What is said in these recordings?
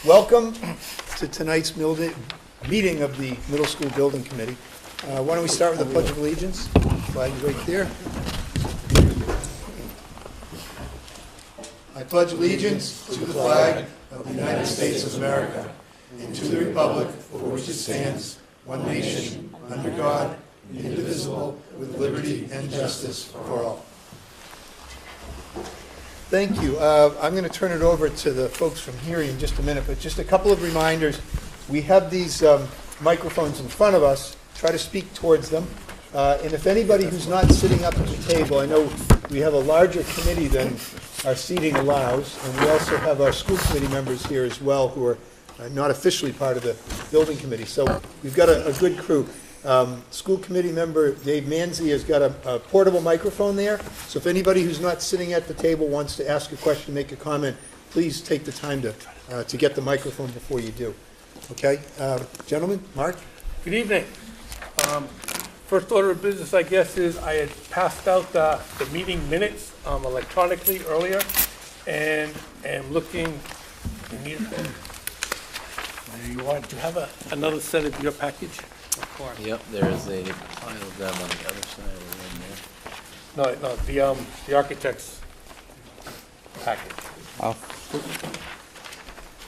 Welcome to tonight's meeting of the Middle School Building Committee. Why don't we start with the Pledge of Allegiance? Flag right there. I pledge allegiance to the flag of the United States of America and to the republic for which it stands, one nation, under God, indivisible, with liberty and justice for all. Thank you. I'm going to turn it over to the folks from here in just a minute, but just a couple of reminders. We have these microphones in front of us. Try to speak towards them. And if anybody who's not sitting up at the table, I know we have a larger committee than our seating allows, and we also have our school committee members here as well who are not officially part of the building committee. So we've got a good crew. School committee member Dave Manzi has got a portable microphone there. So if anybody who's not sitting at the table wants to ask a question, make a comment, please take the time to get the microphone before you do. Okay, gentlemen, Mark? Good evening. First order of business, I guess, is I had passed out the meeting minutes electronically earlier, and am looking. There you are. Do you have another set of your package? Yep, there is a pile of them on the other side of the room there. No, the architect's package. Oh.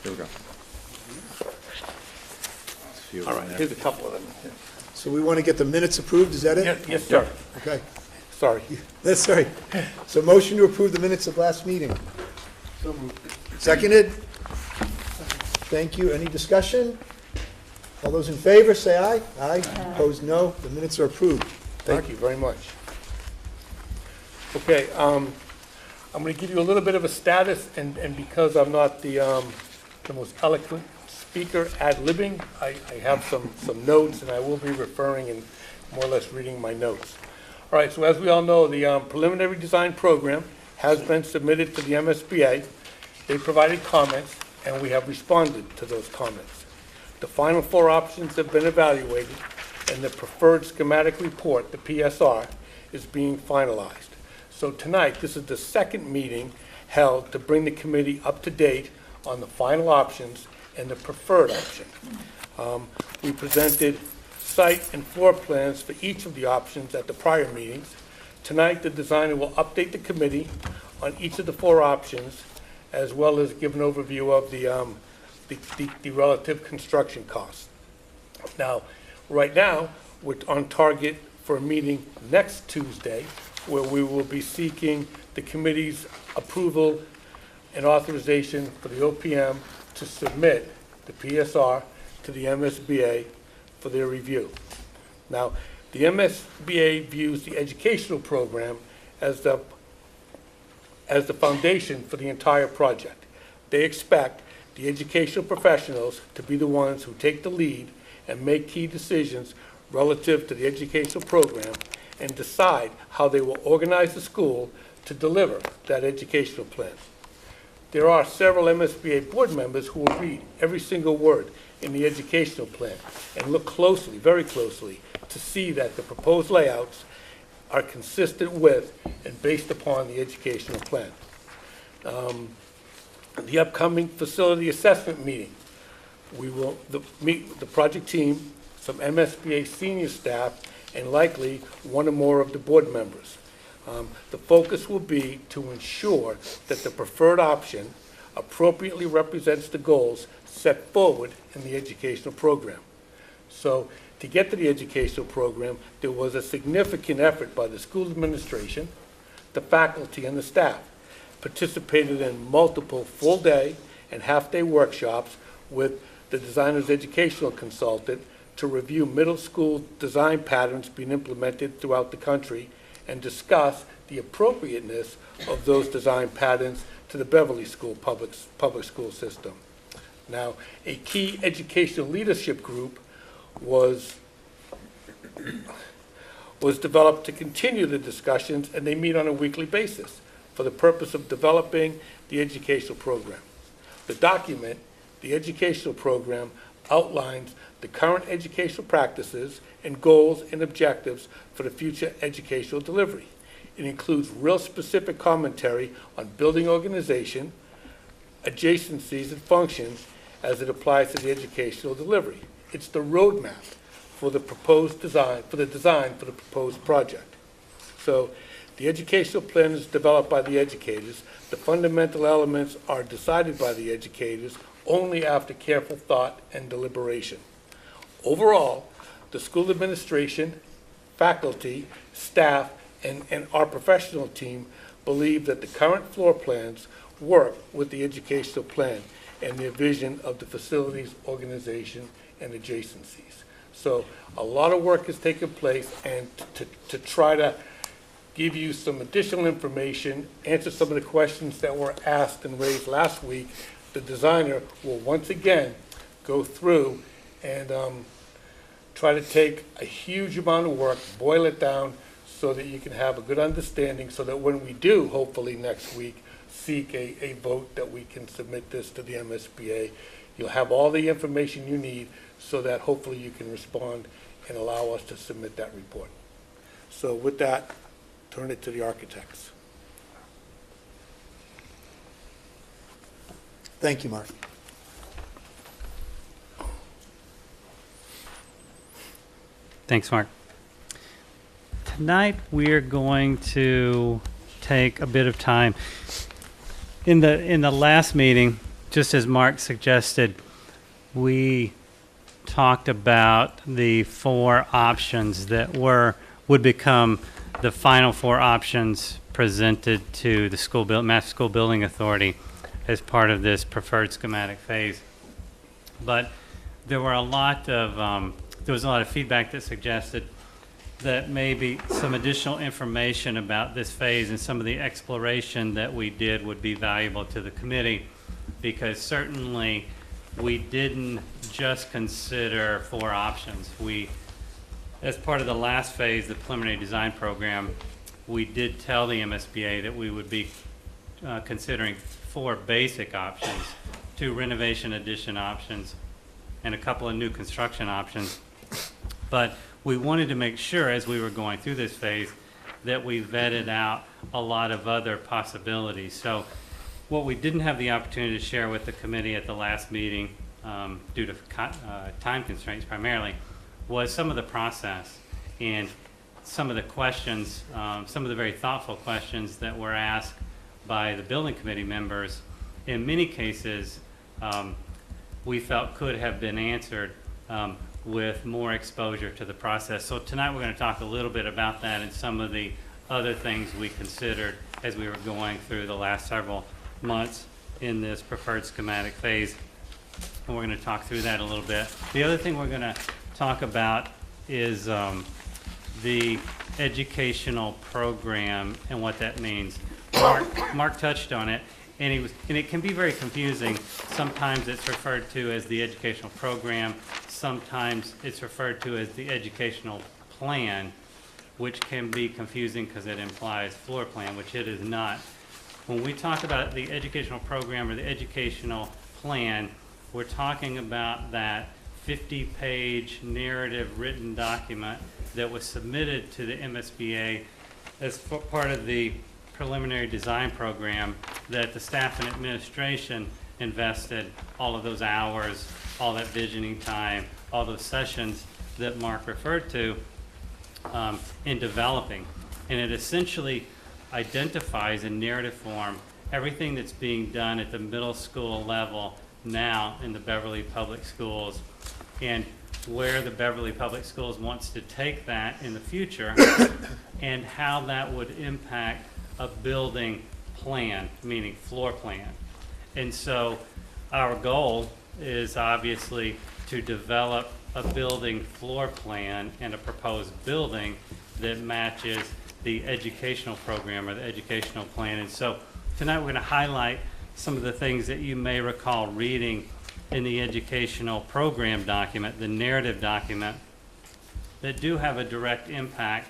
Here we go. All right, here's a couple of them. So we want to get the minutes approved, is that it? Yes, sir. Okay. Sorry. That's sorry. So motion to approve the minutes of last meeting. Seconded? Thank you. Any discussion? All those in favor, say aye. Aye. Opposed, no. The minutes are approved. Thank you very much. Okay, I'm going to give you a little bit of a status, and because I'm not the most eloquent speaker ad-libbing, I have some notes, and I will be referring and more or less reading my notes. All right, so as we all know, the preliminary design program has been submitted to the MSBA. They provided comments, and we have responded to those comments. The final 4 options have been evaluated, and the preferred schematic report, the PSR, is being finalized. So tonight, this is the second meeting held to bring the committee up to date on the final options and the preferred option. We presented site and floor plans for each of the options at the prior meetings. Tonight, the designer will update the committee on each of the 4 options, as well as give an overview of the relative construction costs. Now, right now, we're on target for a meeting next Tuesday, where we will be seeking the committee's approval and authorization for the OPM to submit the PSR to the MSBA for their review. Now, the MSBA views the educational program as the foundation for the entire project. They expect the educational professionals to be the ones who take the lead and make key decisions relative to the educational program and decide how they will organize the school to deliver that educational plan. There are several MSBA board members who will read every single word in the educational plan and look closely, very closely, to see that the proposed layouts are consistent with and based upon the educational plan. The upcoming facility assessment meeting, we will meet with the project team, some MSBA senior staff, and likely one or more of the board members. The focus will be to ensure that the preferred option appropriately represents the goals set forward in the educational program. So to get to the educational program, there was a significant effort by the school administration, the faculty, and the staff. Participated in multiple full-day and half-day workshops with the designer's educational consultant to review middle school design patterns being implemented throughout the country and discuss the appropriateness of those design patterns to the Beverly School public school system. Now, a key educational leadership group was developed to continue the discussions, and they meet on a weekly basis for the purpose of developing the educational program. The document, the educational program, outlines the current educational practices and goals and objectives for the future educational delivery. It includes real specific commentary on building organization, adjacencies and functions, as it applies to the educational delivery. It's the roadmap for the proposed design, for the proposed project. So the educational plan is developed by the educators. The fundamental elements are decided by the educators only after careful thought and deliberation. Overall, the school administration, faculty, staff, and our professional team believe that the current floor plans work with the educational plan and their vision of the facilities, organization, and adjacencies. So a lot of work has taken place, and to try to give you some additional information, answer some of the questions that were asked and raised last week, the designer will once again go through and try to take a huge amount of work, boil it down so that you can have a good understanding, so that when we do, hopefully next week, seek a vote that we can submit this to the MSBA, you'll have all the information you need so that hopefully you can respond and allow us to submit that report. So with that, turn it to the architects. Thank you, Mark. Thanks, Mark. Tonight we're going to take a bit of time. In the last meeting, just as Mark suggested, we talked about the 4 options that would become the final 4 options presented to the Mass School Building Authority as part of this preferred schematic phase. But there was a lot of feedback that suggested that maybe some additional information about this phase and some of the exploration that we did would be valuable to the committee, because certainly we didn't just consider 4 options. As part of the last phase, the preliminary design program, we did tell the MSBA that we would be considering 4 basic options, 2 renovation addition options, and a couple of new construction options. But we wanted to make sure, as we were going through this phase, that we vetted out a lot of other possibilities. So what we didn't have the opportunity to share with the committee at the last meeting, due to time constraints primarily, was some of the process and some of the questions, some of the very thoughtful questions that were asked by the building committee members. In many cases, we felt could have been answered with more exposure to the process. So tonight we're going to talk a little bit about that and some of the other things we considered as we were going through the last several months in this preferred schematic phase. And we're going to talk through that a little bit. The other thing we're going to talk about is the educational program and what that means. Mark touched on it, and it can be very confusing. Sometimes it's referred to as the educational program. Sometimes it's referred to as the educational plan, which can be confusing because it implies floor plan, which it is not. When we talk about the educational program or the educational plan, we're talking about that 50-page narrative written document that was submitted to the MSBA as part of the preliminary design program that the staff and administration invested all of those hours, all that visioning time, all those sessions that Mark referred to in developing. And it essentially identifies in narrative form everything that's being done at the middle school level now in the Beverly Public Schools, and where the Beverly Public Schools wants to take that in the future and how that would impact a building plan, meaning floor plan. And so our goal is obviously to develop a building floor plan and a proposed building that matches the educational program or the educational plan. And so tonight we're going to highlight some of the things that you may recall reading in the educational program document, the narrative document, that do have a direct impact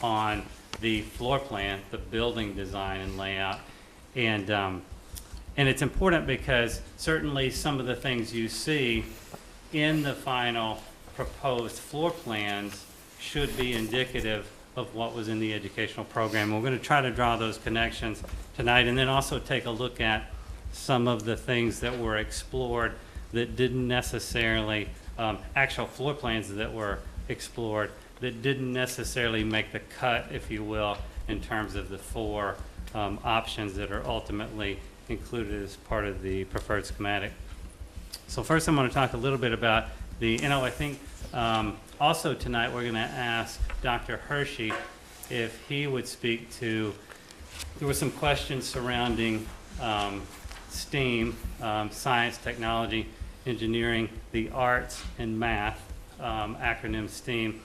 on the floor plan, the building design and layout. And it's important because certainly some of the things you see in the final proposed floor plans should be indicative of what was in the educational program. We're going to try to draw those connections tonight, and then also take a look at some of the things that were explored that didn't necessarily, actual floor plans that were explored that didn't necessarily make the cut, if you will, in terms of the four options that are ultimately included as part of the preferred schematic. So first I'm going to talk a little bit about I think also tonight we're going to ask Dr. Hershey if he would speak to, there were some questions surrounding STEAM, science, technology, engineering, the arts, and math, acronym STEAM,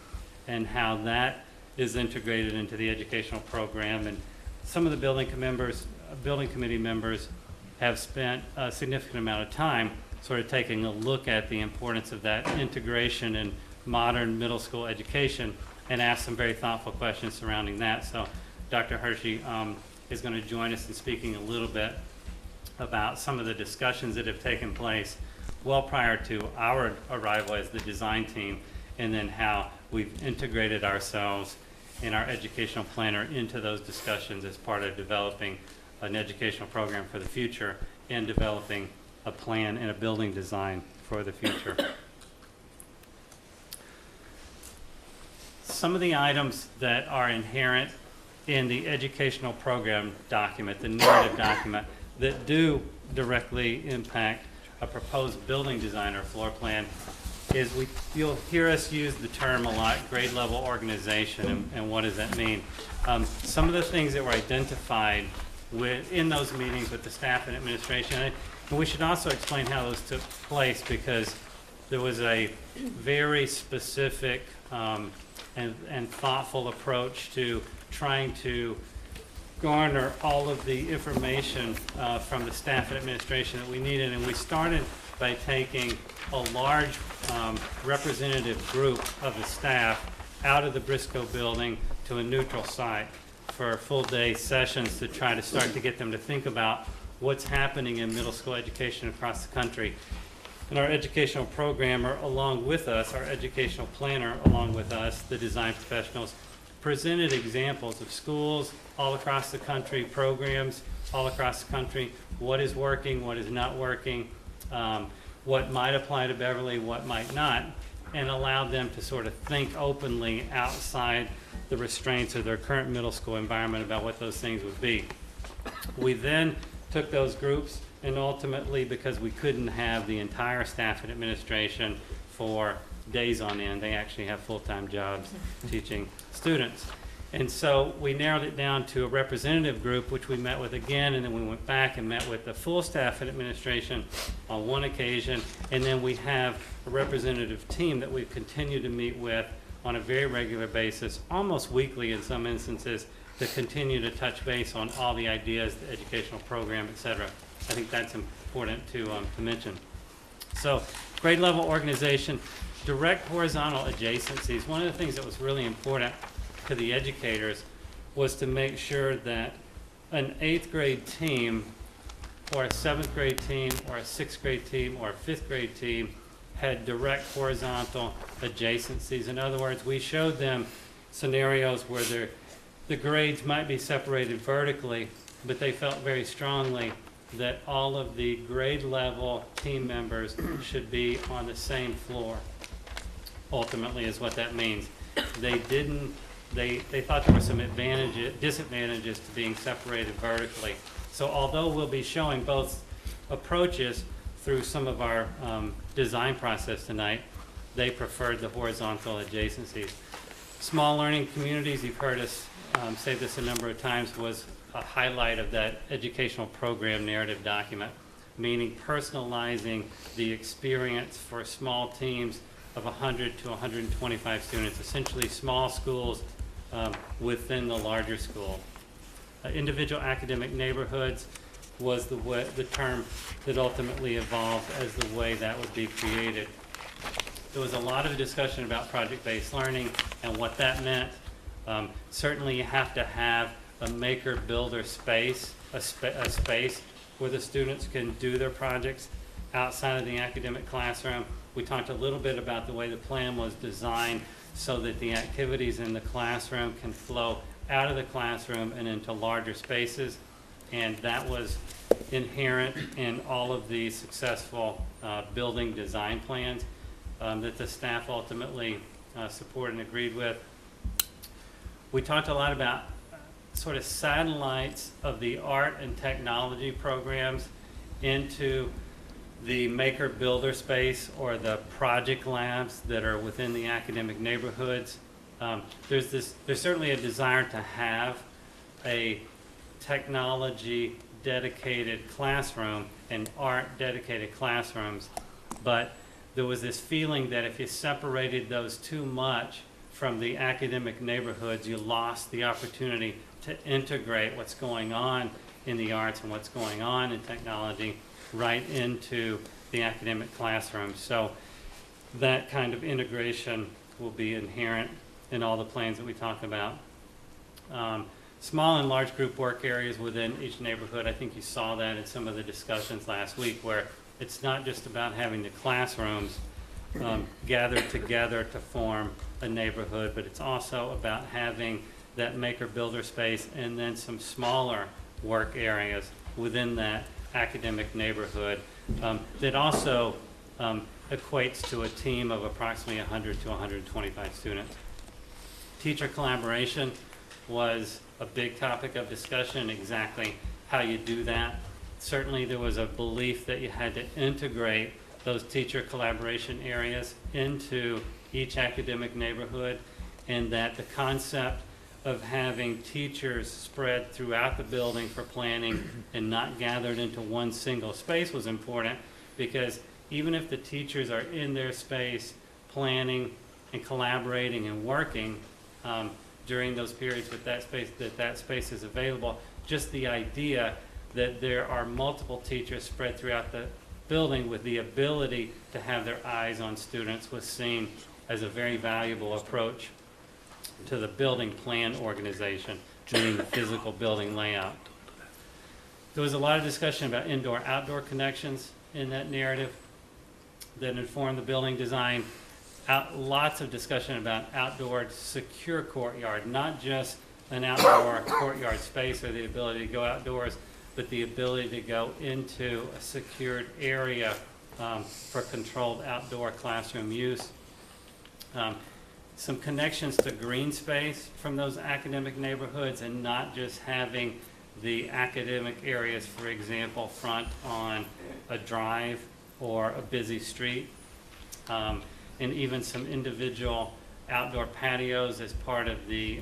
and how that is integrated into the educational program. And some of the building committee members have spent a significant amount of time sort of taking a look at the importance of that integration in modern middle school education and asked some very thoughtful questions surrounding that. So Dr. Hershey is going to join us in speaking a little bit about some of the discussions that have taken place well prior to our arrival as the design team, and then how we've integrated ourselves and our educational planner into those discussions as part of developing an educational program for the future and developing a plan and a building design for the future. Some of the items that are inherent in the educational program document, the narrative document, that do directly impact a proposed building design or floor plan is you'll hear us use the term a lot, grade level organization, and what does that mean? Some of the things that were identified in those meetings with the staff and administration, and we should also explain how those took place, because there was a very specific and thoughtful approach to trying to garner all of the information from the staff and administration that we needed. And we started by taking a large representative group of the staff out of the Briscoe building to a neutral site for full day sessions to try to start to get them to think about what's happening in middle school education across the country. And our educational programmer along with us, our educational planner along with us, the design professionals, presented examples of schools all across the country, programs all across the country, what is working, what is not working, what might apply to Beverly, what might not, and allowed them to sort of think openly outside the restraints of their current middle school environment about what those things would be. We then took those groups, and ultimately, because we couldn't have the entire staff and administration for days on end, they actually have full-time jobs teaching students. And so we narrowed it down to a representative group, which we met with again, and then we went back and met with the full staff and administration on one occasion, and then we have a representative team that we continue to meet with on a very regular basis, almost weekly in some instances, to continue to touch base on all the ideas, the educational program, et cetera. I think that's important to mention. So grade level organization, direct horizontal adjacencies. One of the things that was really important to the educators was to make sure that an 8th grade team or a 7th grade team or a 6th grade team or a 5th grade team had direct horizontal adjacencies. In other words, we showed them scenarios where the grades might be separated vertically, but they felt very strongly that all of the grade level team members should be on the same floor, ultimately is what that means. They thought there were some disadvantages to being separated vertically. So although we'll be showing both approaches through some of our design process tonight, they preferred the horizontal adjacencies. Small learning communities, you've heard us say this a number of times, was a highlight of that educational program narrative document, meaning personalizing the experience for small teams of 100 to 125 students, essentially small schools within the larger school. Individual academic neighborhoods was the term that ultimately evolved as the way that would be created. There was a lot of discussion about project-based learning and what that meant. Certainly you have to have a maker-builder space, a space where the students can do their projects outside of the academic classroom. We talked a little bit about the way the plan was designed so that the activities in the classroom can flow out of the classroom and into larger spaces. And that was inherent in all of the successful building design plans that the staff ultimately supported and agreed with. We talked a lot about sort of satellites of the art and technology programs into the maker builder space or the project labs that are within the academic neighborhoods. There's certainly a desire to have a technology dedicated classroom and art dedicated classrooms, but there was this feeling that if you separated those too much from the academic neighborhoods, you lost the opportunity to integrate what's going on in the arts and what's going on in technology right into the academic classroom. So that kind of integration will be inherent in all the plans that we talk about. Small and large group work areas within each neighborhood. I think you saw that in some of the discussions last week, where it's not just about having the classrooms gathered together to form a neighborhood, but it's also about having that maker builder space and then some smaller work areas within that academic neighborhood that also equates to a team of approximately 100 to 125 students. Teacher collaboration was a big topic of discussion, exactly how you do that. Certainly there was a belief that you had to integrate those teacher collaboration areas into each academic neighborhood, and that the concept of having teachers spread throughout the building for planning and not gathered into one single space was important, because even if the teachers are in their space planning and collaborating and working during those periods with that space is available, just the idea that there are multiple teachers spread throughout the building with the ability to have their eyes on students was seen as a very valuable approach to the building plan organization, meaning the physical building layout. There was a lot of discussion about indoor-outdoor connections in that narrative that informed the building design. Lots of discussion about outdoor secure courtyard, not just an outdoor courtyard space or the ability to go outdoors, but the ability to go into a secured area for controlled outdoor classroom use. Some connections to green space from those academic neighborhoods, and not just having the academic areas, for example, front on a drive or a busy street, and even some individual outdoor patios as part of the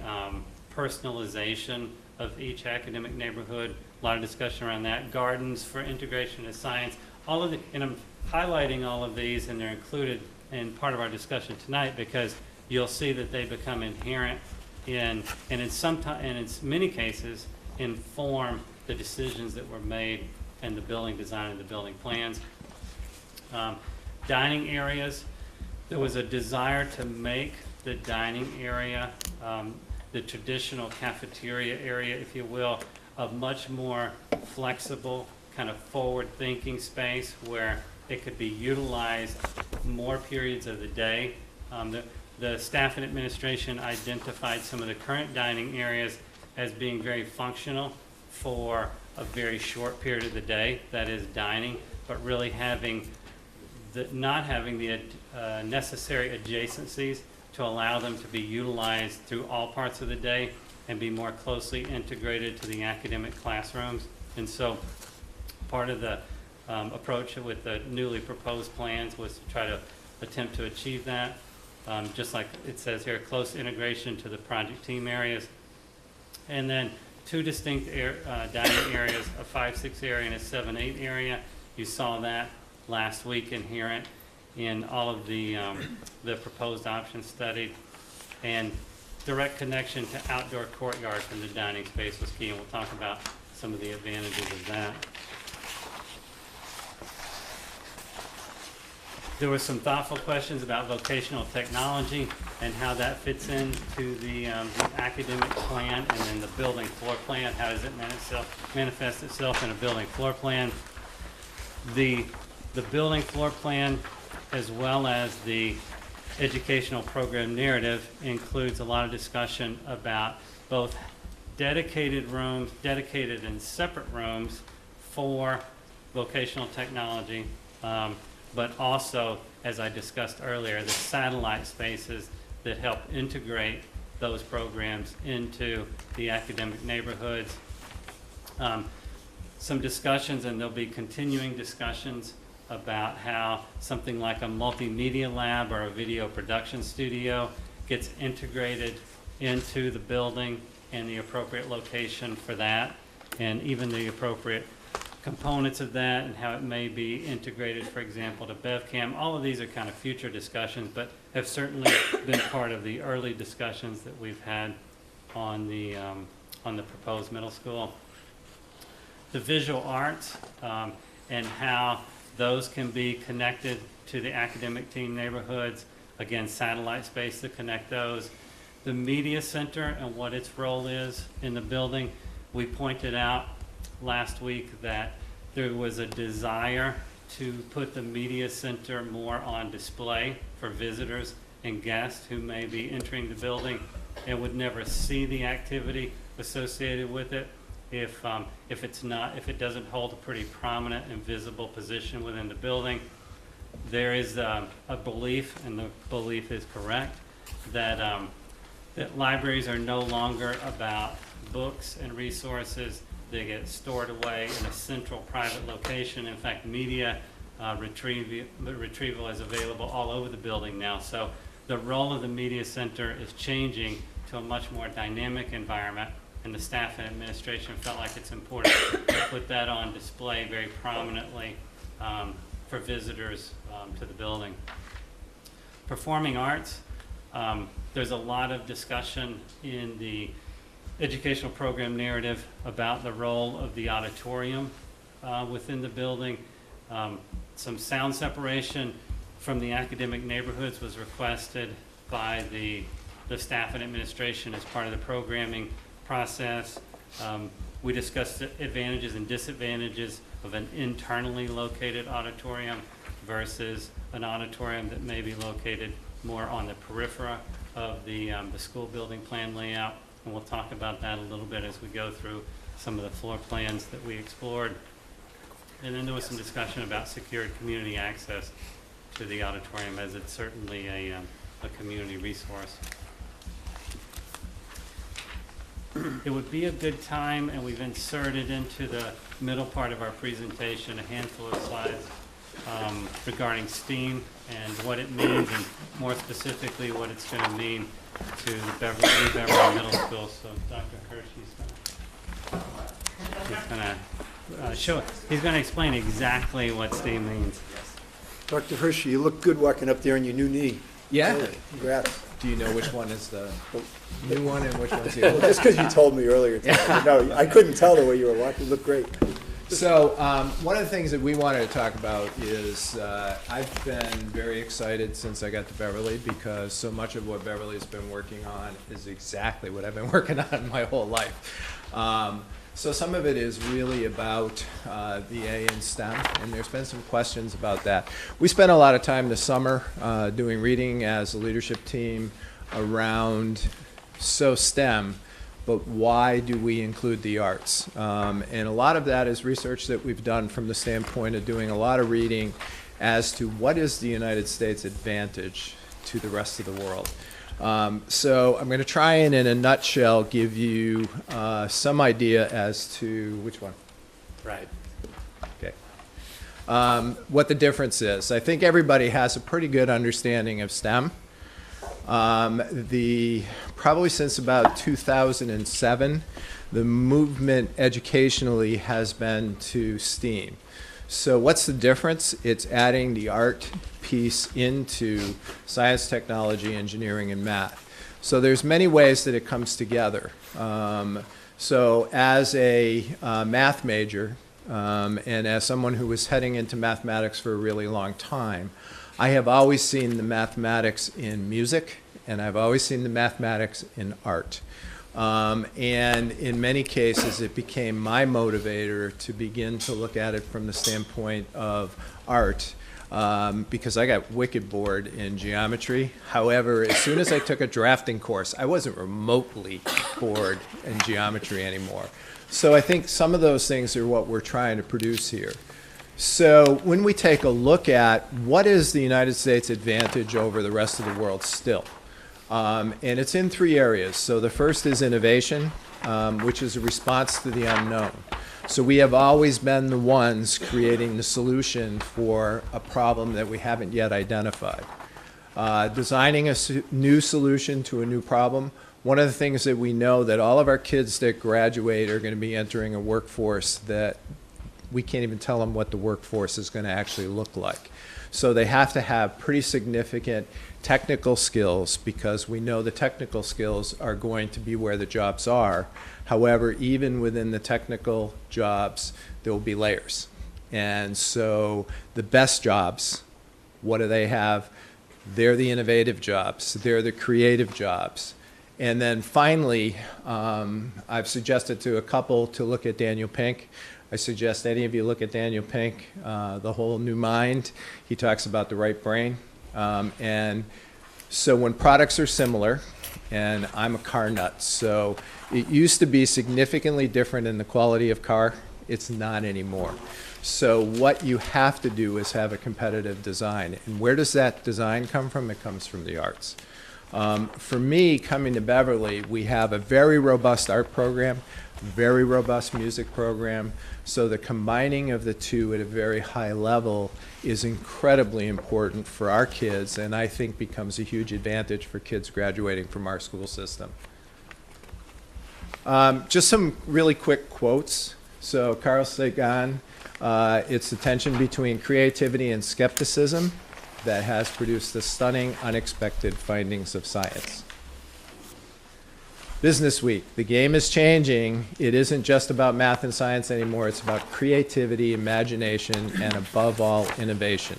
personalization of each academic neighborhood. A lot of discussion around that. Gardens for integration of science. All of the, and I'm highlighting all of these, and they're included in part of our discussion tonight because you'll see that they become inherent in, and in many cases, inform the decisions that were made in the building design and the building plans. Dining areas. There was a desire to make the dining area, the traditional cafeteria area, if you will, a much more flexible, kind of forward-thinking space where it could be utilized more periods of the day. The staff and administration identified some of the current dining areas as being very functional for a very short period of the day, that is dining, but really not having the necessary adjacencies to allow them to be utilized through all parts of the day and be more closely integrated to the academic classrooms. And so part of the approach with the newly proposed plans was to try to attempt to achieve that. Just like it says here, close integration to the project team areas. And then two distinct dining areas, a 5-6 area and a 7-8 area. You saw that last week inherent in all of the proposed options studied. And direct connection to outdoor courtyard from the dining space was key, and we'll talk about some of the advantages of that. There were some thoughtful questions about vocational technology and how that fits into the academic plan and then the building floor plan. How does it manifest itself in a building floor plan? The building floor plan, as well as the educational program narrative, includes a lot of discussion about both dedicated rooms, dedicated and separate rooms for vocational technology, but also, as I discussed earlier, the satellite spaces that help integrate those programs into the academic neighborhoods. Some discussions, and there'll be continuing discussions about how something like a multimedia lab or a video production studio gets integrated into the building and the appropriate location for that, and even the appropriate components of that and how it may be integrated, for example, to BevCam. All of these are kind of future discussions, but have certainly been part of the early discussions that we've had on the proposed middle school. The visual arts and how those can be connected to the academic team neighborhoods. Again, satellite space to connect those. The media center and what its role is in the building. We pointed out last week that there was a desire to put the media center more on display for visitors and guests who may be entering the building and would never see the activity associated with it if it doesn't hold a pretty prominent and visible position within the building. There is a belief, and the belief is correct, that that libraries are no longer about books and resources. They get stored away in a central private location. In fact, media retrieval is available all over the building now. So the role of the media center is changing to a much more dynamic environment, and the staff and administration felt like it's important to put that on display very prominently for visitors to the building. Performing arts, there's a lot of discussion in the educational program narrative about the role of the auditorium within the building. Some sound separation from the academic neighborhoods was requested by the staff and administration as part of the programming process. We discussed the advantages and disadvantages of an internally located auditorium versus an auditorium that may be located more on the periphery of the school building plan layout. And we'll talk about that a little bit as we go through some of the floor plans that we explored. And then there was some discussion about secured community access to the auditorium, as it's certainly a community resource. It would be a good time, and we've inserted into the middle part of our presentation a handful of slides regarding STEAM and what it means, and more specifically what it's going to mean to the Beverly Middle School. So Dr. Hershey's he's going to explain exactly what STEAM means. Dr. Hershey, you look good walking up there in your new knee. Yeah? Really, congrats. Do you know which one is the new one and which one's the old Well, one? just because you told me earlier today. No, I couldn't tell the way you were walking. You look great. So one of the things that we wanted to talk about is I've been very excited since I got to Beverly, because so much of what Beverly's been working on is exactly what I've been working on my whole life. So some of it is really about the A in STEM, and there's been some questions about that. We spent a lot of time this summer doing reading as a leadership team around STEM, but why do we include the arts? And a lot of that is research that we've done from the standpoint of doing a lot of reading as to what is the United States advantage to the rest of the world. So I'm going to try and, in a nutshell, give you some idea as to which one. Right. Okay. What the difference is. I think everybody has a pretty good understanding of STEM. Probably since about 2007, the movement educationally has been to STEAM. So what's the difference? It's adding the art piece into science, technology, engineering, and math. So there's many ways that it comes together. So as a math major, and as someone who was heading into mathematics for a really long time, I have always seen the mathematics in music, and I've always seen the mathematics in art. And in many cases, it became my motivator to begin to look at it from the standpoint of art, because I got wicked bored in geometry. However, as soon as I took a drafting course, I wasn't remotely board and geometry anymore. So I think some of those things are what we're trying to produce here. So when we take a look at what is the United States advantage over the rest of the world still, and it's in 3 areas. So the first is innovation, which is a response to the unknown. So we have always been the ones creating the solution for a problem that we haven't yet identified. Designing a new solution to a new problem. One of the things that we know that all of our kids that graduate are going to be entering a workforce that we can't even tell them what the workforce is going to actually look like. So they have to have pretty significant technical skills, because we know the technical skills are going to be where the jobs are. However, even within the technical jobs, there will be layers. And so the best jobs, what do they have? They're the innovative jobs. They're the creative jobs. And then finally, I've suggested to a couple to look at Daniel Pink. I suggest any of you look at Daniel Pink, The Whole New Mind. He talks about the right brain. And so when products are similar, and I'm a car nut, so it used to be significantly different in the quality of car. It's not anymore. So what you have to do is have a competitive design. And where does that design come from? It comes from the arts. For me, coming to Beverly, we have a very robust art program, very robust music program. So the combining of the two at a very high level is incredibly important for our kids, and I think becomes a huge advantage for kids graduating from our school system. Just some really quick quotes. So Carl Sagan, it's the tension between creativity and skepticism that has produced the stunning, unexpected findings of science. Business Week, the game is changing. It isn't just about math and science anymore. It's about creativity, imagination, and above all, innovation.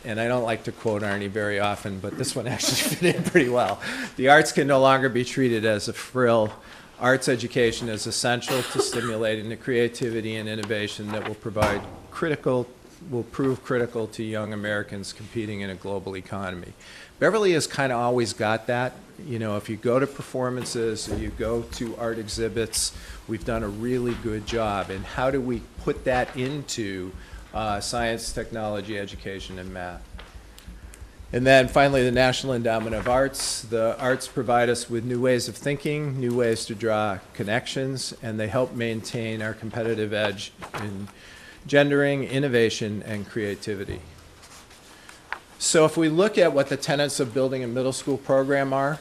And I don't like to quote Arnie very often, but this one actually fit in pretty well. The arts can no longer be treated as a frill. Arts education is essential to stimulating the creativity and innovation that will prove critical to young Americans competing in a global economy. Beverly has kind of always got that. You know, if you go to performances or you go to art exhibits, we've done a really good job. And how do we put that into science, technology, education, and math? And then finally, the National Endowment of Arts. The arts provide us with new ways of thinking, new ways to draw connections, and they help maintain our competitive edge in gendering, innovation, and creativity. So if we look at what the tenets of building a middle school program are,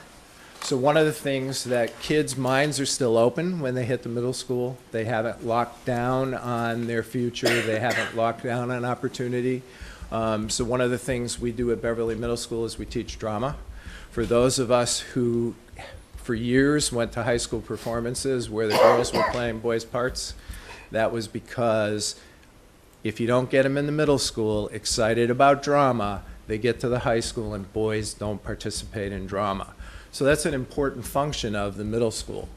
so one of the things that kids' minds are still open when they hit the middle school. They haven't locked down on their future. They haven't locked down on opportunity. So one of the things we do at Beverly Middle School is we teach drama. For those of us who for years went to high school performances where the girls were playing boys' parts, that was because if you don't get them in the middle school excited about drama, they get to the high school and boys don't participate in drama. So that's an important function of the middle school.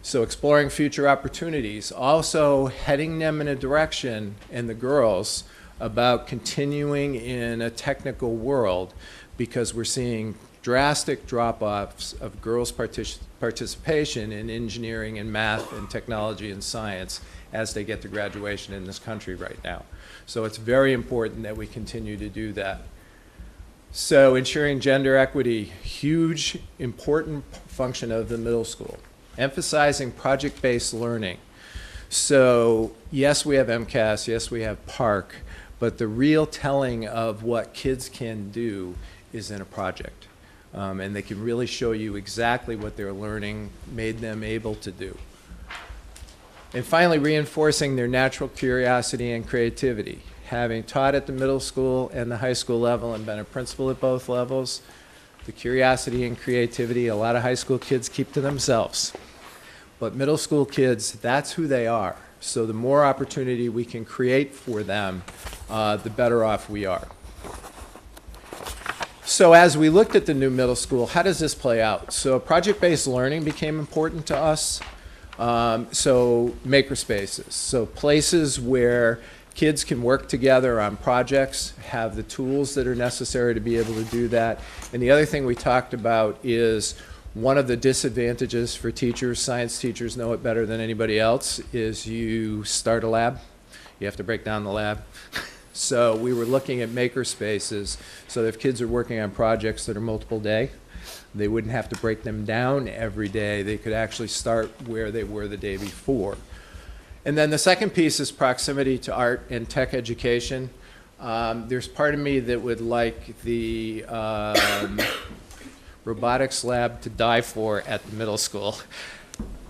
So exploring future opportunities, also heading them in a direction, and the girls, about continuing in a technical world, because we're seeing drastic drop-offs of girls' participation in engineering and math and technology and science as they get to graduation in this country right now. So it's very important that we continue to do that. So ensuring gender equity, huge, important function of the middle school. Emphasizing project-based learning. So yes, we have MCAS, yes, we have PARC, but the real telling of what kids can do is in a project. And they can really show you exactly what their learning made them able to do. And finally, reinforcing their natural curiosity and creativity. Having taught at the middle school and the high school level and been a principal at both levels, the curiosity and creativity a lot of high school kids keep to themselves. But middle school kids, that's who they are. So the more opportunity we can create for them, the better off we are. So as we looked at the new middle school, how does this play out? So project-based learning became important to us. So maker spaces, so places where kids can work together on projects, have the tools that are necessary to be able to do that. And the other thing we talked about is one of the disadvantages for teachers, science teachers know it better than anybody else, is you start a lab, you have to break down the lab. So we were looking at maker spaces so that if kids are working on projects that are multiple day, they wouldn't have to break them down every day. They could actually start where they were the day before. And then the second piece is proximity to art and tech education. There's part of me that would like the robotics lab to die for at the middle school.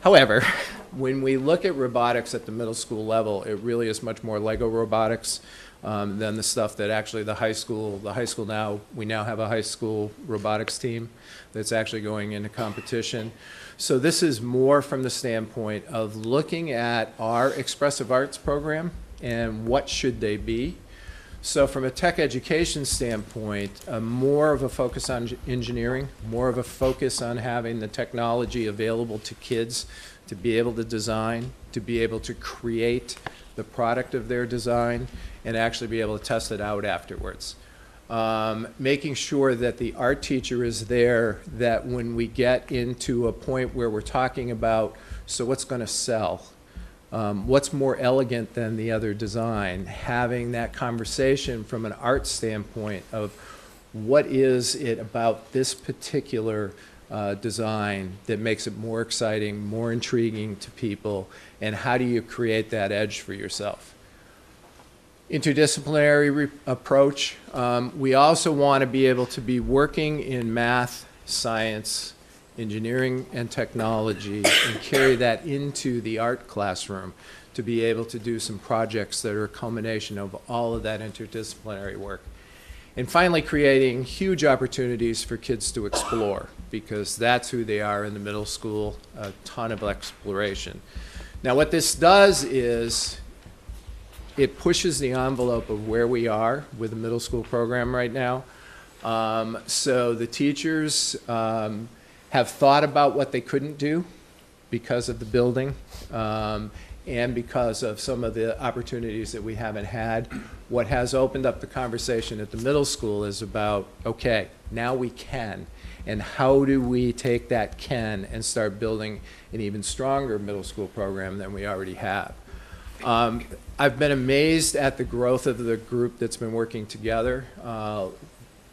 However, when we look at robotics at the middle school level, it really is much more Lego robotics than the stuff that actually the high school now, we now have a high school robotics team that's actually going into competition. So this is more from the standpoint of looking at our expressive arts program and what should they be. So from a tech education standpoint, more of a focus on engineering, more of a focus on having the technology available to kids to be able to design, to be able to create the product of their design, and actually be able to test it out afterwards. Making sure that the art teacher is there, that when we get into a point where we're talking about, so what's going to sell? What's more elegant than the other design? Having that conversation from an art standpoint of what is it about this particular design that makes it more exciting, more intriguing to people, and how do you create that edge for yourself? Interdisciplinary approach. We also want to be able to be working in math, science, engineering, and technology, and carry that into the art classroom to be able to do some projects that are a culmination of all of that interdisciplinary work. And finally, creating huge opportunities for kids to explore, because that's who they are in the middle school, a ton of exploration. Now, what this does is it pushes the envelope of where we are with the middle school program right now. So the teachers have thought about what they couldn't do because of the building and because of some of the opportunities that we haven't had. What has opened up the conversation at the middle school is about, okay, now we can, and how do we take that can and start building an even stronger middle school program than we already have. I've been amazed at the growth of the group that's been working together.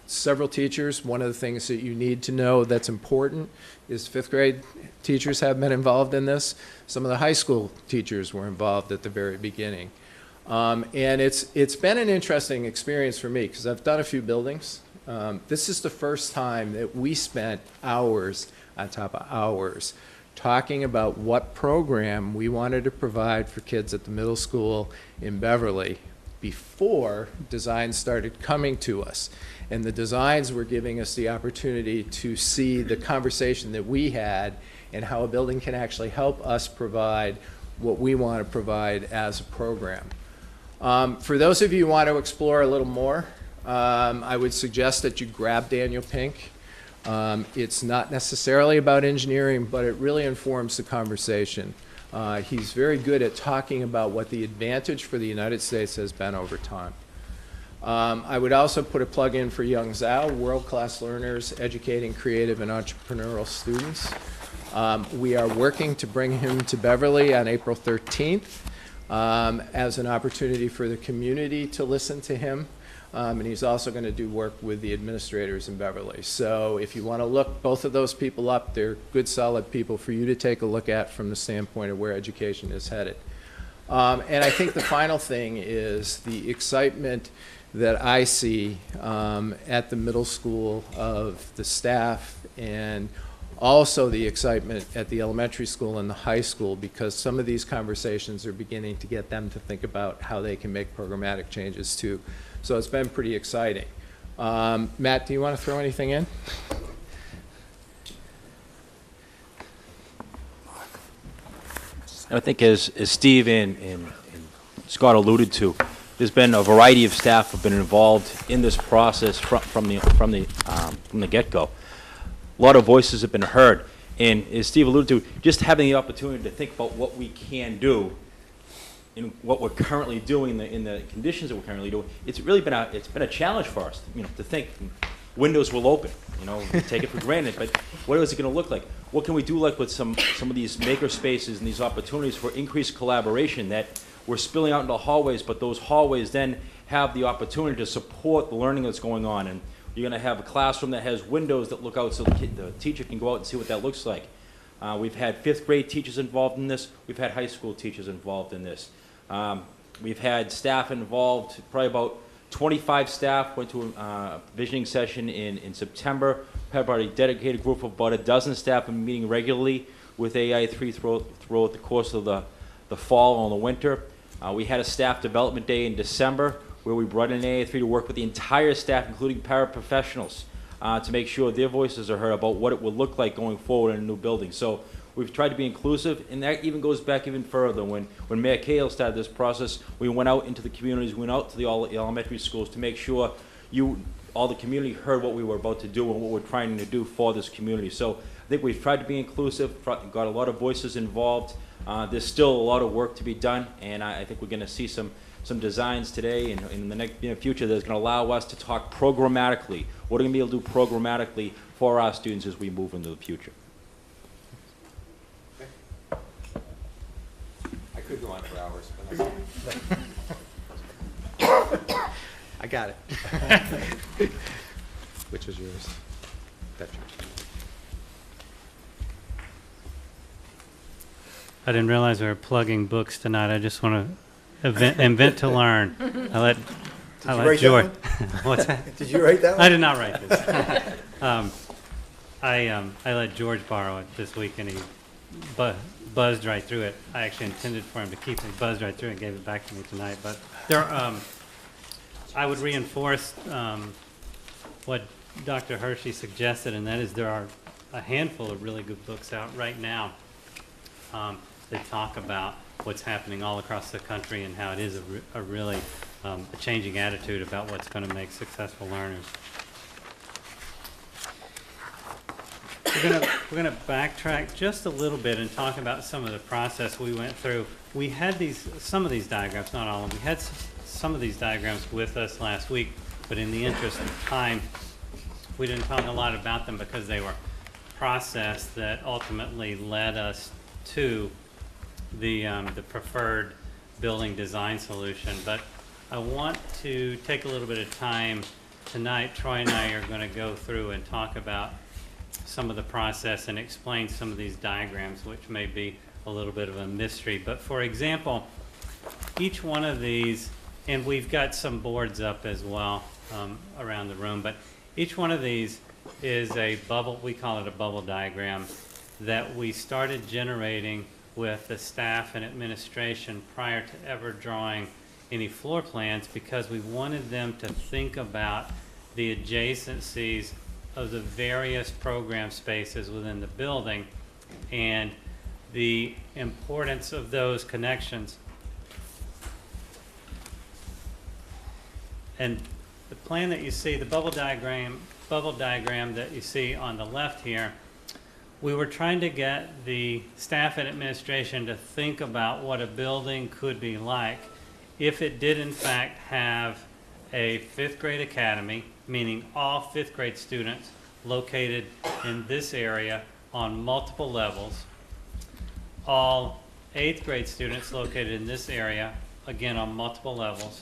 Several teachers, one of the things that you need to know that's important is 5th grade teachers have been involved in this. Some of the high school teachers were involved at the very beginning. And it's been an interesting experience for me because I've done a few buildings. This is the first time that we spent hours on top of hours talking about what program we wanted to provide for kids at the middle school in Beverly before designs started coming to us. And the designs were giving us the opportunity to see the conversation that we had and how a building can actually help us provide what we want to provide as a program. For those of you who want to explore a little more, I would suggest that you grab Daniel Pink. It's not necessarily about engineering, but it really informs the conversation. He's very good at talking about what the advantage for the United States has been over time. I would also put a plug in for Young Zhao, world-class learners, educating creative and entrepreneurial students. We are working to bring him to Beverly on April 13th as an opportunity for the community to listen to him. And he's also going to do work with the administrators in Beverly. So if you want to look both of those people up, they're good, solid people for you to take a look at from the standpoint of where education is headed. And I think the final thing is the excitement that I see at the middle school of the staff, and also the excitement at the elementary school and the high school, because some of these conversations are beginning to get them to think about how they can make programmatic changes too. So it's been pretty exciting. Matt, do you want to throw anything in? I think as Steve and Scott alluded to, there's been a variety of staff have been involved in this process from the get-go. A lot of voices have been heard, and as Steve alluded to, just having the opportunity to think about what we can do in what we're currently doing, in the conditions that we're currently doing, it's really been a challenge for us, to think windows will open, we take it for granted, but what is it going to look like? What can we do like with some of these maker spaces and these opportunities for increased collaboration that we're spilling out into the hallways, but those hallways then have the opportunity to support the learning that's going on. And you're going to have a classroom that has windows that look out so the teacher can go out and see what that looks like. We've had 5th grade teachers involved in this. We've had high school teachers involved in this. We've had staff involved, probably about 25 staff went to a visioning session in September. Had about a dedicated group of about a dozen staff been meeting regularly with AI3 throughout the course of the fall and the winter. We had a staff development day in December where we brought in AI3 to work with the entire staff, including paraprofessionals, to make sure their voices are heard about what it would look like going forward in a new building. So we've tried to be inclusive, and that even goes back even further. When Mayor Cahill started this process, we went out into the communities, we went out to all the elementary schools to make sure all the community heard what we were about to do and what we're trying to do for this community. So I think we've tried to be inclusive, got a lot of voices involved. There's still a lot of work to be done, and I think we're going to see some designs today and in the near future that's going to allow us to talk programmatically. What are we going to be able to do programmatically for our students as we move into the future? I could go on for hours, but I got it. Which was yours? That's yours. I didn't realize we were plugging books tonight. I just want to invent to learn. I let write George. that What's that? Did you write that one? I did not write this. I let George borrow it this week, and he buzzed right through it. I actually intended for him to keep it. He buzzed right through it and gave it back to me tonight. But I would reinforce what Dr. Hershey suggested, and that is there are a handful of really good books out right now that talk about what's happening all across the country and how it is a really a changing attitude about what's going to make successful learners. We're going to backtrack just a little bit and talk about some of the process we went through. We had some of these diagrams, not all of them. We had some of these diagrams with us last week, but in the interest of time, we didn't talk a lot about them because they were process that ultimately led us to the preferred building design solution. But I want to take a little bit of time tonight. Troy and I are going to go through and talk about some of the process and explain some of these diagrams, which may be a little bit of a mystery. But for example, each one of these, and we've got some boards up as well around the room, but each one of these is a bubble, we call it a bubble diagram, that we started generating with the staff and administration prior to ever drawing any floor plans, because we wanted them to think about the adjacencies of the various program spaces within the building and the importance of those connections. And the plan that you see, the bubble diagram that you see on the left here, we were trying to get the staff and administration to think about what a building could be like if it did in fact have a 5th grade academy, meaning all 5th grade students located in this area on multiple levels, all 8th grade students located in this area, again on multiple levels.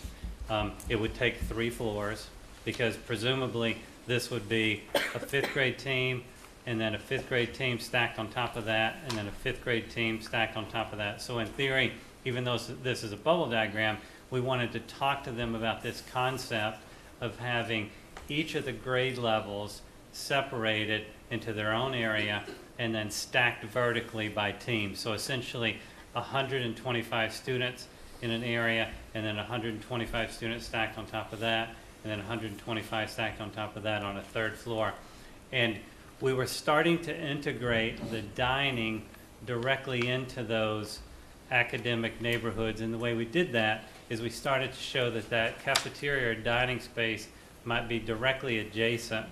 It would take 3 floors, because presumably this would be a 5th grade team, and then a 5th grade team stacked on top of that, and then a 5th grade team stacked on top of that. So in theory, even though this is a bubble diagram, we wanted to talk to them about this concept of having each of the grade levels separated into their own area and then stacked vertically by team. So essentially 125 students in an area, and then 125 students stacked on top of that, and then 125 stacked on top of that on a 3rd floor. And we were starting to integrate the dining directly into those academic neighborhoods, and the way we did that is we started to show that that cafeteria or dining space might be directly adjacent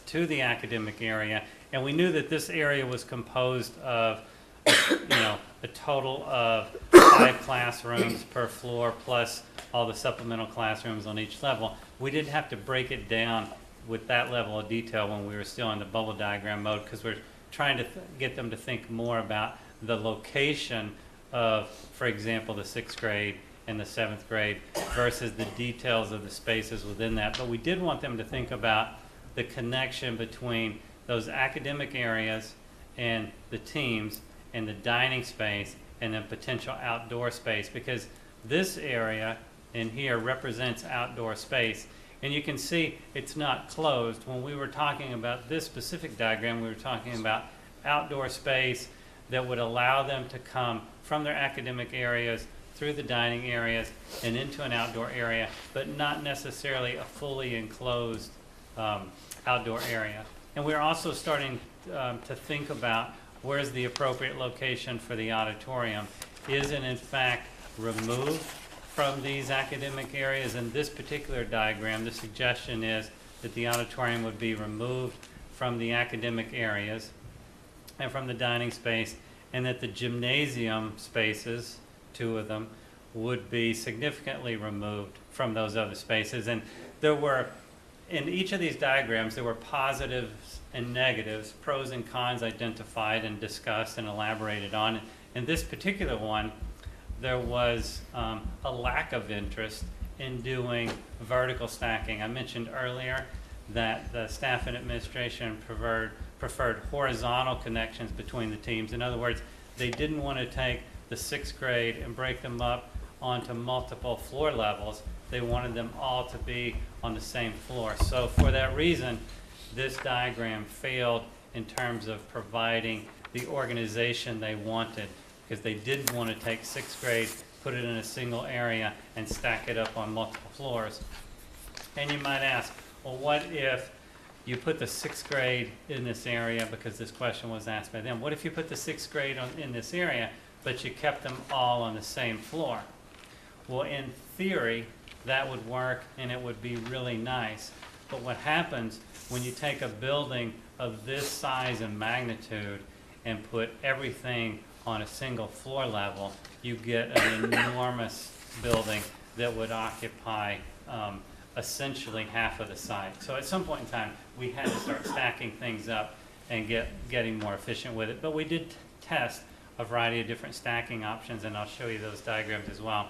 to the academic area, and we knew that this area was composed of a total of 5 classrooms per floor plus all the supplemental classrooms on each level. We didn't have to break it down with that level of detail when we were still in the bubble diagram mode, because we're trying to get them to think more about the location of, for example, the 6th grade and the 7th grade versus the details of the spaces within that. But we did want them to think about the connection between those academic areas and the teams and the dining space and then potential outdoor space, because this area in here represents outdoor space. And you can see it's not closed. When we were talking about this specific diagram, we were talking about outdoor space that would allow them to come from their academic areas through the dining areas and into an outdoor area, but not necessarily a fully enclosed outdoor area. And we're also starting to think about where's the appropriate location for the auditorium. Is it in fact removed from these academic areas? In this particular diagram, the suggestion is that the auditorium would be removed from the academic areas and from the dining space, and that the gymnasium spaces, 2 of them, would be significantly removed from those other spaces. And there were, in each of these diagrams, there were positives and negatives, pros and cons identified and discussed and elaborated on. In this particular one, there was a lack of interest in doing vertical stacking. I mentioned earlier that the staff and administration preferred horizontal connections between the teams. In other words, they didn't want to take the 6th grade and break them up onto multiple floor levels. They wanted them all to be on the same floor. So for that reason, this diagram failed in terms of providing the organization they wanted, because they didn't want to take 6th grade, put it in a single area, and stack it up on multiple floors. And you might ask, well, what if you put the 6th grade in this area, because this question was asked by them. What if you put the 6th grade in this area, but you kept them all on the same floor? Well, in theory, that would work and it would be really nice. But what happens when you take a building of this size and magnitude and put everything on a single floor level, you get an enormous building that would occupy essentially half of the site. So at some point in time, we had to start stacking things up and getting more efficient with it. But we did test a variety of different stacking options, and I'll show you those diagrams as well.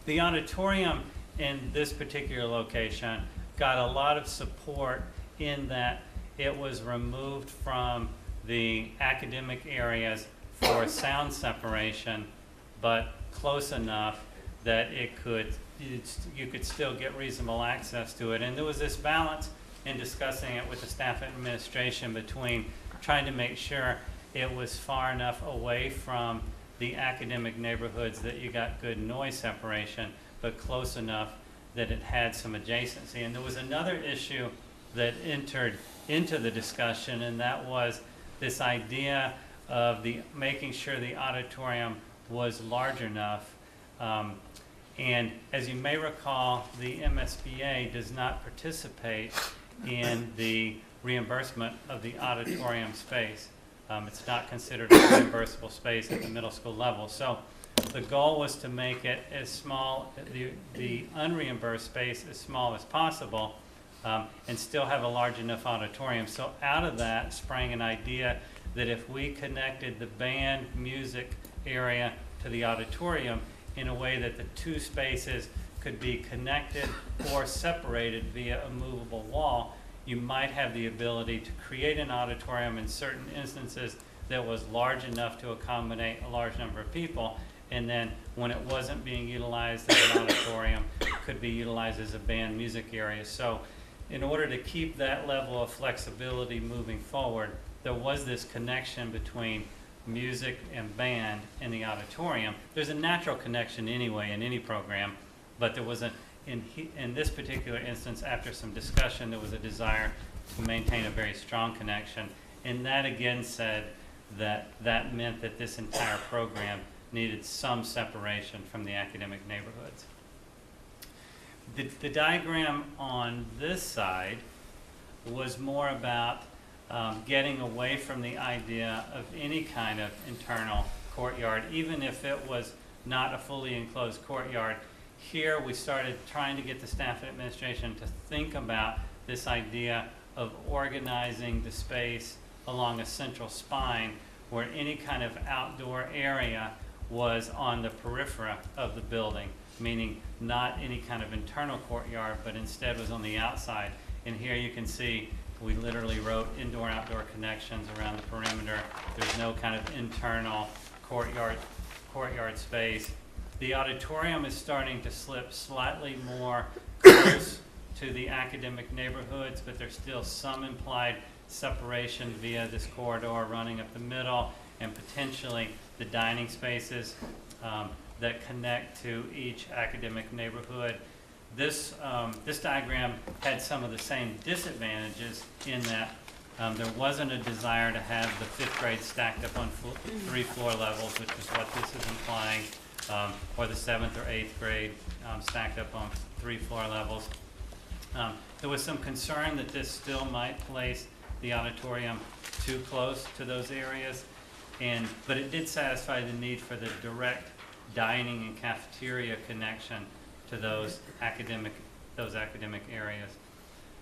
The auditorium in this particular location got a lot of support in that it was removed from the academic areas for sound separation, but close enough that you could still get reasonable access to it. And there was this balance in discussing it with the staff and administration between trying to make sure it was far enough away from the academic neighborhoods that you got good noise separation, but close enough that it had some adjacency. And there was another issue that entered into the discussion, and that was this idea of making sure the auditorium was large enough. And as you may recall, the MSBA does not participate in the reimbursement of the auditorium space. It's not considered a reimbursable space at the middle school level. So the goal was to make it as small, the unreimbursed space as small as possible, and still have a large enough auditorium. So out of that sprang an idea that if we connected the band music area to the auditorium in a way that the 2 spaces could be connected or separated via a movable wall, you might have the ability to create an auditorium in certain instances that was large enough to accommodate a large number of people, and then when it wasn't being utilized as an auditorium, it could be utilized as a band music area. So in order to keep that level of flexibility moving forward, there was this connection between music and band in the auditorium. There's a natural connection anyway in any program, but there was in this particular instance, after some discussion, there was a desire to maintain a very strong connection. And that again said that meant that this entire program needed some separation from the academic neighborhoods. The diagram on this side was more about getting away from the idea of any kind of internal courtyard, even if it was not a fully enclosed courtyard. Here we started trying to get the staff and administration to think about this idea of organizing the space along a central spine where any kind of outdoor area was on the periphery of the building, meaning not any kind of internal courtyard, but instead was on the outside. And here you can see we literally wrote indoor-outdoor connections around the perimeter. There's no kind of internal courtyard space. The auditorium is starting to slip slightly more close to the academic neighborhoods, but there's still some implied separation via this corridor running up the middle, and potentially the dining spaces that connect to each academic neighborhood. This diagram had some of the same disadvantages in that there wasn't a desire to have the fifth grade stacked up on 3 floor levels, which is what this is implying, or the 7th or 8th grade stacked up on 3 floor levels. There was some concern that this still might place the auditorium too close to those areas, but it did satisfy the need for the direct dining and cafeteria connection to those academic areas.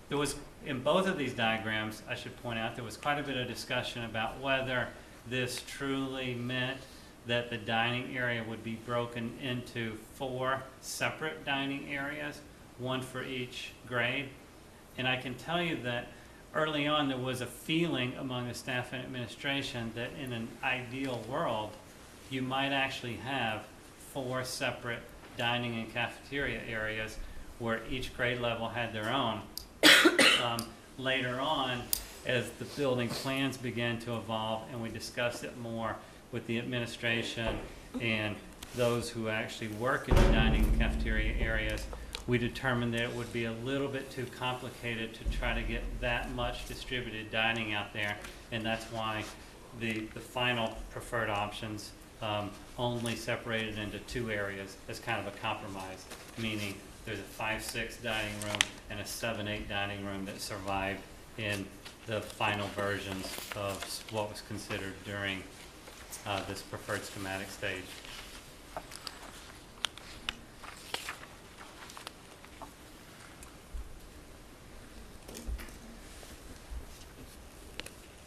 There was, in both of these diagrams, I should point out, there was quite a bit of discussion about whether this truly meant that the dining area would be broken into 4 separate dining areas, 1 for each grade. And I can tell you that early on there was a feeling among the staff and administration that in an ideal world you might actually have 4 separate dining and cafeteria areas where each grade level had their own. Later on, as the building plans began to evolve and we discussed it more with the administration and those who actually work in the dining and cafeteria areas, we determined that it would be a little bit too complicated to try to get that much distributed dining out there, and that's why the final preferred options only separated into 2 areas as kind of a compromise, meaning there's a 5-6 dining room and a 7-8 dining room that survived in the final versions of what was considered during this preferred schematic stage.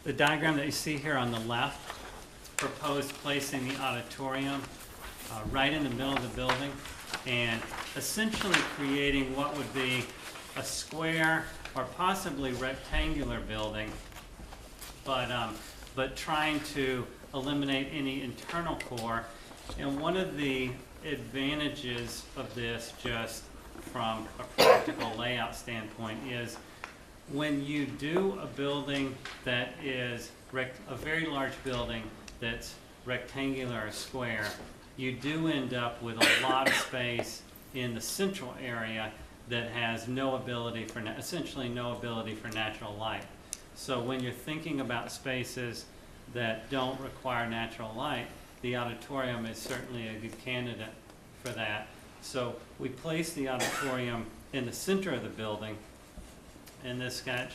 The diagram that you see here on the left proposed placing the auditorium right in the middle of the building and essentially creating what would be a square or possibly rectangular building, but trying to eliminate any internal core. And one of the advantages of this, just from a practical layout standpoint, is when you do a building that is a very large building that's rectangular or square, you do end up with a lot of space in the central area that has no ability for, essentially no ability for natural light. So when you're thinking about spaces that don't require natural light, the auditorium is certainly a good candidate for that. So we place the auditorium in the center of the building in this sketch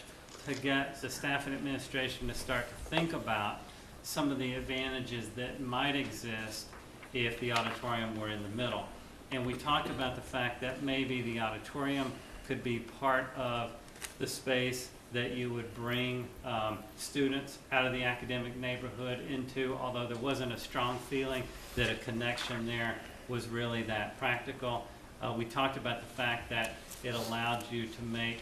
to get the staff and administration to start to think about some of the advantages that might exist if the auditorium were in the middle. And we talked about the fact that maybe the auditorium could be part of the space that you would bring students out of the academic neighborhood into, although there wasn't a strong feeling that a connection there was really that practical. We talked about the fact that it allowed you to make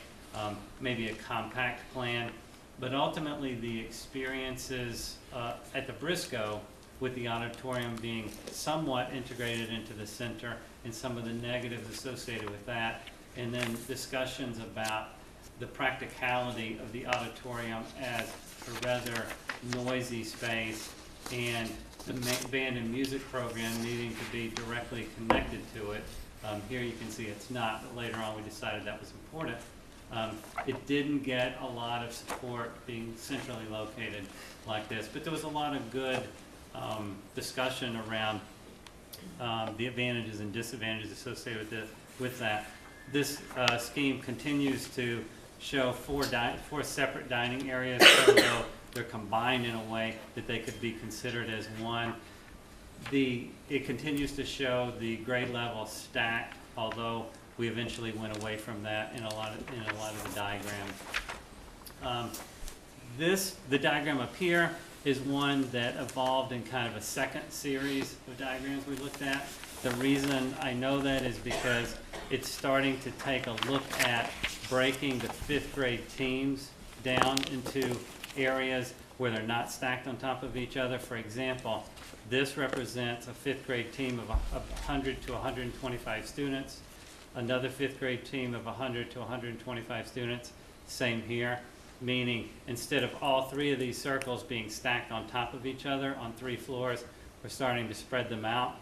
maybe a compact plan, but ultimately the experiences at the Briscoe with the auditorium being somewhat integrated into the center and some of the negatives associated with that, and then discussions about the practicality of the auditorium as a rather noisy space and the band and music program needing to be directly connected to it. Here you can see it's not, but later on we decided that was important. It didn't get a lot of support being centrally located like this, but there was a lot of good discussion around the advantages and disadvantages associated with that. This scheme continues to show four separate dining areas, although they're combined in a way that they could be considered as one. It continues to show the grade level stacked, although we eventually went away from that in a lot of the diagrams. The diagram up here is one that evolved in kind of a second series of diagrams we looked at. The reason I know that is because it's starting to take a look at breaking the 5th grade teams down into areas where they're not stacked on top of each other. For example, this represents a 5th grade team of 100 to 125 students, another 5th grade team of 100 to 125 students, same here, meaning instead of all 3 of these circles being stacked on top of each other on 3 floors, we're starting to spread them out.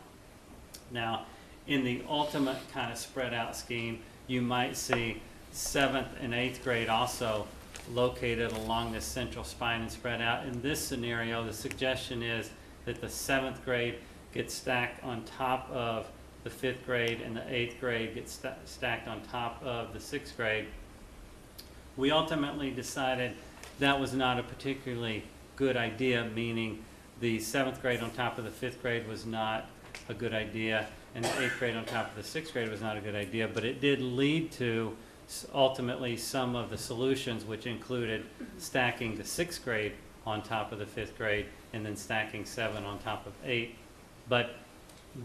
Now, in the ultimate kind of spread out scheme, you might see 7th and 8th grade also located along this central spine and spread out. In this scenario, the suggestion is that the 7th grade gets stacked on top of the 5th grade and the 8th grade gets stacked on top of the 6th grade. We ultimately decided that was not a particularly good idea, meaning the 7th grade on top of the 5th grade was not a good idea, and the 8th grade on top of the 6th grade was not a good idea, but it did lead to ultimately some of the solutions, which included stacking the 6th grade on top of the 5th grade and then stacking 7 on top of 8. But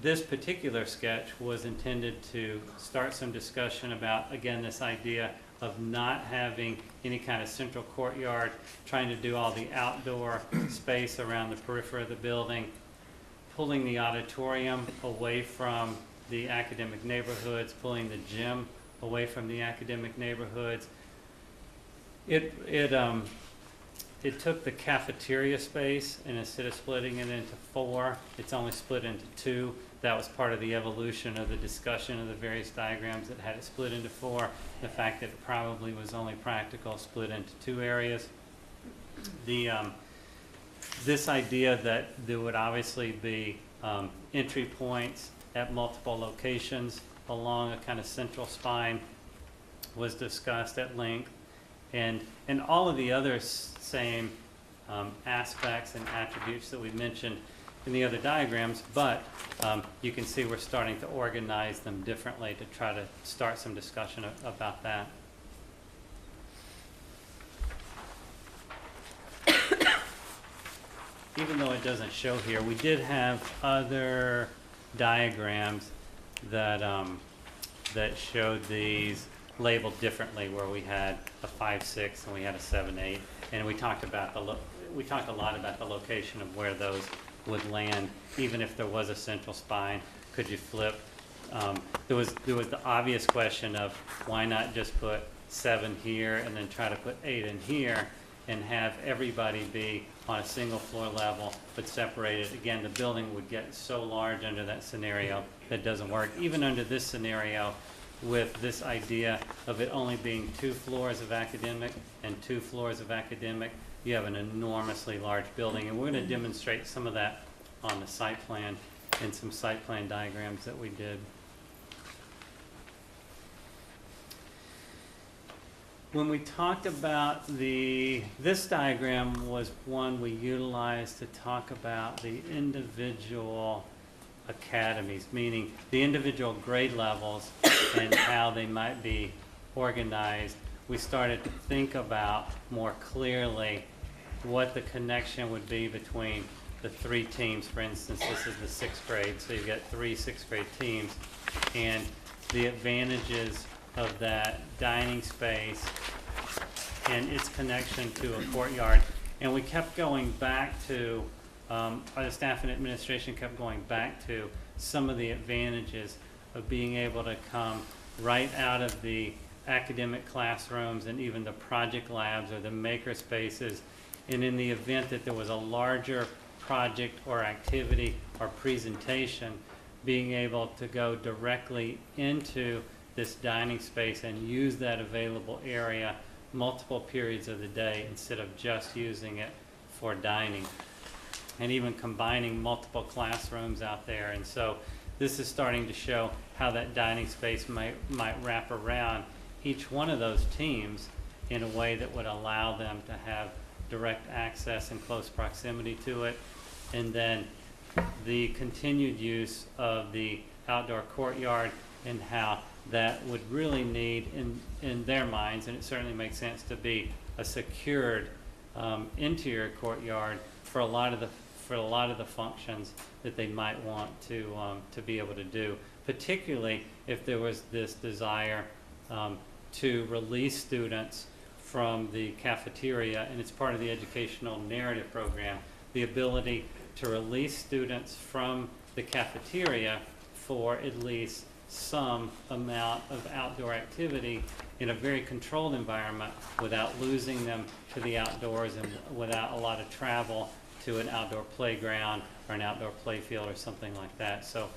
this particular sketch was intended to start some discussion about, again, this idea of not having any kind of central courtyard, trying to do all the outdoor space around the periphery of the building, pulling the auditorium away from the academic neighborhoods, pulling the gym away from the academic neighborhoods. It took the cafeteria space, and instead of splitting it into 4, it's only split into 2. That was part of the evolution of the discussion of the various diagrams that had it split into 4. The fact that it probably was only practical split into 2 areas. This idea that there would obviously be entry points at multiple locations along a kind of central spine was discussed at length, and all of the other same aspects and attributes that we mentioned in the other diagrams, but you can see we're starting to organize them differently to try to start some discussion about that. Even though it doesn't show here, we did have other diagrams that that showed these labeled differently, where we had a 5-6 and we had a 7-8, and we talked a lot about the location of where those would land, even if there was a central spine. Could you flip? There was the obvious question of why not just put 7 here and then try to put 8 in here and have everybody be on a single floor level but separated. Again, the building would get so large under that scenario that doesn't work. Even under this scenario, with this idea of it only being 2 floors of academic and 2 floors of academic, you have an enormously large building, and we're going to demonstrate some of that on the site plan and some site plan diagrams that we did. When we talked about this diagram was one we utilized to talk about the individual academies, meaning the individual grade levels and how they might be organized. We started to think about more clearly what the connection would be between the 3 teams. For instance, this is the 6th grade, so you've got 3 6th grade teams, and the advantages of that dining space and its connection to a courtyard. And we kept going back to, the staff and administration kept going back to some of the advantages of being able to come right out of the academic classrooms and even the project labs or the maker spaces. And in the event that there was a larger project or activity or presentation, being able to go directly into this dining space and use that available area multiple periods of the day instead of just using it for dining, and even combining multiple classrooms out there. And so this is starting to show how that dining space might wrap around each one of those teams in a way that would allow them to have direct access and close proximity to it. And then the continued use of the outdoor courtyard and how that would really need in their minds, and it certainly makes sense, to be a secured interior courtyard for a lot of the functions that they might want to be able to do, particularly if there was this desire to release students from the cafeteria, and it's part of the educational narrative program, the ability to release students from the cafeteria for at least some amount of outdoor activity in a very controlled environment without losing them to the outdoors and without a lot of travel to an outdoor playground or an outdoor playfield or something like that. So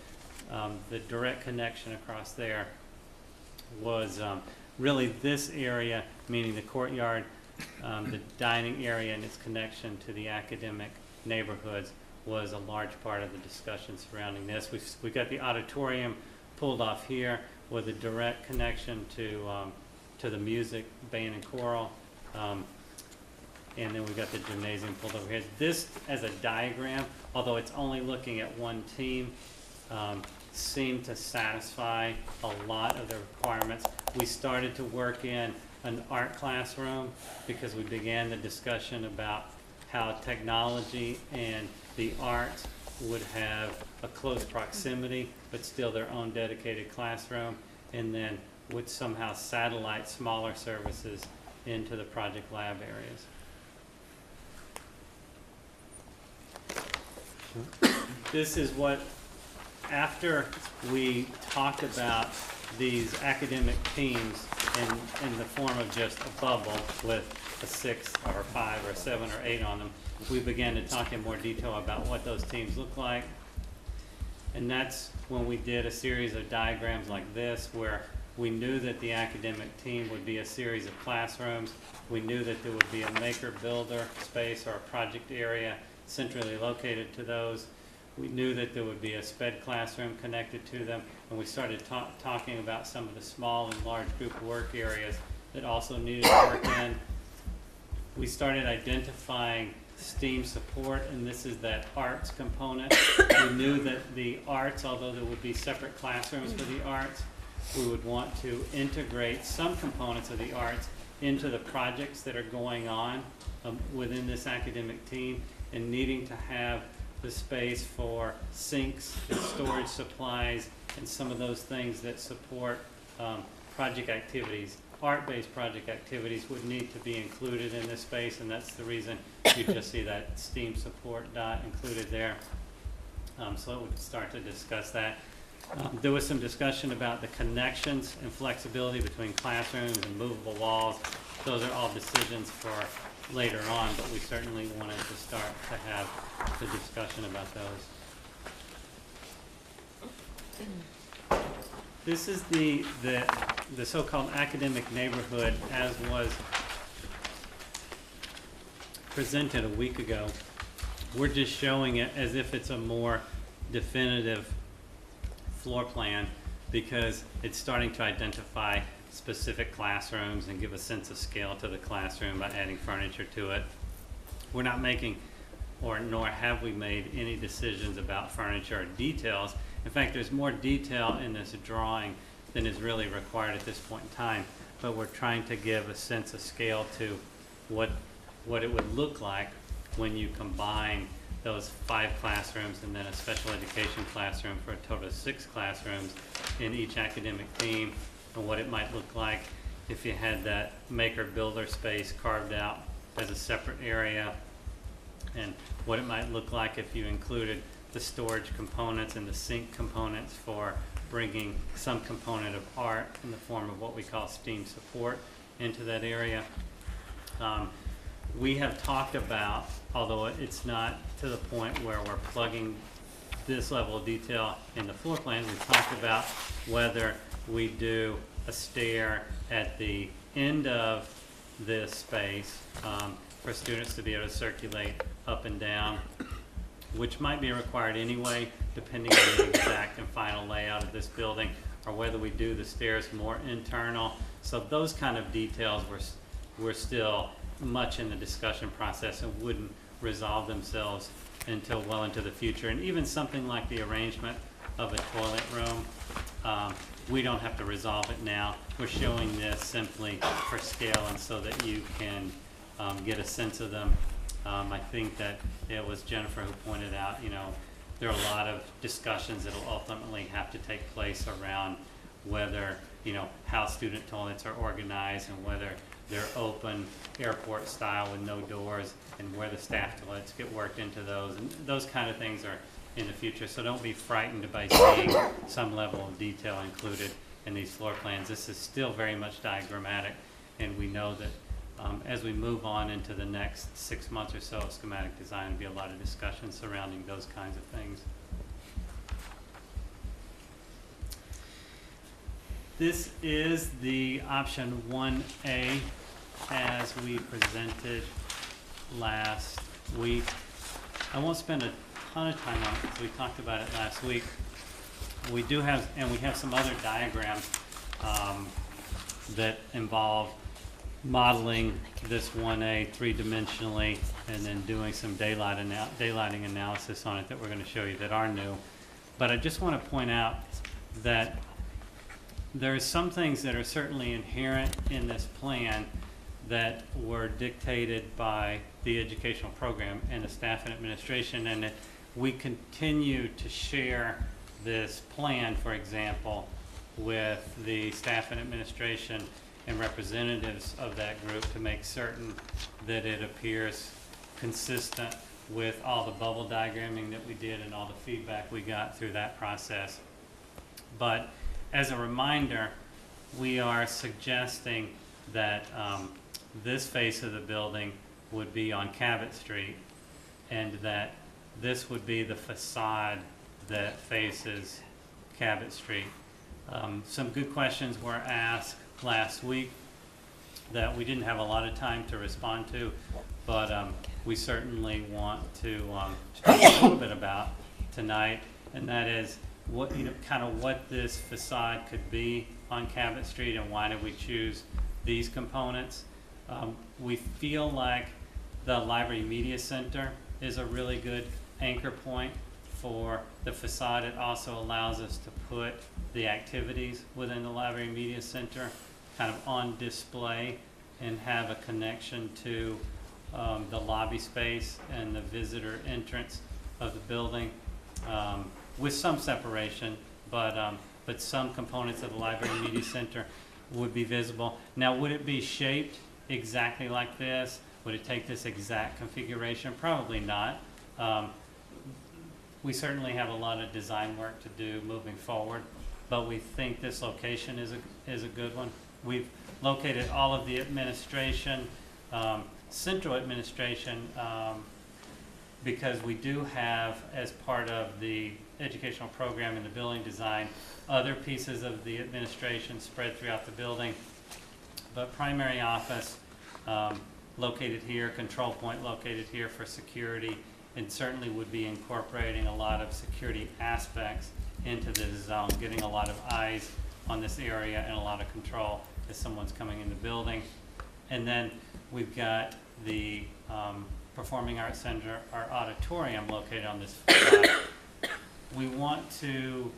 the direct connection across there was really this area, meaning the courtyard, the dining area and its connection to the academic neighborhoods was a large part of the discussion surrounding this. We've got the auditorium pulled off here with a direct connection to the music, band, and choral. And then we've got the gymnasium pulled over here. This, as a diagram, although it's only looking at one team, seemed to satisfy a lot of the requirements. We started to work in an art classroom because we began the discussion about how technology and the arts would have a close proximity, but still their own dedicated classroom, and then would somehow satellite smaller services into the project lab areas. This is what, after we talked about these academic teams in the form of just a bubble with a 6 or 5 or 7 or 8 on them, we began to talk in more detail about what those teams look like. And that's when we did a series of diagrams like this, where we knew that the academic team would be a series of classrooms. We knew that there would be a maker-builder space or a project area centrally located to those. We knew that there would be a SPED classroom connected to them, and we started talking about some of the small and large group work areas that also needed work in. We started identifying STEAM support, and this is that arts component. We knew that the arts, although there would be separate classrooms for the arts, we would want to integrate some components of the arts into the projects that are going on within this academic team, and needing to have the space for sinks and storage supplies and some of those things that support project activities. Art-based project activities would need to be included in this space, and that's the reason you just see that STEAM support dot included there. So we could start to discuss that. There was some discussion about the connections and flexibility between classrooms and movable walls. Those are all decisions for later on, but we certainly wanted to start to have the discussion about those. This is the so-called academic neighborhood as was presented a week ago. We're just showing it as if it's a more definitive floor plan because it's starting to identify specific classrooms and give a sense of scale to the classroom by adding furniture to it. We're not making, or nor have we made, any decisions about furniture or details. In fact, there's more detail in this drawing than is really required at this point in time, but we're trying to give a sense of scale to what it would look like when you combine those 5 classrooms and then a special education classroom for a total of 6 classrooms in each academic team, and what it might look like if you had that maker-builder space carved out as a separate area, and what it might look like if you included the storage components and the sink components for bringing some component of art in the form of what we call STEAM support into that area. We have talked about, although it's not to the point where we're plugging this level of detail in the floor plan, we've talked about whether we do a stair at the end of this space for students to be able to circulate up and down, which might be required anyway, depending on the exact and final layout of this building, or whether we do the stairs more internal. So those kind of details we're still much in the discussion process and wouldn't resolve themselves until well into the future. And even something like the arrangement of a toilet room, we don't have to resolve it now. We're showing this simply for scale and so that you can get a sense of them. I think that it was Jennifer who pointed out, there are a lot of discussions that will ultimately have to take place around whether, how student toilets are organized and whether they're open airport style with no doors and where the staff toilets get worked into those. And those kind of things are in the future. So don't be frightened by seeing some level of detail included in these floor plans. This is still very much diagrammatic, and we know that as we move on into the next 6 months or so of schematic design, there'll be a lot of discussion surrounding those kinds of things. This is the option 1A as we presented last week. I won't spend a ton of time on it because we talked about it last week. We do have, and we have some other diagrams that involve modeling this 1A three-dimensionally and then doing some daylighting analysis on it that we're going to show you that are new. But I just want to point out that there are some things that are certainly inherent in this plan that were dictated by the educational program and the staff and administration, and that we continue to share this plan, for example, with the staff and administration and representatives of that group to make certain that it appears consistent with all the bubble diagramming that we did and all the feedback we got through that process. But as a reminder, we are suggesting that this face of the building would be on Cabot Street and that this would be the facade that faces Cabot Street. Some good questions were asked last week that we didn't have a lot of time to respond to, but we certainly want to talk a little bit about tonight, and that is what, kind of what this facade could be on Cabot Street and why did we choose these components. We feel like the Library Media Center is a really good anchor point for the facade. It also allows us to put the activities within the Library Media Center kind of on display and have a connection to the lobby space and the visitor entrance of the building with some separation, but some components of the Library Media Center would be visible. Now, would it be shaped exactly like this? Would it take this exact configuration? Probably not. We certainly have a lot of design work to do moving forward, but we think this location is a good one. We've located all of the administration, central administration, because we do have, as part of the educational program and the building design, other pieces of the administration spread throughout the building. But primary office located here, control point located here for security, and certainly would be incorporating a lot of security aspects into this zone, getting a lot of eyes on this area and a lot of control as someone's coming in the building. And then we've got the Performing Arts Center, our auditorium, located on this facade. We want to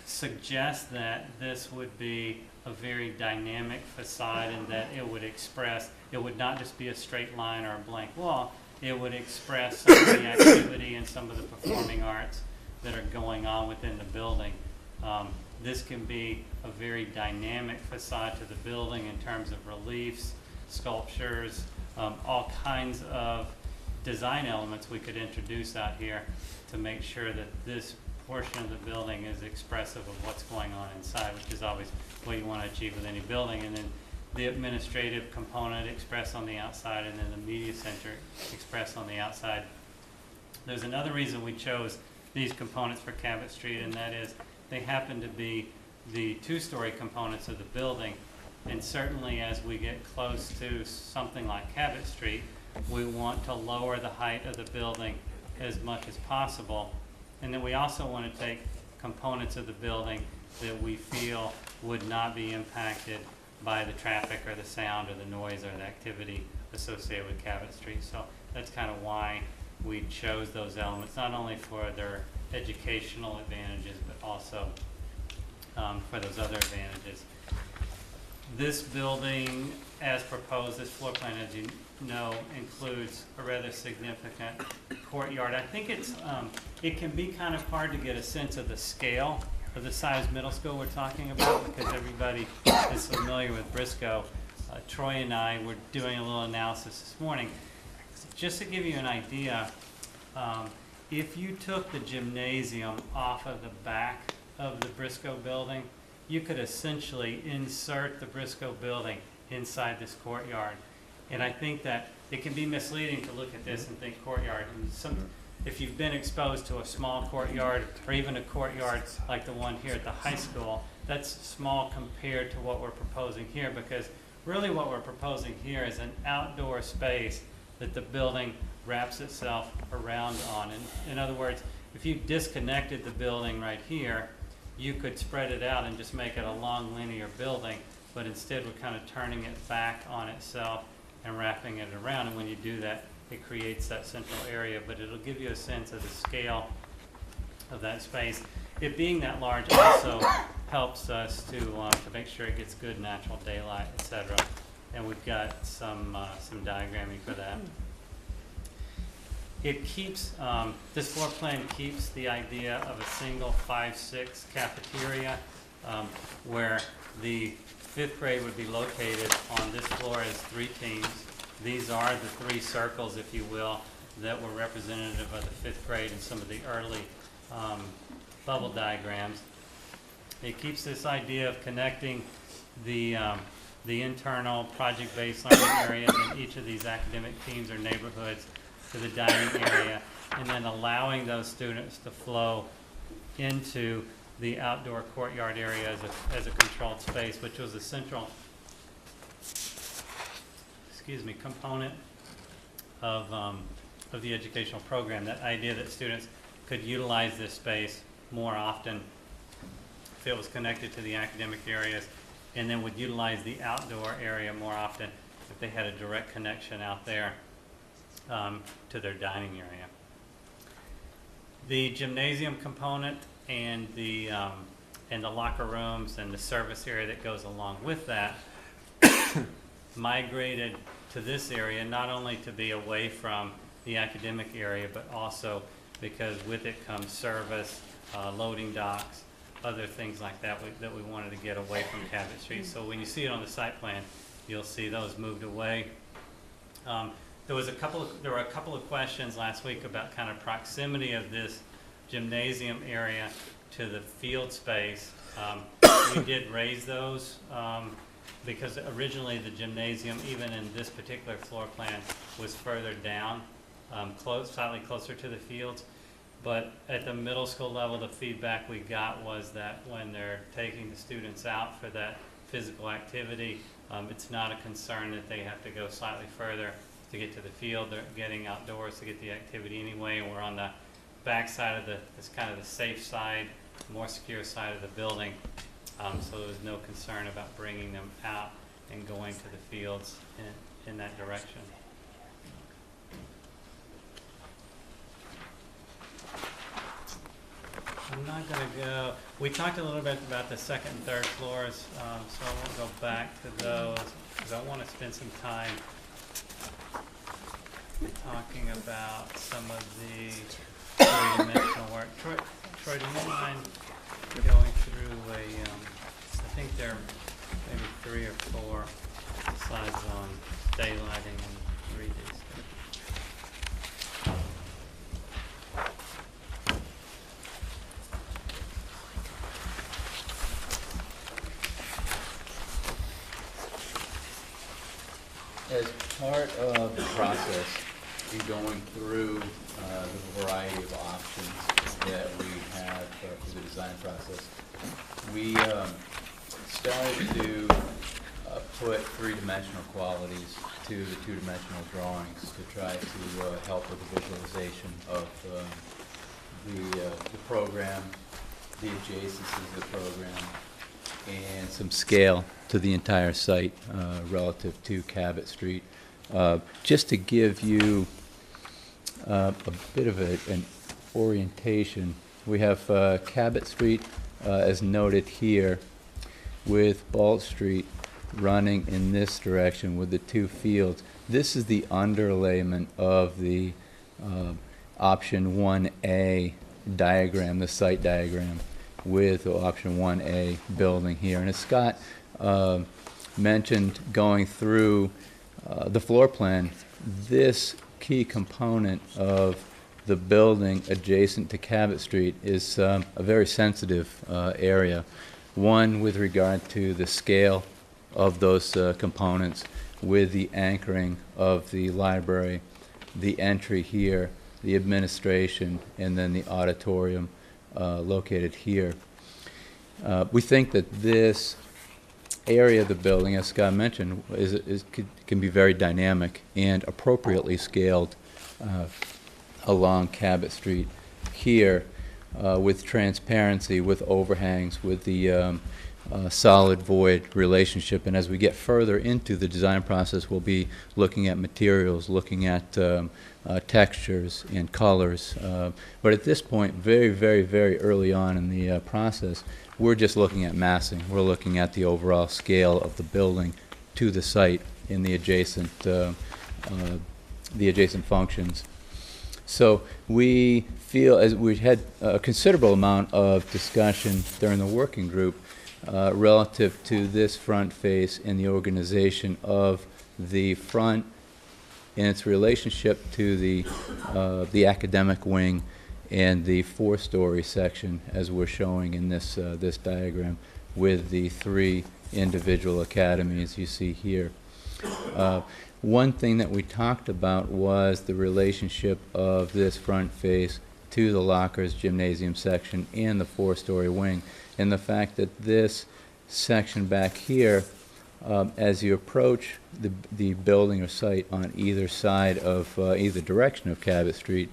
suggest that this would be a very dynamic facade and that it would express, it would not just be a straight line or a blank wall, it would express some of the activity and some of the performing arts that are going on within the building. This can be a very dynamic facade to the building in terms of reliefs, sculptures, all kinds of design elements we could introduce out here to make sure that this portion of the building is expressive of what's going on inside, which is always what you want to achieve with any building. And then the administrative component expressed on the outside, and then the media center expressed on the outside. There's another reason we chose these components for Cabot Street, and that is they happen to be the two-story components of the building. And certainly as we get close to something like Cabot Street, we want to lower the height of the building as much as possible. And then we also want to take components of the building that we feel would not be impacted by the traffic or the sound or the noise or the activity associated with Cabot Street. So that's kind of why we chose those elements, not only for their educational advantages, but also for those other advantages. This building, as proposed, this floor plan, as you know, includes a rather significant courtyard. I think it can be kind of hard to get a sense of the scale of the size middle school we're talking about, because everybody is familiar with Briscoe. Troy and I were doing a little analysis this morning. Just to give you an idea, if you took the gymnasium off of the back of the Briscoe building, you could essentially insert the Briscoe building inside this courtyard. And I think that it can be misleading to look at this and think courtyard. And if you've been exposed to a small courtyard or even a courtyard like the one here at the high school, that's small compared to what we're proposing here, because really what we're proposing here is an outdoor space that the building wraps itself around on. And in other words, if you disconnected the building right here, you could spread it out and just make it a long linear building, but instead we're kind of turning it back on itself and wrapping it around. And when you do that, it creates that central area, but it'll give you a sense of the scale of that space. It being that large also helps us to make sure it gets good natural daylight, etc. And we've got some diagramming for that. It keeps, this floor plan keeps the idea of a single 5-6 cafeteria, where the 5th grade would be located on this floor as 3 teams. These are the 3 circles, if you will, that were representative of the 5th grade in some of the early bubble diagrams. It keeps this idea of connecting the internal project-based learning areas in each of these academic teams or neighborhoods to the dining area, and then allowing those students to flow into the outdoor courtyard area as a controlled space, which was a central component of the educational program. That idea that students could utilize this space more often if it was connected to the academic areas, and then would utilize the outdoor area more often if they had a direct connection out there to their dining area. The gymnasium component and the locker rooms and the service area that goes along with that migrated to this area, not only to be away from the academic area, but also because with it comes service, loading docks, other things like that that we wanted to get away from Cabot Street. So when you see it on the site plan, you'll see those moved away. There were a couple of questions last week about kind of proximity of this gymnasium area to the field space. We did raise those because originally the gymnasium, even in this particular floor plan, was further down, slightly closer to the fields. But at the middle school level, the feedback we got was that when they're taking the students out for that physical activity, it's not a concern that they have to go slightly further to get to the field. They're getting outdoors to get the activity anyway, and we're on the back side of this kind of the safe side, more secure side of the building. So there was no concern about bringing them out and going to the fields in that direction. I'm not going to go, we talked a little bit about the second and third floors, so I won't go back to those because I want to spend some time talking about some of the three-dimensional work. Troy, do you mind going through I think there are maybe 3 or 4 slides on daylighting and 3D stuff. As part of the process, in going through the variety of options that we have for the design process, we started to put 3-dimensional qualities to the 2-dimensional drawings to try to help with the visualization of the program, the adjacencies of the program, and some scale to the entire site relative to Cabot Street. Just to give you a bit of an orientation, we have Cabot Street as noted here, with Balt Street running in this direction with the two fields. This is the underlayment of the option 1A diagram, the site diagram, with option 1A building here. And as Scott mentioned, going through the floor plan, this key component of the building adjacent to Cabot Street is a very sensitive area. One, with regard to the scale of those components, with the anchoring of the library, the entry here, the administration, and then the auditorium located here. We think that this area of the building, as Scott mentioned, can be very dynamic and appropriately scaled along Cabot Street here, with transparency, with overhangs, with the solid void relationship. And as we get further into the design process, we'll be looking at materials, looking at textures and colors. But at this point, very, very, very early on in the process, we're just looking at massing. We're looking at the overall scale of the building to the site in the adjacent functions. So we feel, as we had a considerable amount of discussion during the working group relative to this front face and the organization of the front and its relationship to the academic wing and the four-story section, as we're showing in this this diagram, with the three individual academies you see here. One thing that we talked about was the relationship of this front face to the lockers, gymnasium section, and the four-story wing, and the fact that this section back here, as you approach the building or site on either side of either direction of Cabot Street,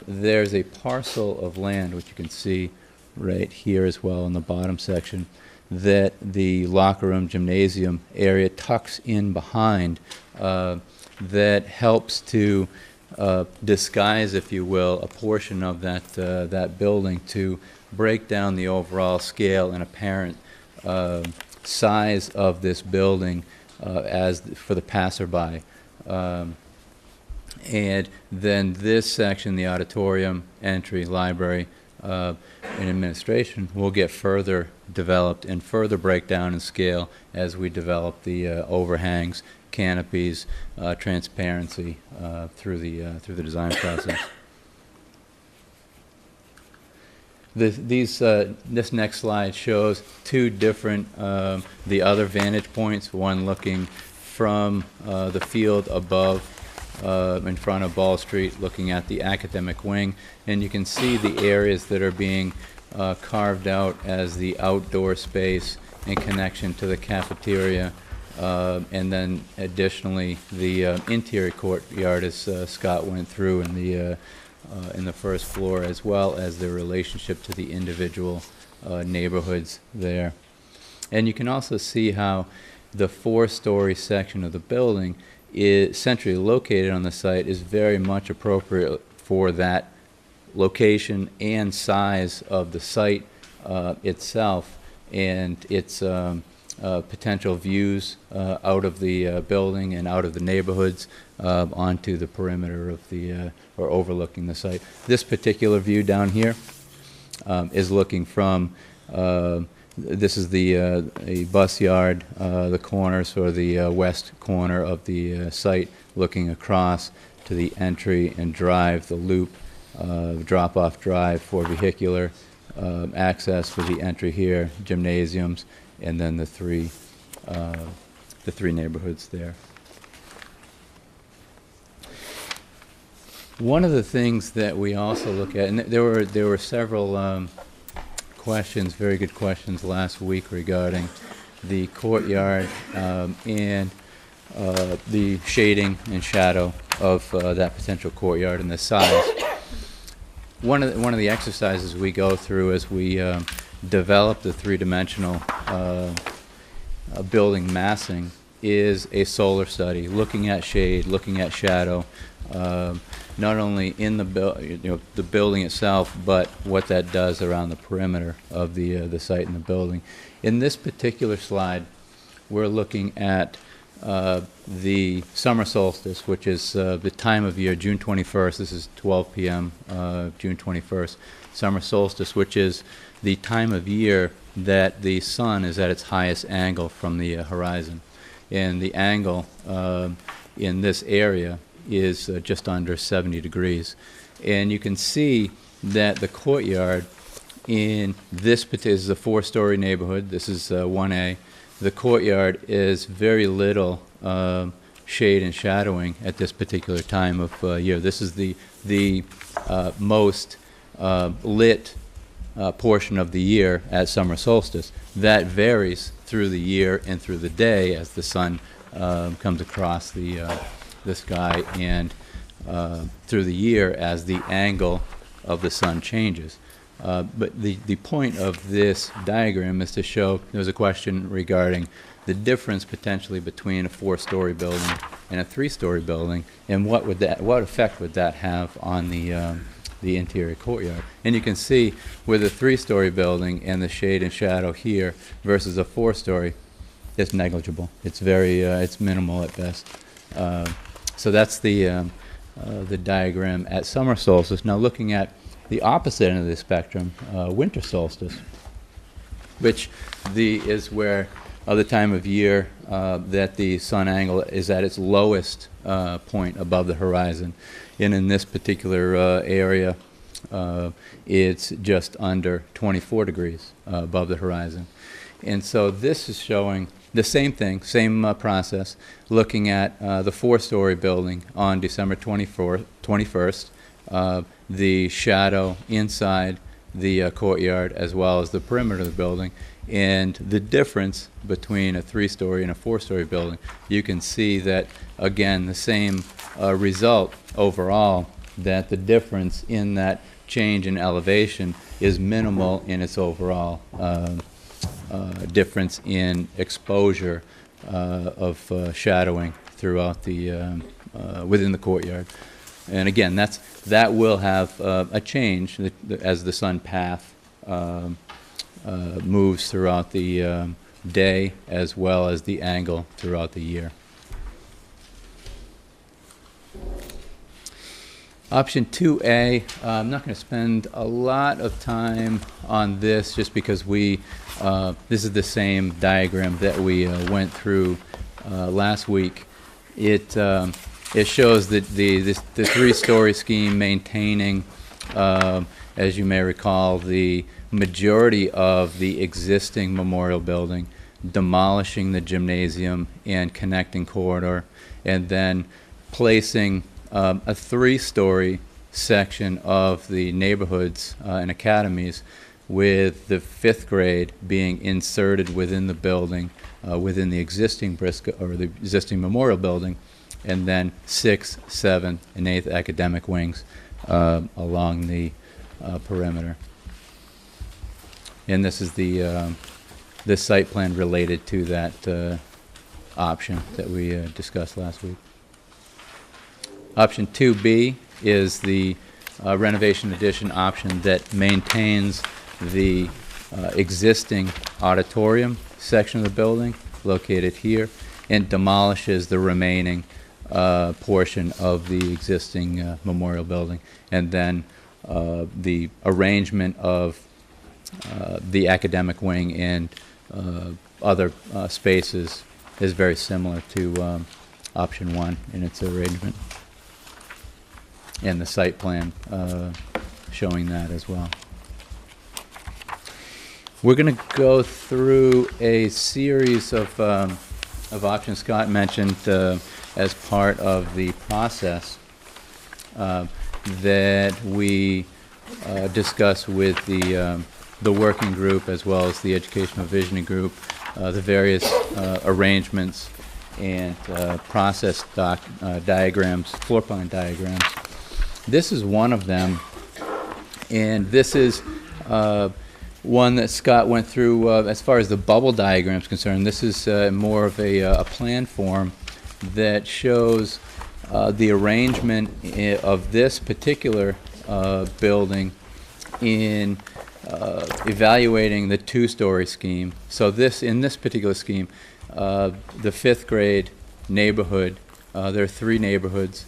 there's a parcel of land, which you can see right here as well in the bottom section, that the locker room gymnasium area tucks in behind, that helps to disguise, if you will, a portion of that building to break down the overall scale and apparent size of this building as for the passerby. And then this section, the auditorium, entry, library, and administration, will get further developed and further breakdown in scale as we develop the overhangs, canopies, transparency through the design process. This next slide shows two different, the other vantage points, one looking from the field above in front of Ball Street, looking at the academic wing, and you can see the areas that are being carved out as the outdoor space in connection to the cafeteria, and then additionally the interior courtyard, as Scott went through in the first floor, as well as their relationship to the individual neighborhoods there. And you can also see how the four-story section of the building is centrally located on the site, is very much appropriate for that location and size of the site itself, and its potential views out of the building and out of the neighborhoods onto the perimeter of the or overlooking the site. This particular view down here is looking from this is the bus yard, the corners, or the west corner of the site, looking across to the entry and drive, the loop, drop-off drive for vehicular access for the entry here, gymnasiums, and then the three neighborhoods there. One of the things that we also look at, and there were several questions, very good questions last week regarding the courtyard and the shading and shadow of that potential courtyard and the size. One of the exercises we go through as we develop the three-dimensional building massing is a solar study, looking at shade, looking at shadow, not only in the building itself, but what that does around the perimeter of the site and the building. In this particular slide, we're looking at the summer solstice, which is the time of year, June 21st. This is 12 p.m., June 21st. Summer solstice, which is the time of year that the sun is at its highest angle from the horizon. And the angle in this area is just under 70 degrees. And you can see that the courtyard in this particular, this is a 4-story neighborhood. This is 1A. The courtyard is very little shade and shadowing at this particular time of year. This is the most lit portion of the year at summer solstice. That varies through the year and through the day as the sun comes across the sky, and through the year as the angle of the sun changes. But the point of this diagram is to show, there was a question regarding the difference potentially between a 4-story building and a 3-story building, and what effect would that have on the interior courtyard. And you can see with a 3-story building and the shade and shadow here versus a 4-story, it's negligible. It's very, it's minimal at best. So that's the diagram at summer solstice. Now looking at the opposite end of the spectrum, winter solstice, which is where the time of year that the sun angle is at its lowest point above the horizon. And in this particular area, it's just under 24 degrees above the horizon. And so this is showing the same thing, same process, looking at the 4-story building on December 21st, the shadow inside the courtyard as well as the perimeter of the building, and the difference between a 3-story and a 4-story building. You can see that, again, the same result overall, that the difference in that change in elevation is minimal in its overall difference in exposure of shadowing throughout the within the courtyard. And again, that will have a change as the sun path moves throughout the day as well as the angle throughout the year. Option 2A, I'm not going to spend a lot of time on this just because this is the same diagram that we went through last week. It shows that the 3-story scheme maintaining, as you may recall, the majority of the existing memorial building, demolishing the gymnasium and connecting corridor, and then placing a 3-story section of the neighborhoods and academies, with the 5th grade being inserted within the building, within the existing the existing memorial building, and then 6th, 7th, and 8th academic wings along the perimeter. And this is the site plan related to that option that we discussed last week. Option 2B is the renovation addition option that maintains the existing auditorium section of the building located here and demolishes the remaining portion of the existing memorial building. And then the arrangement of the academic wing and other spaces is very similar to option 1 in its arrangement, and the site plan showing that as well. We're going to go through a series of options Scott mentioned as part of the process that we discussed with the working group as well as the educational visioning group, the various arrangements and process diagrams, floor plan diagrams. This is one of them, and this is one that Scott went through as far as the bubble diagram is concerned. This is more of a plan form that shows the arrangement of this particular building in evaluating the two-story scheme. So in this particular scheme, the fifth grade neighborhood, there are three neighborhoods,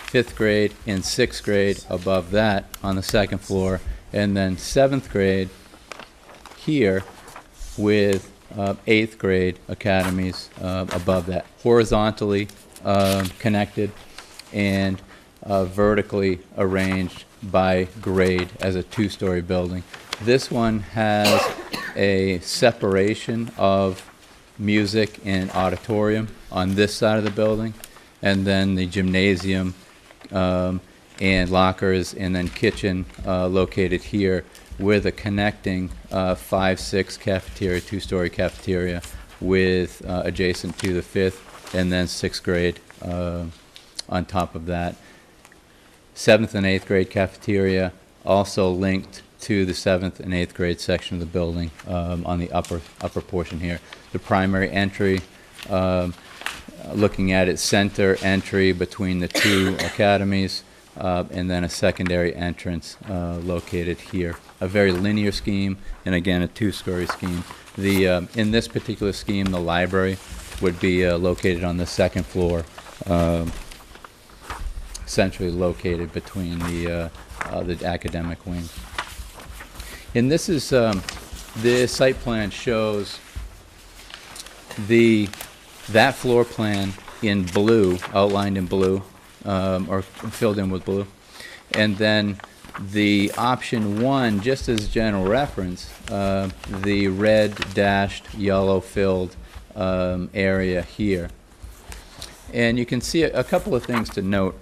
fifth grade and sixth grade above that on the second floor, and then seventh grade here with eighth grade academies above that, horizontally connected and vertically arranged by grade as a two-story building. This one has a separation of music and auditorium on this side of the building, and then the gymnasium and lockers and then kitchen located here with a connecting 5-6 cafeteria, two-story cafeteria with adjacent to the fifth and then sixth grade on top of that. Seventh and eighth grade cafeteria also linked to the seventh and eighth grade section of the building on the upper portion here. The primary entry, looking at its center entry between the two academies, and then a secondary entrance located here. A very linear scheme, and again a two-story scheme. In this particular scheme, the library would be located on the second floor, centrally located between the academic wing. And this is the site plan shows that floor plan in blue, outlined in blue, or filled in with blue, and then the option one, just as general reference, the red dashed yellow filled area here. And you can see a couple of things to note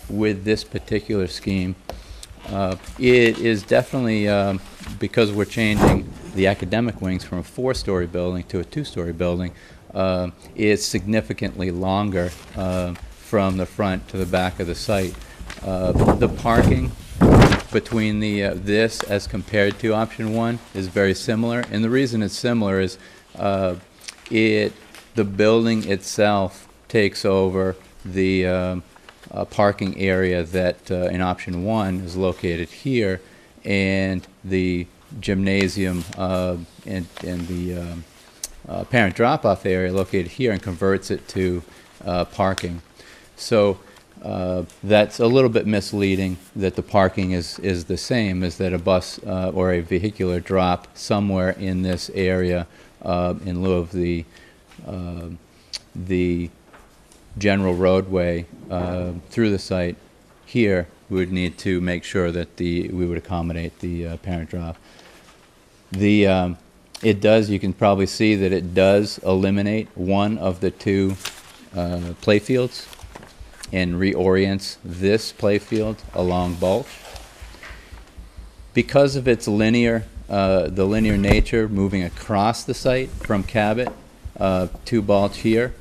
with this particular scheme. It is definitely, because we're changing the academic wings from a four-story building to a two-story building, it's significantly longer from the front to the back of the site. The parking between this as compared to option one is very similar, and the reason it's similar is the building itself takes over the parking area that in option one is located here, and the gymnasium and the parent drop-off area located here, and converts it to parking. So that's a little bit misleading that the parking is the same, as that a bus or a vehicular drop somewhere in this area in lieu of the general roadway through the site here. We would need to make sure that we would accommodate the parent drop. It does, you can probably see that it does eliminate one of the two play fields and reorients this play field along Balch. Because of its the linear nature moving across the site from Cabot to Balch here,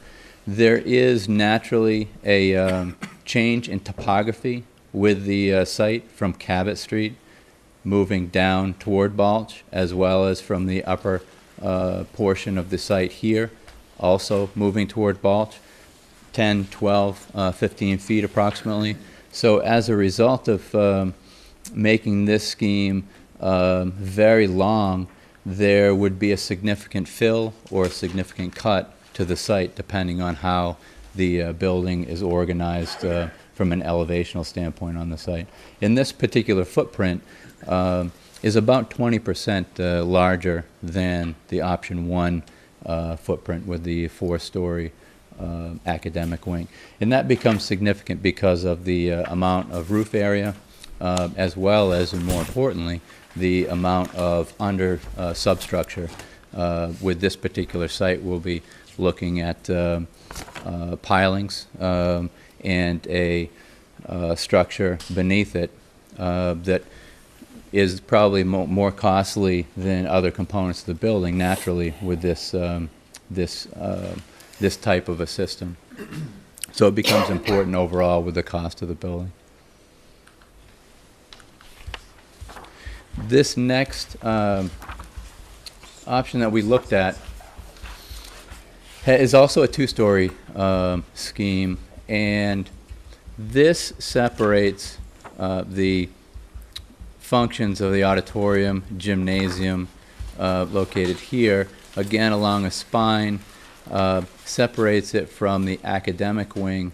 there is naturally a change in topography with the site from Cabot Street moving down toward Balch, as well as from the upper portion of the site here, also moving toward Balch, 10, 12, 15 feet approximately. So as a result of making this scheme very long, there would be a significant fill or a significant cut to the site, depending on how the building is organized from an elevational standpoint on the site. In this particular footprint is about 20% larger than the option one footprint with the four-story academic wing. And that becomes significant because of the amount of roof area, as well as, and more importantly, the amount of under substructure. With this particular site, we'll be looking at pilings and a structure beneath it that is probably more costly than other components of the building, naturally, with this this type of a system. So it becomes important overall with the cost of the building. This next option that we looked at is also a two-story scheme, and this separates the functions of the auditorium, gymnasium, located here, again along a spine, separates it from the academic wing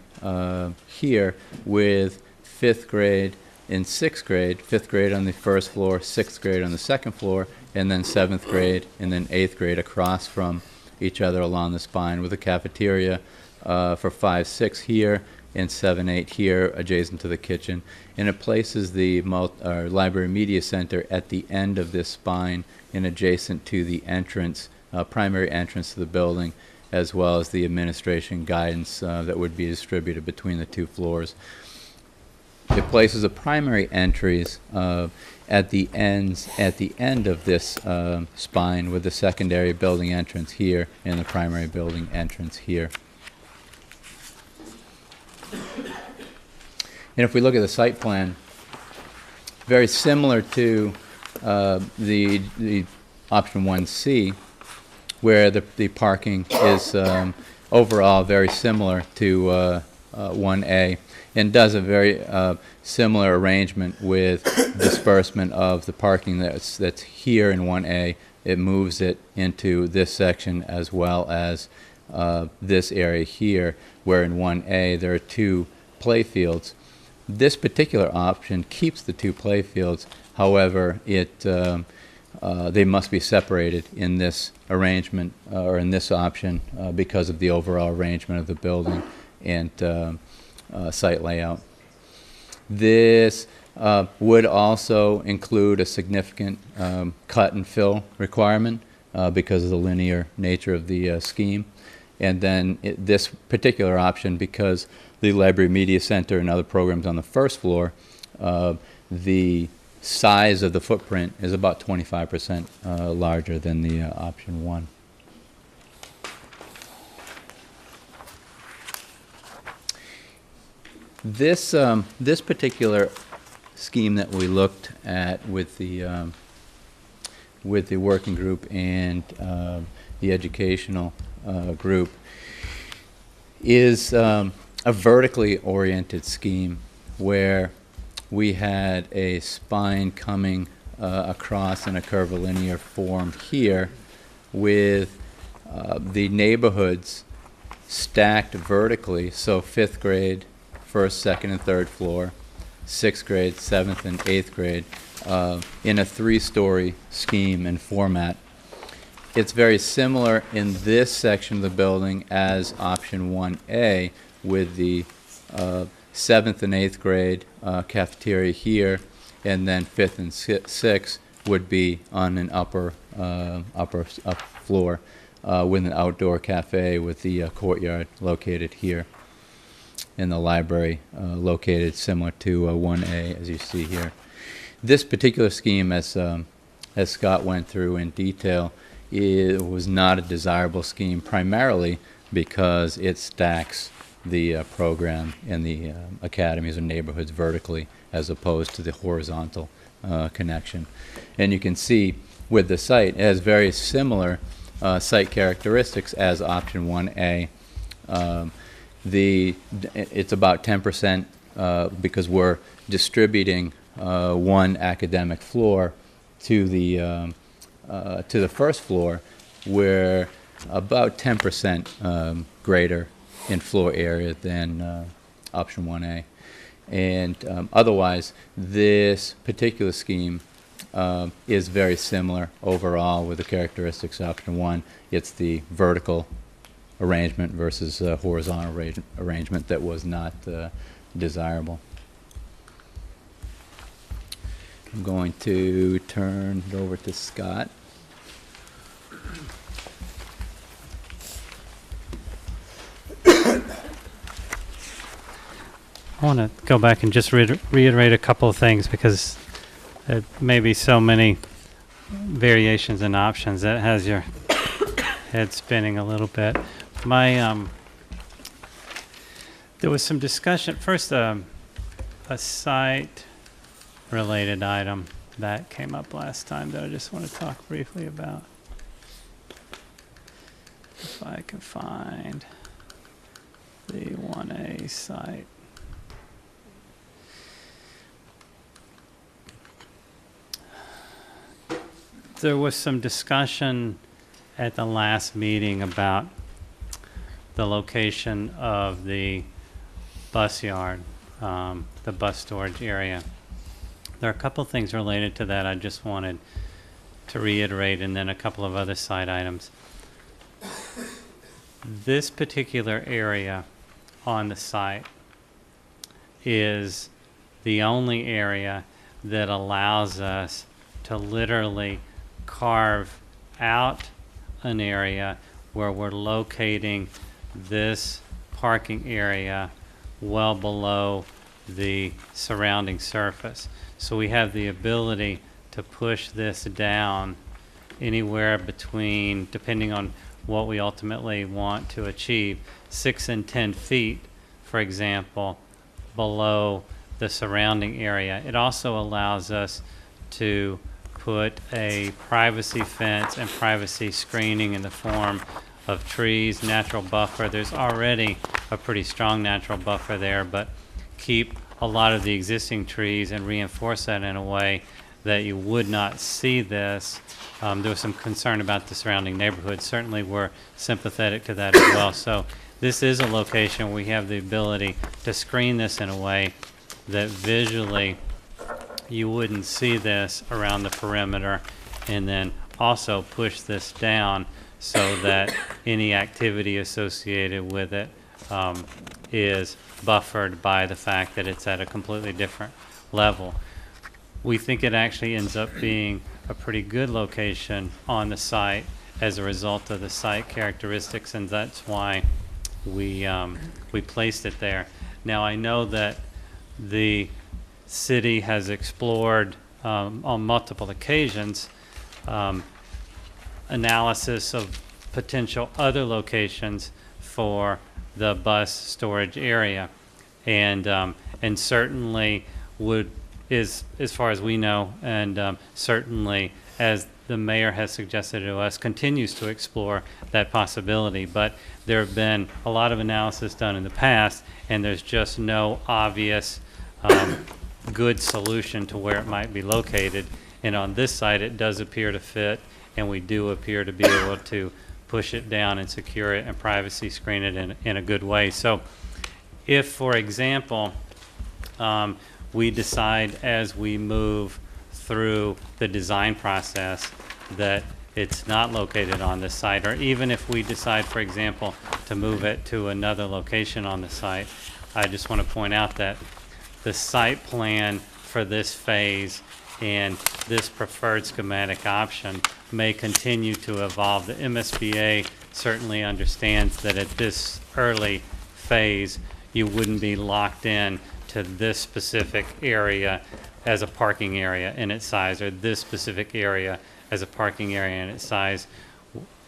here with 5th grade and 6th grade, 5th grade on the first floor, 6th grade on the second floor, and then 7th grade and then 8th grade across from each other along the spine, with a cafeteria for 5, 6 here and 7, 8 here adjacent to the kitchen. And it places the library media center at the end of this spine and adjacent to the entrance, primary entrance to the building, as well as the administration guidance that would be distributed between the 2 floors. It places the primary entries at the end of this spine, with the secondary building entrance here and the primary building entrance here. And if we look at the site plan, very similar to the option 1C, where the parking is overall very similar to 1A, and does a very similar arrangement with disbursement of the parking that's here in 1A. It moves it into this section as well as this area here, where in 1A there are 2 play fields. This particular option keeps the 2 play fields. However, they must be separated in this arrangement or in this option because of the overall arrangement of the building and site layout. This would also include a significant cut and fill requirement because of the linear nature of the scheme. And then this particular option, because the library media center and other programs on the first floor, the size of the footprint is about 25% larger than the option 1. This particular scheme that we looked at with the working group and the educational group is a vertically oriented scheme, where we had a spine coming across in a curvilinear form here, with the neighborhoods stacked vertically, so 5th grade, 1st, 2nd, and 3rd floor, 6th grade, 7th, and 8th grade, in a 3-story scheme and format. It's very similar in this section of the building as option 1A, with the 7th and 8th grade cafeteria here, and then 5th and 6th would be on an upper floor with an outdoor cafe with the courtyard located here, and the library located similar to 1A, as you see here. This particular scheme, as Scott went through in detail, it was not a desirable scheme, primarily because it stacks the program in the academies or neighborhoods vertically as opposed to the horizontal connection. And you can see with the site, it has very similar site characteristics as option 1A. It's about 10% because we're distributing 1 academic floor to the first floor. We're about 10% greater in floor area than option 1A. And otherwise, this particular scheme is very similar overall with the characteristics of option 1. It's the vertical arrangement versus horizontal arrangement that was not desirable. I'm going to turn it over to Scott. I want to go back and just reiterate a couple of things, because there may be so many variations and options that has your head spinning a little bit. There was some discussion, first a site-related item that came up last time that I just want to talk briefly about. If I can find the 1A site. There was some discussion at the last meeting about the location of the bus yard, the bus storage area. There are a couple things related to that I just wanted to reiterate, and then a couple of other side items. This particular area on the site is the only area that allows us to literally carve out an area where we're locating this parking area well below the surrounding surface. So we have the ability to push this down anywhere between, depending on what we ultimately want to achieve, 6 and 10 feet, for example, below the surrounding area. It also allows us to put a privacy fence and privacy screening in the form of trees, natural buffer. There's already a pretty strong natural buffer there, but keep a lot of the existing trees and reinforce that in a way that you would not see this. There was some concern about the surrounding neighborhood. Certainly we're sympathetic to that as well. So this is a location where we have the ability to screen this in a way that visually you wouldn't see this around the perimeter, and then also push this down so that any activity associated with it is buffered by the fact that it's at a completely different level. We think it actually ends up being a pretty good location on the site as a result of the site characteristics, and that's why we placed it there. Now, I know that the city has explored on multiple occasions analysis of potential other locations for the bus storage area, and certainly is as far as we know, and certainly as the mayor has suggested to us, continues to explore that possibility. But there have been a lot of analysis done in the past, and there's just no obvious good solution to where it might be located. And on this site, it does appear to fit, and we do appear to be able to push it down and secure it and privacy screen it in a good way. So if, for example, we decide as we move through the design process that it's not located on this site, or even if we decide, for example, to move it to another location on the site, I just want to point out that the site plan for this phase and this preferred schematic option may continue to evolve. The MSBA certainly understands that at this early phase, you wouldn't be locked in to this specific area as a parking area in its size, or this specific area as a parking area in its size.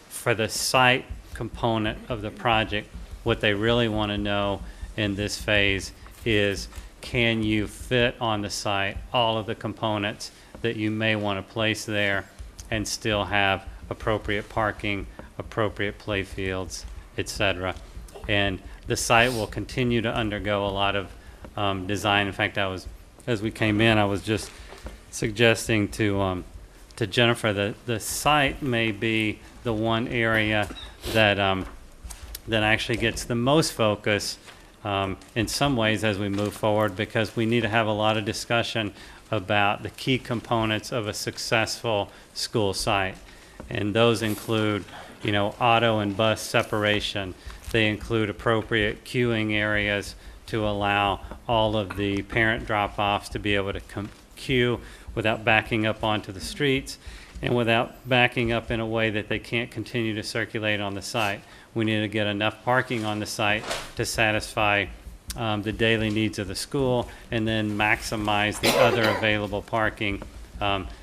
For the site component of the project, what they really want to know in this phase is, can you fit on the site all of the components that you may want to place there and still have appropriate parking, appropriate play fields, etc. And the site will continue to undergo a lot of design. In fact, as we came in, I was just suggesting to Jennifer that the site may be the one area that that actually gets the most focus in some ways as we move forward, because we need to have a lot of discussion about the key components of a successful school site. And those include, auto and bus separation. They include appropriate queuing areas to allow all of the parent drop-offs to be able to queue without backing up onto the streets and without backing up in a way that they can't continue to circulate on the site. We need to get enough parking on the site to satisfy the daily needs of the school, and then maximize the other available parking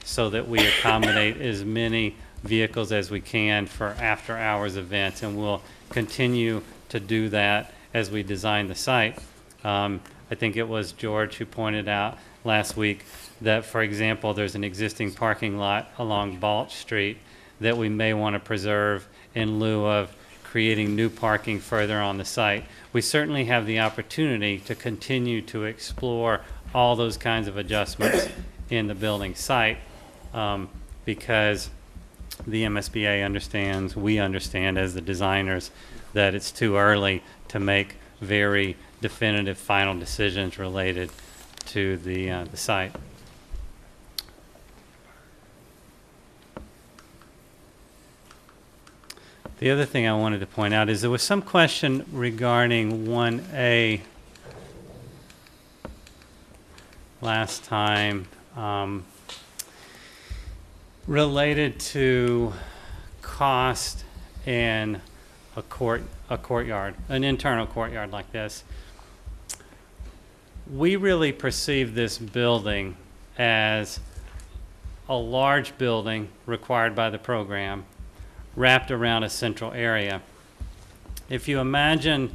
so that we accommodate as many vehicles as we can for after-hours events. And we'll continue to do that as we design the site. I think it was George who pointed out last week that, for example, there's an existing parking lot along Balch Street that we may want to preserve in lieu of creating new parking further on the site. We certainly have the opportunity to continue to explore all those kinds of adjustments in the building site because the MSBA understands, we understand as the designers, that it's too early to make very definitive final decisions related to the site. The other thing I wanted to point out is there was some question regarding 1A last time related to cost and a courtyard, an internal courtyard like this. We really perceive this building as a large building required by the program wrapped around a central area. If you imagine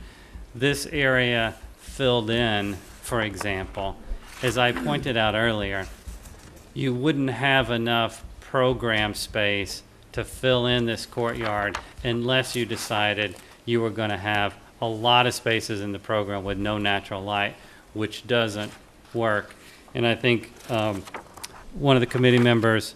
this area filled in, for example, as I pointed out earlier, you wouldn't have enough program space to fill in this courtyard unless you decided you were going to have a lot of spaces in the program with no natural light, which doesn't work. And I think one of the committee members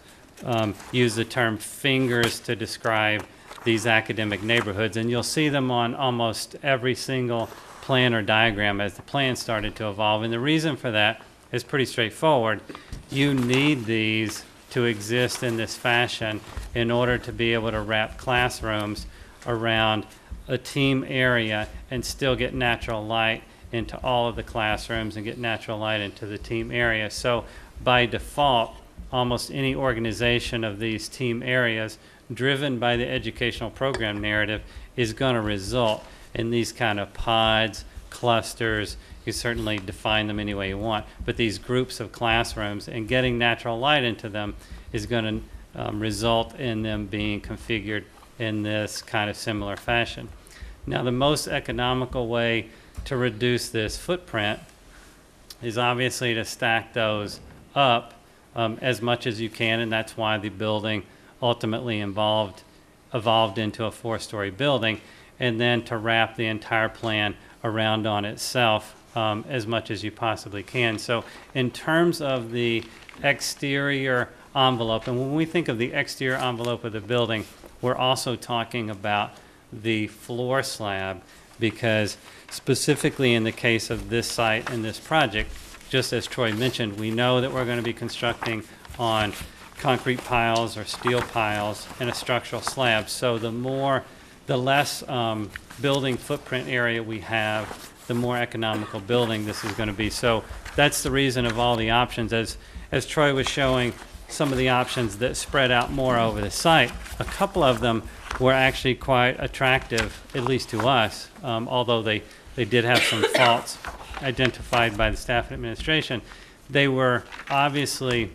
used the term fingers to describe these academic neighborhoods, and you'll see them on almost every single plan or diagram as the plan started to evolve. And the reason for that is pretty straightforward. You need these to exist in this fashion in order to be able to wrap classrooms around a team area and still get natural light into all of the classrooms and get natural light into the team area. So by default, almost any organization of these team areas driven by the educational program narrative is going to result in these kind of pods, clusters. You certainly define them any way you want, but these groups of classrooms and getting natural light into them is going to result in them being configured in this kind of similar fashion. Now, the most economical way to reduce this footprint is obviously to stack those up as much as you can, and that's why the building ultimately evolved into a 4-story building, and then to wrap the entire plan around on itself as much as you possibly can. So in terms of the exterior envelope, and when we think of the exterior envelope of the building, we're also talking about the floor slab, because specifically in the case of this site and this project, just as Troy mentioned, we know that we're going to be constructing on concrete piles or steel piles and a structural slab. So the less building footprint area we have, the more economical building this is going to be. So that's the reason of all the options. As Troy was showing some of the options that spread out more over the site, a couple of them were actually quite attractive, at least to us, although they did have some faults identified by the staff and administration. They were obviously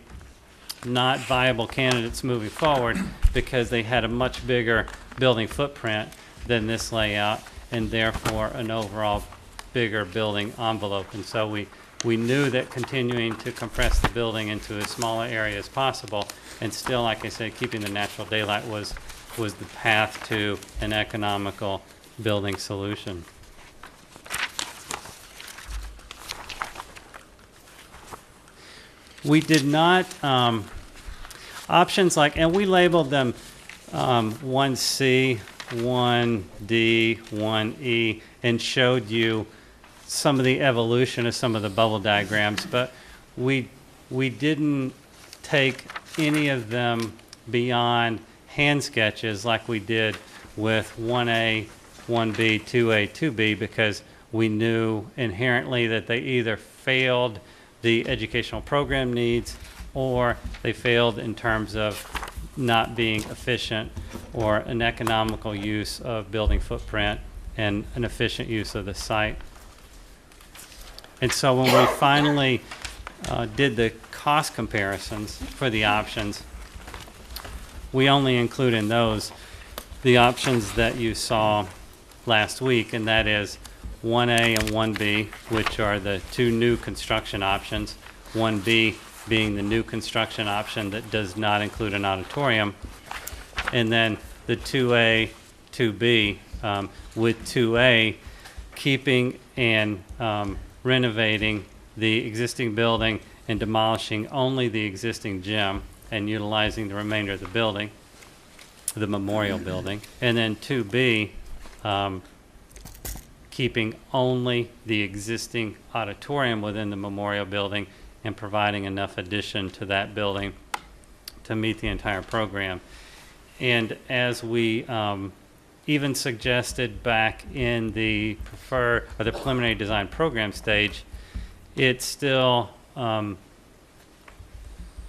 not viable candidates moving forward because they had a much bigger building footprint than this layout, and therefore an overall bigger building envelope. And so we knew that continuing to compress the building into as small an area as possible, and still, like I said, keeping the natural daylight was the path to an economical building solution. We did not, options like, and we labeled them 1C, 1D, 1E, and showed you some of the evolution of some of the bubble diagrams, but we didn't take any of them beyond hand sketches like we did with 1A, 1B, 2A, 2B, because we knew inherently that they either failed the educational program needs or they failed in terms of not being efficient or an economical use of building footprint and an efficient use of the site. And so when we finally did the cost comparisons for the options, we only include in those the options that you saw last week, and that is 1A and 1B, which are the two new construction options. 1B being the new construction option that does not include an auditorium. And then the 2A, 2B, with 2A keeping and renovating the existing building and demolishing only the existing gym and utilizing the remainder of the building, the memorial building. And then 2B, keeping only the existing auditorium within the memorial building and providing enough addition to that building to meet the entire program. And as we even suggested back in the the preliminary design program stage, it's still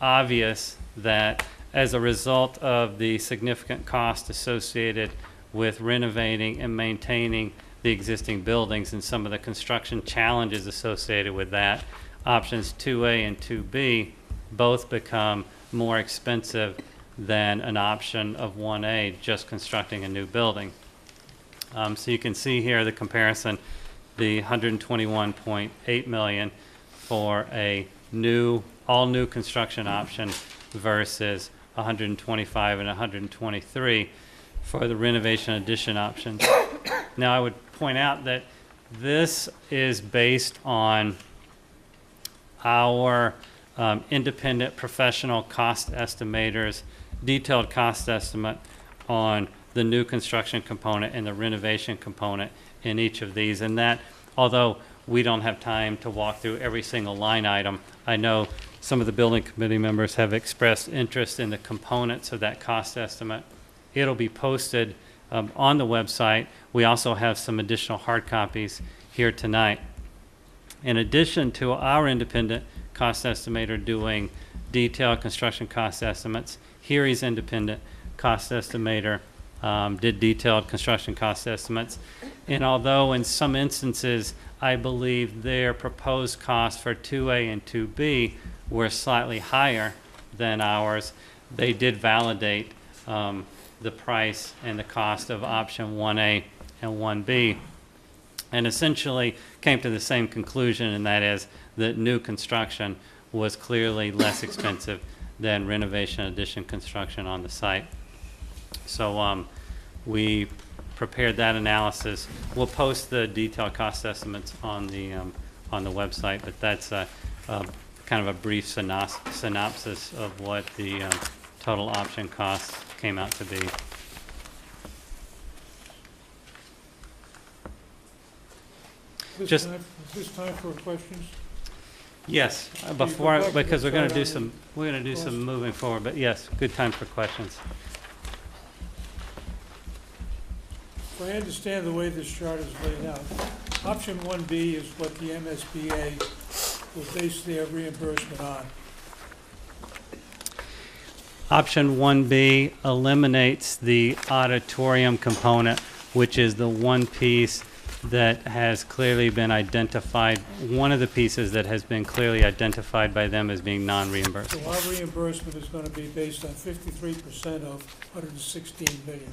obvious that as a result of the significant cost associated with renovating and maintaining the existing buildings and some of the construction challenges associated with that, options 2A and 2B both become more expensive than an option of 1A, just constructing a new building. So you can see here the comparison, the $121.8 million for a all new construction option versus 125 and 123 for the renovation addition options. Now I would point out that this is based on our independent professional cost estimators, detailed cost estimate on the new construction component and the renovation component in each of these. And that, although we don't have time to walk through every single line item, I know some of the building committee members have expressed interest in the components of that cost estimate. It'll be posted on the website. We also have some additional hard copies here tonight. In addition to our independent cost estimator doing detailed construction cost estimates, Heary's independent cost estimator did detailed construction cost estimates. And although in some instances I believe their proposed costs for 2A and 2B were slightly higher than ours, they did validate the price and the cost of option 1A and 1B, and essentially came to the same conclusion, and that is that new construction was clearly less expensive than renovation addition construction on the site. So we prepared that analysis. We'll post the detailed cost estimates on the website, but that's kind of a brief synopsis of what the total option costs came out to be. Just This time for questions? yes, because we're going to do some moving forward. But yes, good time for questions. If I understand the way this chart is laid out, option 1B is what the MSBA will base their reimbursement on. Option 1B eliminates the auditorium component, which is the one piece that has clearly been identified, one of the pieces that has been clearly identified by them as being non-reimbursable. So our reimbursement is going to be based on 53% of 116 million.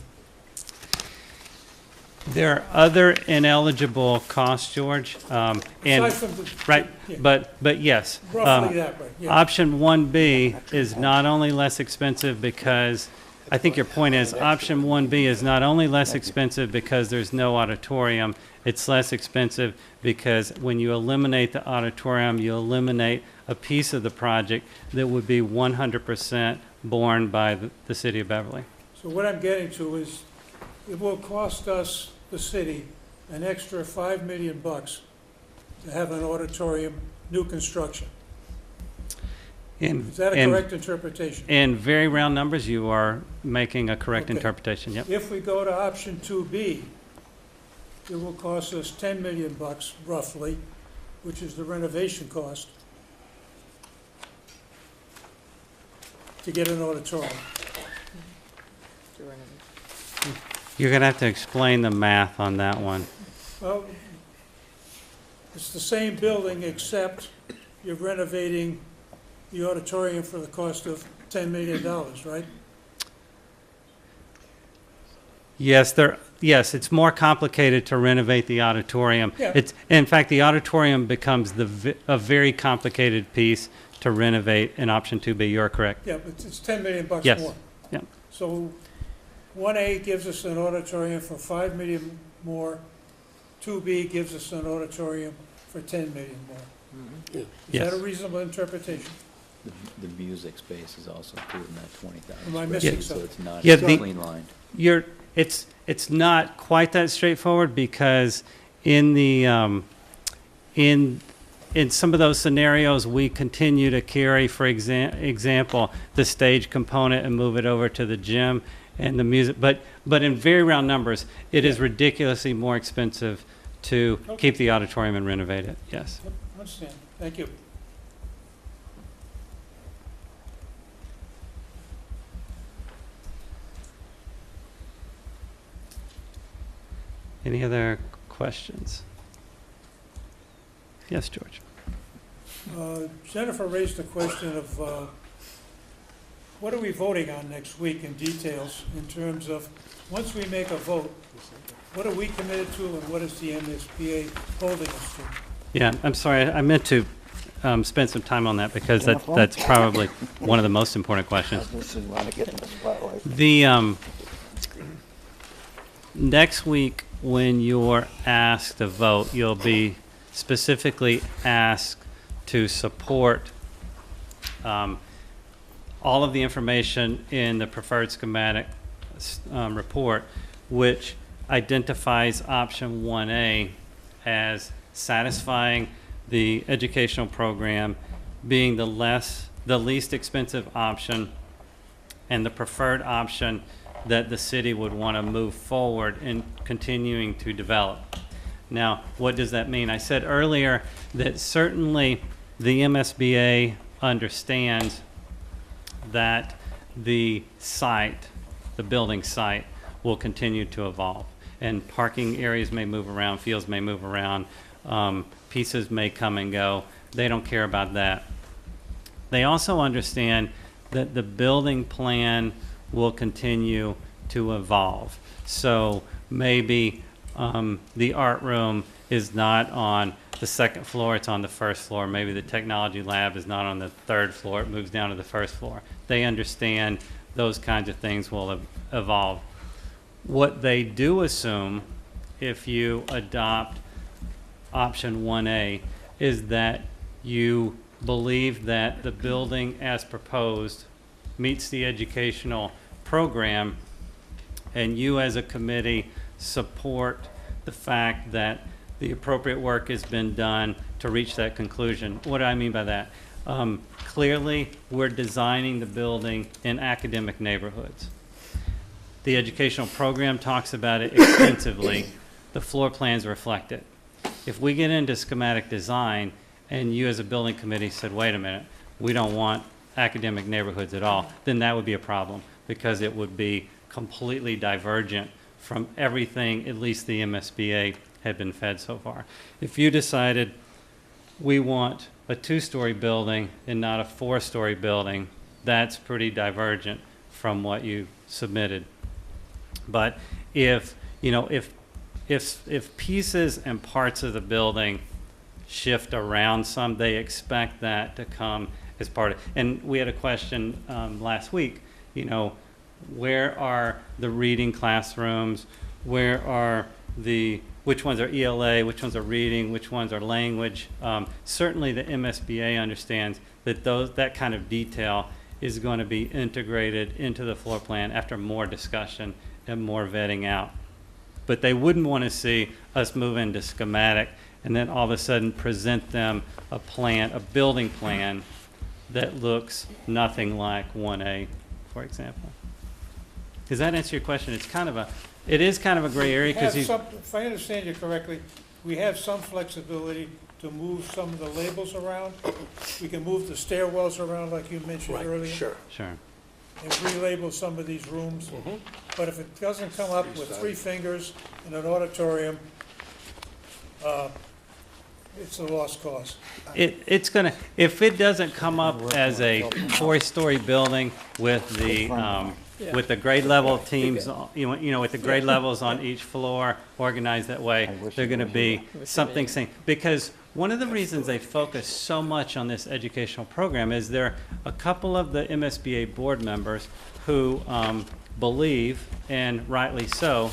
There are other ineligible costs, George, and Aside from the, right, yeah, but yes, roughly that, right? Yeah. option 1B is not only less expensive because, I think your point is, option 1B is not only less expensive because there's no auditorium, it's less expensive because when you eliminate the auditorium, you eliminate a piece of the project that would be 100% borne by the city of Beverly. So what I'm getting to is, it will cost us, the city, an extra $5 million to have an auditorium, new construction. Is that a correct interpretation? In very round numbers, you are making a correct Okay. interpretation, yep. If we go to option 2B, it will cost us $10 million roughly, which is the renovation cost, to get an auditorium. You're going to have to explain the math on that one. Well, it's the same building, except you're renovating the auditorium for the cost of $10 million, right? Yes, it's more complicated to renovate the auditorium. Yeah. In fact, the auditorium becomes a very complicated piece to renovate in option 2B. You're correct. Yeah, but it's 10 million bucks Yes. more. Yeah. So 1A gives us an auditorium for 5 million more. 2B gives us an auditorium for 10 million more. Is Yes. that a reasonable interpretation? The music space is also included in that 20,000. Am I square missing feet, something? So it's not Yeah, clean lined. It's not quite that straightforward because in the in some of those scenarios we continue to carry, for example, the stage component and move it over to the gym and the music. But in very round numbers, it is ridiculously more expensive to keep the auditorium and renovate it. Yes. Yep, I understand. Thank you. Any other questions? Yes, George. Jennifer raised the question of what are we voting on next week in details in terms of, once we make a vote, what are we committed to and what is the MSBA holding us to? Yeah, I'm sorry. I meant to spend some time on that because that's probably one of the most important questions. The next week, when you're asked to vote, you'll be specifically asked to support all of the information in the preferred schematic report, which identifies option 1A as satisfying the educational program, being the least expensive option, and the preferred option that the city would want to move forward in continuing to develop. Now, what does that mean? I said earlier that certainly the MSBA understands that the site, the building site, will continue to evolve. And parking areas may move around, fields may move around, pieces may come and go. They don't care about that. They also understand that the building plan will continue to evolve. So maybe the art room is not on the second floor, it's on the first floor. Maybe the technology lab is not on the third floor, it moves down to the first floor. They understand those kinds of things will evolve. What they do assume, if you adopt option 1A, is that you believe that the building as proposed meets the educational program, and you as a committee support the fact that the appropriate work has been done to reach that conclusion. What do I mean by that? Clearly, we're designing the building in academic neighborhoods. The educational program talks about it extensively. The floor plans reflect it. If we get into schematic design and you as a building committee said, wait a minute, we don't want academic neighborhoods at all, then that would be a problem because it would be completely divergent from everything at least the MSBA had been fed so far. If you decided we want a 2-story building and not a 4-story building, that's pretty divergent from what you submitted. But if pieces and parts of the building shift around some, they expect that to come as part of. And we had a question last week. Where are the reading classrooms? Which ones are ELA? Which ones are reading? Which ones are language? Certainly, the MSBA understands that that kind of detail is going to be integrated into the floor plan after more discussion and more vetting out. But they wouldn't want to see us move into schematic and then all of a sudden present them a building plan that looks nothing like 1A, for example. Does that answer your question? It is kind of a gray area because If I understand you correctly, we have some flexibility to move some of the labels around. We can move the stairwells around like you mentioned earlier. Sure. Sure. And relabel some of these rooms. But if it doesn't come up with 3 fingers in an auditorium, it's a lost cause. It's gonna, if it doesn't come up as a four-story building with the grade level teams, with the grade levels on each floor organized that way, they're gonna be something same. Because one of the reasons they focus so much on this educational program is there are a couple of the MSBA board members who believe, and rightly so,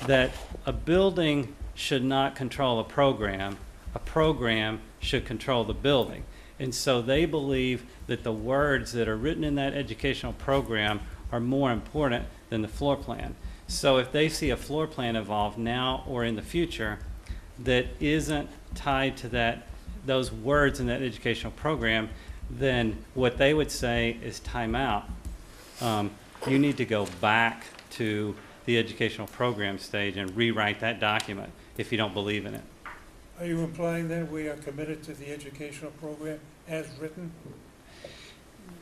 that a building should not control a program should control the building. And so they believe that the words that are written in that educational program are more important than the floor plan. So if they see a floor plan evolve now or in the future that isn't tied to those words in that educational program, then what they would say is time out. You need to go back to the educational program stage and rewrite that document if you don't believe in it. Are you implying that we are committed to the educational program as written?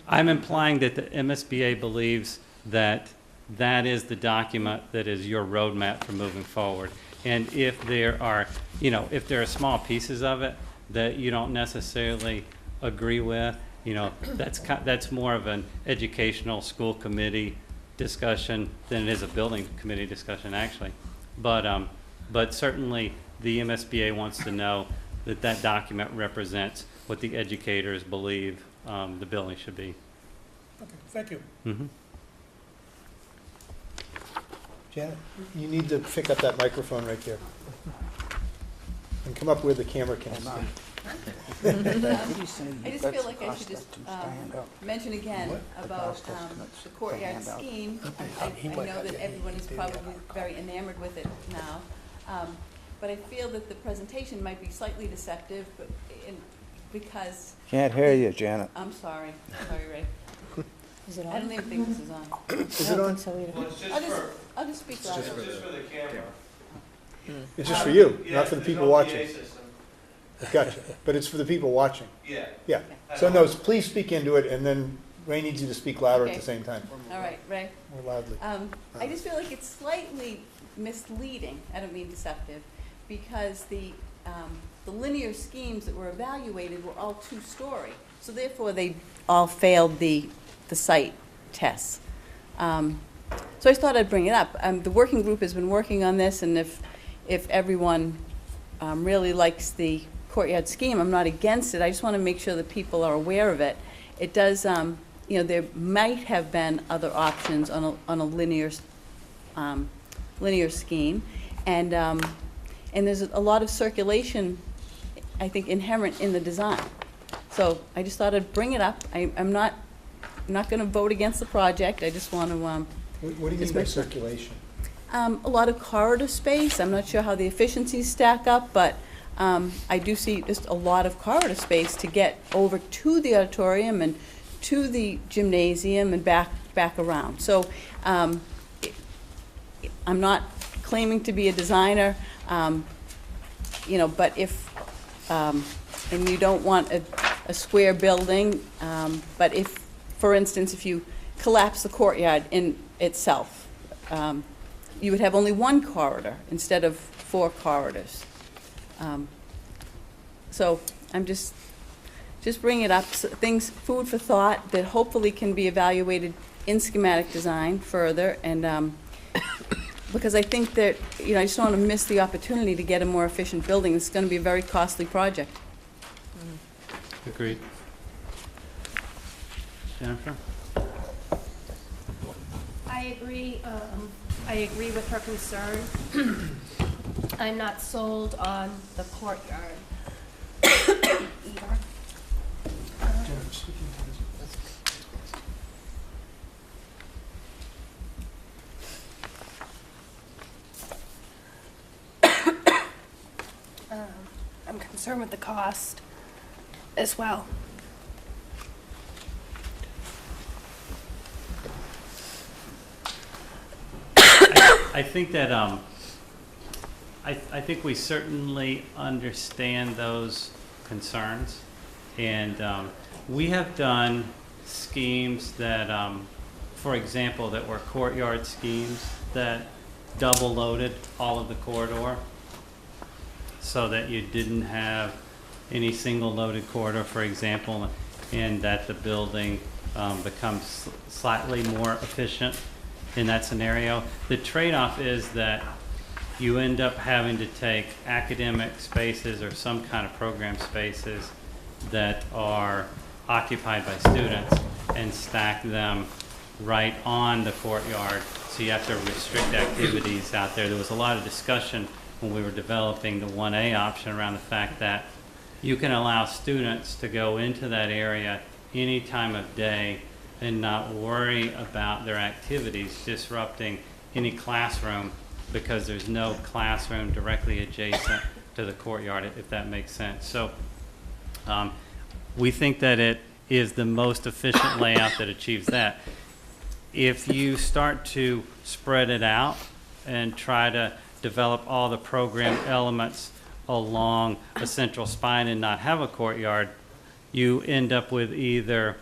I'm implying that the MSBA believes that that is the document that is your roadmap for moving forward. And if there are, if there are small pieces of it that you don't necessarily agree with, that's more of an educational school committee discussion than it is a building committee discussion, actually. But certainly the MSBA wants to know that that document represents what the educators believe the building should be. Okay, thank you. Mm-hmm. Janet, you need to pick up that microphone right there. And come up where the camera can see. I just feel like I should just mention again about the courtyard scheme. I know that everyone is probably very enamored with it now, but I feel that the presentation might be slightly deceptive, because... Can't hear you, Janet. I'm sorry, Ray. Is it on? I don't even think this is on. Is it on? I'll just speak louder. It's just for you, not for the people watching. Gotcha. But it's for the people watching. Yeah. Yeah. So no, please speak into it, and then Ray needs you to speak louder at Okay. the same time, All right, Ray. more loudly. I just feel like it's slightly misleading, I don't mean deceptive, because the linear schemes that were evaluated were all two-story, so therefore they all failed the site tests. So I thought I'd bring it up. The working group has been working on this, and if everyone really likes the courtyard scheme, I'm not against it. I just want to make sure that people are aware of it. It does, there might have been other options on a linear scheme, and there's a lot of circulation, I think, inherent in the design. So I just thought I'd bring it up. I'm not going to vote against the project. I just want to. What do you mean by circulation? A lot of corridor space. I'm not sure how the efficiencies stack up, but I do see just a lot of corridor space to get over to the auditorium and to the gymnasium and back around. So I'm not claiming to be a designer, but if, and you don't want a square building, but if, for instance, if you collapse the courtyard in itself, you would have only one corridor instead of 4 corridors. So I'm just bringing it up, things, food for thought that hopefully can be evaluated in schematic design further, and because I think that, I just don't want to miss the opportunity to get a more efficient building. It's going to be a very costly project. Agreed. Jennifer? I agree with her concern. I'm not sold on the courtyard either. I'm concerned with the cost as well. I think that I think we certainly understand those concerns, and we have done schemes that, for example, that were courtyard schemes that double loaded all of the corridor, so that you didn't have any single loaded corridor, for example, and that the building becomes slightly more efficient in that scenario. The trade-off is that you end up having to take academic spaces or some kind of program spaces that are occupied by students and stack them right on the courtyard. So you have to restrict activities out there. There was a lot of discussion when we were developing the 1A option around the fact that you can allow students to go into that area any time of day and not worry about their activities disrupting any classroom, because there's no classroom directly adjacent to the courtyard, if that makes sense. So we think that it is the most efficient layout that achieves that. If you start to spread it out and try to develop all the program elements along a central spine and not have a courtyard, you end up with either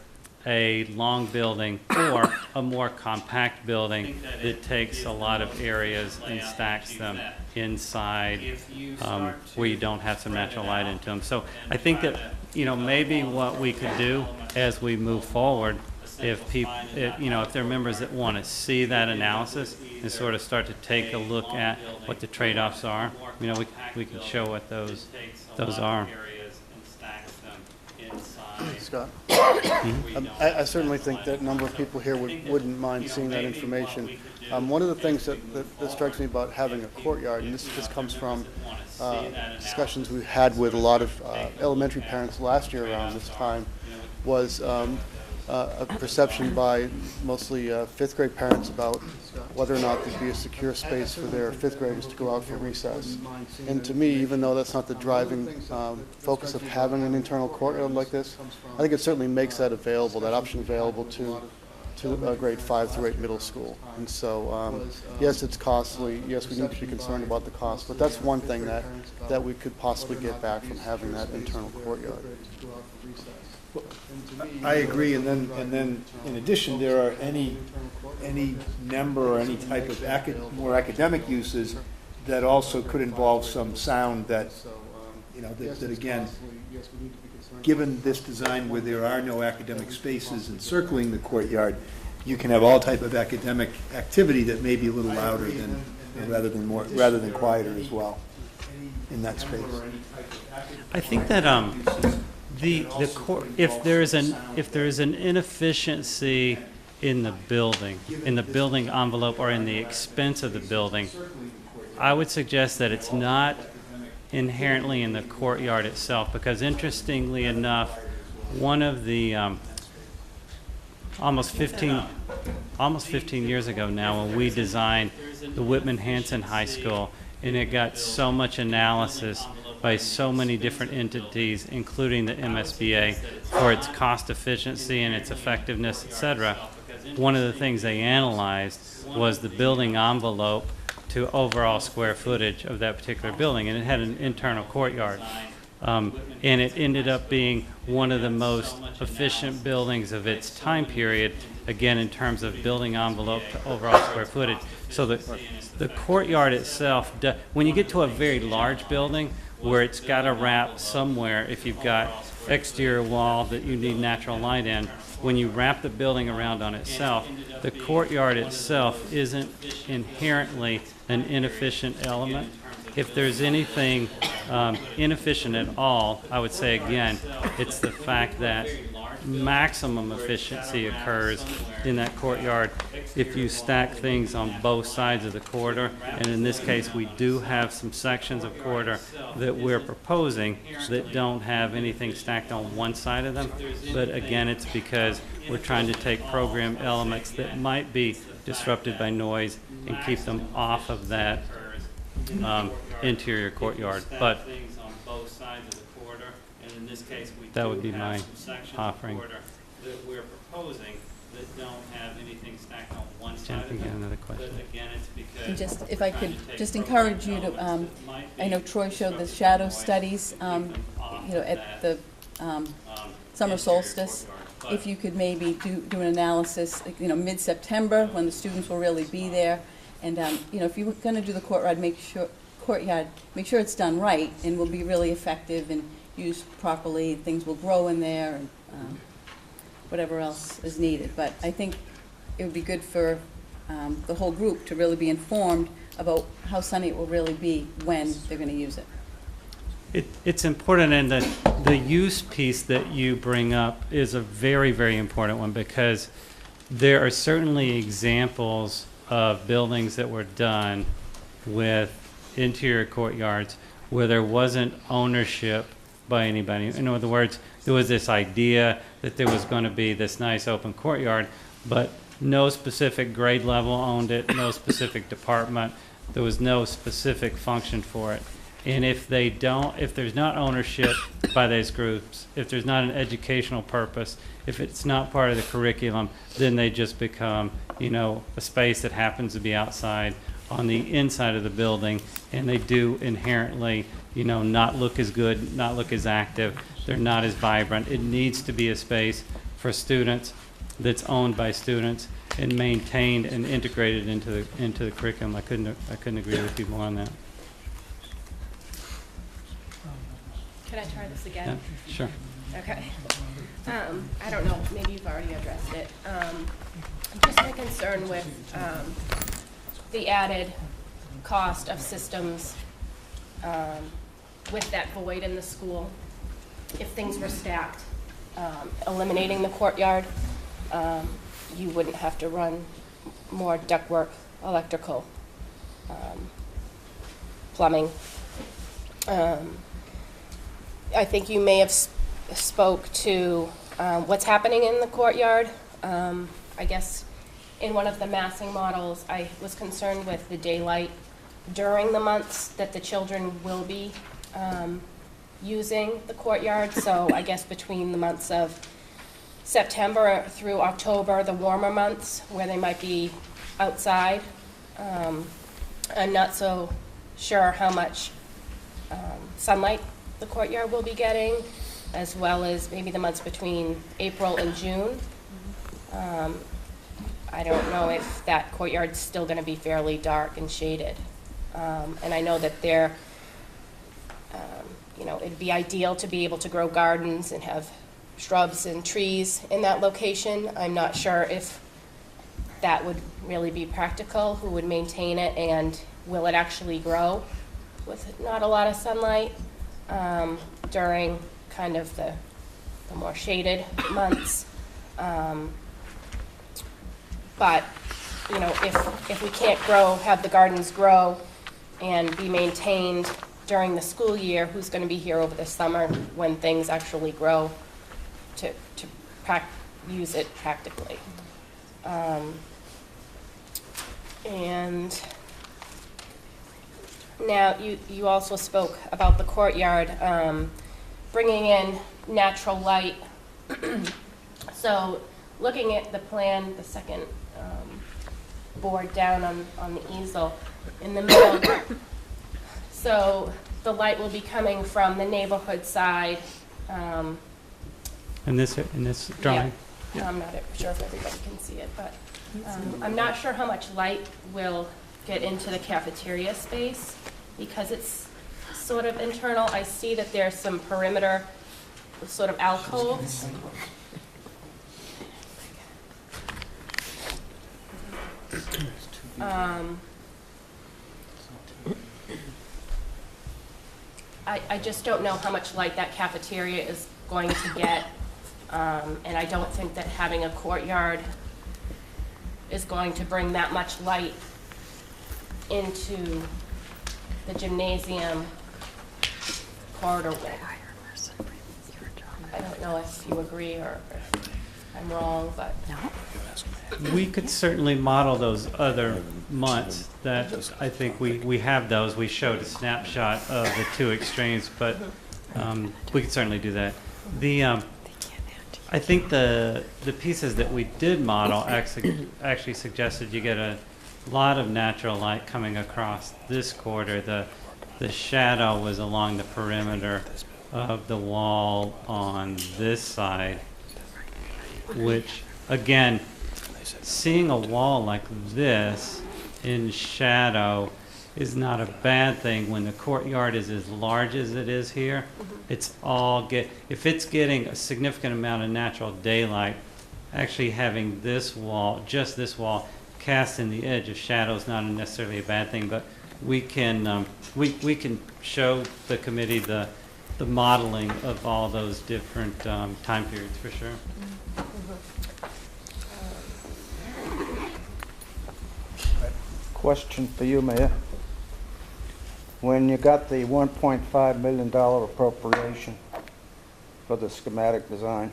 a long building or a more compact building that takes a lot of areas and stacks them inside where you don't have some natural light into them. So I think that, maybe what we could do as we move forward, if people, if there are members that want to see that analysis and sort of start to take a look at what the trade-offs are, we can show what those are. Scott? I certainly think that a number of people here wouldn't mind seeing that information. One of the things that strikes me about having a courtyard, and this comes from discussions we've had with a lot of elementary parents last year around this time, was a perception by mostly fifth grade parents about whether or not there'd be a secure space for their fifth graders to go out for recess. And to me, even though that's not the driving focus of having an internal courtyard like this, I think it certainly makes that available, that option available to grade 5 through 8 middle school. And so, yes, it's costly. Yes, we need to be concerned about the cost, but that's one thing that we could possibly get back from having that internal courtyard. I agree, and then in addition, there are any number or any type of more academic uses that also could involve some sound that, that again, given this design where there are no academic spaces encircling the courtyard, you can have all type of academic activity that may be a little louder than, rather than quieter as well in that space. I think that if there is an inefficiency in the building envelope, or in the expense of the building, I would suggest that it's not inherently in the courtyard itself, because interestingly enough, one of the almost 15 years ago now, when we designed the Whitman-Hanson High School, and it got so much analysis by so many different entities, including the MSBA, for its cost efficiency and its effectiveness, etc. One of the things they analyzed was the building envelope to overall square footage of that particular building, and it had an internal courtyard. And it ended up being one of the most efficient buildings of its time period, again, in terms of building envelope to overall square footage. So the courtyard itself, when you get to a very large building where it's got to wrap somewhere, if you've got exterior wall that you need natural light in, when you wrap the building around on itself, the courtyard itself isn't inherently an inefficient element. If there's anything inefficient at all, I would say again, it's the fact that maximum efficiency occurs in that courtyard if you stack things on both sides of the corridor. And in this case, we do have some sections of corridor that we're proposing that don't have anything stacked on one side of them. But again, it's because we're trying to take program elements that might be disrupted by noise and keep them off of that interior courtyard. But that would be my offering. That we're proposing that don't have anything stacked on one side of them. Another question. But again, it's because And just, if I could just encourage you to, I know Troy showed the shadow studies, at the summer solstice. If you could maybe do an analysis, mid-September, when the students will really be there. And, if you were going to do the courtyard, make sure courtyard, make sure it's done right, and will be really effective and used properly, things will grow in there, and whatever else is needed. But I think it would be good for the whole group to really be informed about how sunny it will really be when they're going to use it. It's important, and the use piece that you bring up is a very, very important one, because there are certainly examples of buildings that were done with interior courtyards where there wasn't ownership by anybody. In other words, there was this idea that there was going to be this nice open courtyard, but no specific grade level owned it, no specific department. There was no specific function for it. And if there's not ownership by those groups, if there's not an educational purpose, if it's not part of the curriculum, then they just become, a space that happens to be outside on the inside of the building, and they do inherently, not look as good, not look as active. They're not as vibrant. It needs to be a space for students that's owned by students and maintained and integrated into the curriculum. I couldn't agree with you more on that. Can I try this again? Yeah, sure. Okay. I don't know, maybe you've already addressed it. Just my concern with the added cost of systems with that void in the school. If things were stacked, eliminating the courtyard, you wouldn't have to run more ductwork, electrical, plumbing. I think you may have spoke to what's happening in the courtyard. I guess in one of the massing models, I was concerned with the daylight during the months that the children will be using the courtyard. So I guess between the months of September through October, the warmer months where they might be outside. I'm not so sure how much sunlight the courtyard will be getting, as well as maybe the months between April and June. I don't know if that courtyard's still going to be fairly dark and shaded. And I know that they're, it'd be ideal to be able to grow gardens and have shrubs and trees in that location. I'm not sure if that would really be practical, who would maintain it, and will it actually grow with not a lot of sunlight during kind of the more shaded months. But, if we can't have the gardens grow and be maintained during the school year, who's going to be here over the summer when things actually grow to use it practically? And now you also spoke about the courtyard, bringing in natural light. So looking at the plan, the second board down on the easel in the middle, so the light will be coming from the neighborhood side. In this drawing? Yeah. I'm not sure if everybody can see it, but I'm not sure how much light will get into the cafeteria space because it's sort of internal. I see that there's some perimeter sort of alcoves. I just don't know how much light that cafeteria is going to get, and I don't think that having a courtyard is going to bring that much light into the gymnasium corridor way. I don't know if you agree or if I'm wrong, but. We could certainly model those other months. That I think we have those. We showed a snapshot of the two extremes, but we could certainly do that. I think the pieces that we did model actually suggested you get a lot of natural light coming across this corridor. The shadow was along the perimeter of the wall on this side, which again, seeing a wall like this in shadow is not a bad thing. When the courtyard is as large as it is here, it's all if it's getting a significant amount of natural daylight, actually having this wall, just this wall, cast in the edge of shadow is not necessarily a bad thing, but we can show the committee the modeling of all those different time periods for sure. Question for you, Mayor. When you got the $1.5 million appropriation for the schematic design,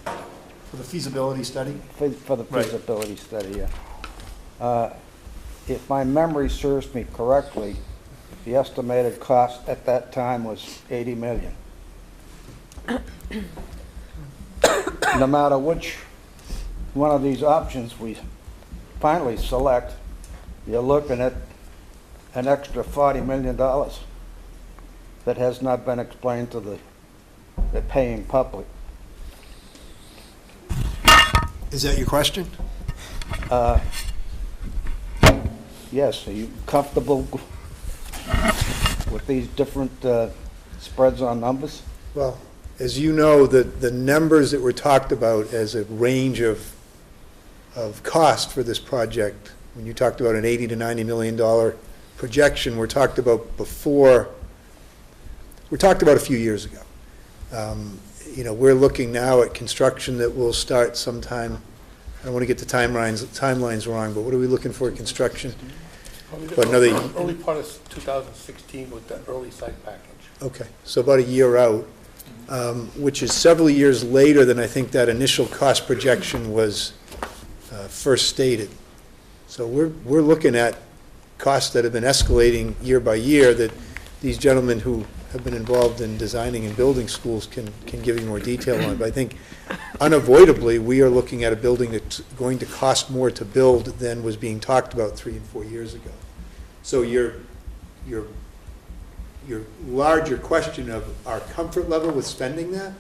For the feasibility study? for the Right. feasibility study, yeah. If my memory serves me correctly, the estimated cost at that time was $80 million. No matter which one of these options we finally select, you're looking at an extra $40 million that has not been explained to the paying public. Is that your question? Yes, are you comfortable with these different spreads on numbers? Well, as you know, the numbers that were talked about as a range of cost for this project, when you talked about an $80 to $90 million projection, were talked about a few years ago. We're looking now at construction that will start sometime, I don't want to get the timelines wrong, but what are we looking for in construction? Probably But another- the early part of 2016 with the early site package. Okay, so about a year out, which is several years later than I think that initial cost projection was first stated. So we're looking at costs that have been escalating year by year that these gentlemen who have been involved in designing and building schools can give you more detail on. But I think unavoidably, we are looking at a building that's going to cost more to build than was being talked about 3 and 4 years ago. So your larger question of our comfort level with spending that,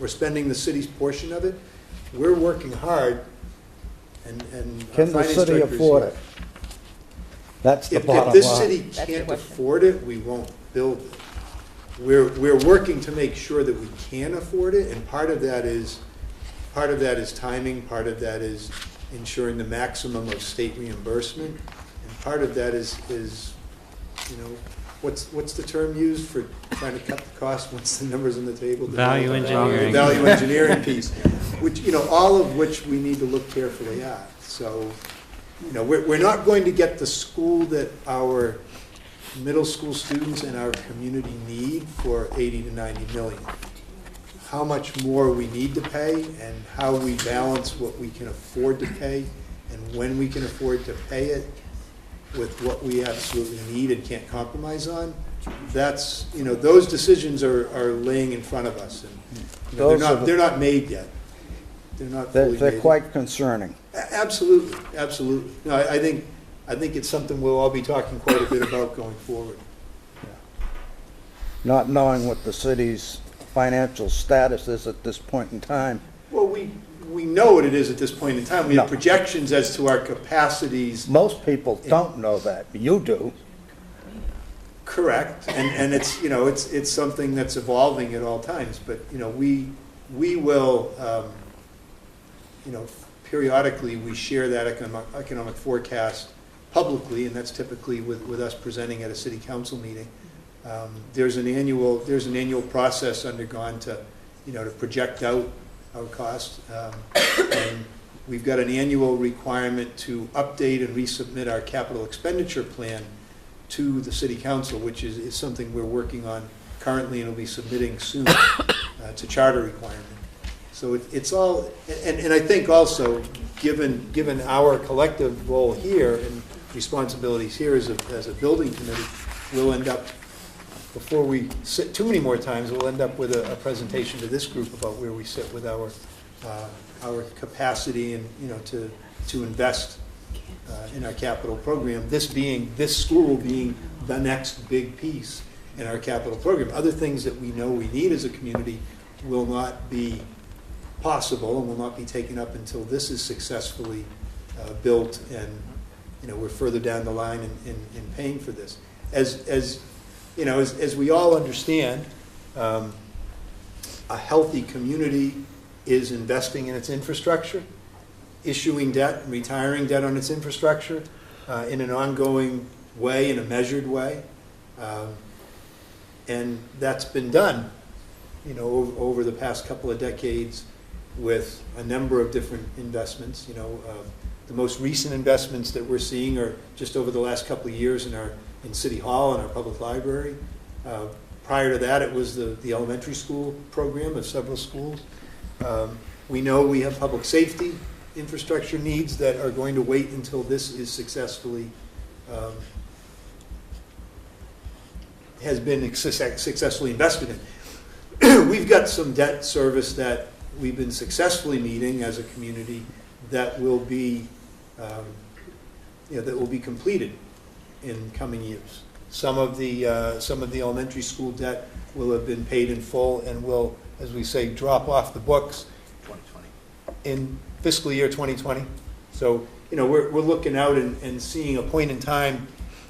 or spending the city's portion of it, we're working hard, and our Can the finance city director's afford here. it? That's the If bottom this line. city That's your can't question. afford it, we won't build it. We're working to make sure that we can afford it, and part of that is timing, part of that is ensuring the maximum of state reimbursement, and part of that is what's the term used for trying to cut the cost once the number's on the table? Value engineering. The value engineering piece, which, all of which we need to look carefully at. So, we're not going to get the school that our middle school students and our community need for 80 to 90 million. How much more we need to pay and how we balance what we can afford to pay and when we can afford to pay it with what we absolutely need and can't compromise on, that's, those decisions are laying in front of us. And they're not made yet. They're not fully made. They're quite concerning. Absolutely, absolutely. No, I think it's something we'll all be talking quite a bit about going forward. Not knowing what the city's financial status is at this point in time. Well, we know what it is at this point in time. We have No. projections as to our capacities. Most people don't know that. You do. Correct, and it's, it's something that's evolving at all times, but, we will, periodically, we share that economic forecast publicly, and that's typically with us presenting at a city council meeting. There's an annual process undergone to project out our costs. And we've got an annual requirement to update and resubmit our capital expenditure plan to the city council, which is something we're working on currently and will be submitting soon. It's a charter requirement. So it's all, and I think also, given our collective role here and responsibilities here as a building committee, we'll end up, before we sit too many more times, we'll end up with a presentation to this group about where we sit with our capacity and, to invest in our capital program. This school being the next big piece in our capital program. Other things that we know we need as a community will not be possible and will not be taken up until this is successfully built we're further down the line in paying for this. As we all understand, a healthy community is investing in its infrastructure, issuing debt, and retiring debt on its infrastructure in an ongoing way, in a measured way. And that's been done, over the past couple of decades with a number of different investments. The most recent investments that we're seeing are just over the last couple of years in City Hall and our public library. Prior to that, it was the elementary school program of several schools. We know we have public safety infrastructure needs that are going to wait until this is successfully has been successfully invested in. We've got some debt service that we've been successfully meeting as a community that will be completed in coming years. Some of the elementary school debt will have been paid in full and will, as we say, drop off the books 2020. in fiscal year 2020. So, we're looking out and seeing a point in time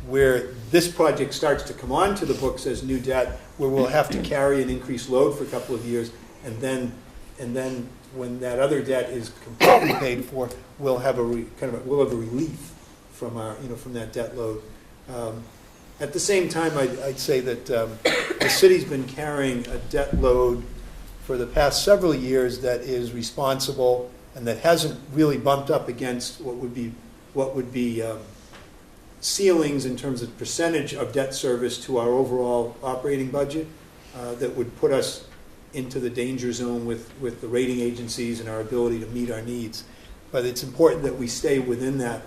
where this project starts to come onto the books as new debt, where we'll have to carry an increased load for a couple of years, and then when that other debt is completely paid for, we'll have a relief from from that debt load. At the same time, I'd say that the city's been carrying a debt load for the past several years that is responsible and that hasn't really bumped up against what would be ceilings in terms of percentage of debt service to our overall operating budget that would put us into the danger zone with the rating agencies and our ability to meet our needs. But it's important that we stay within that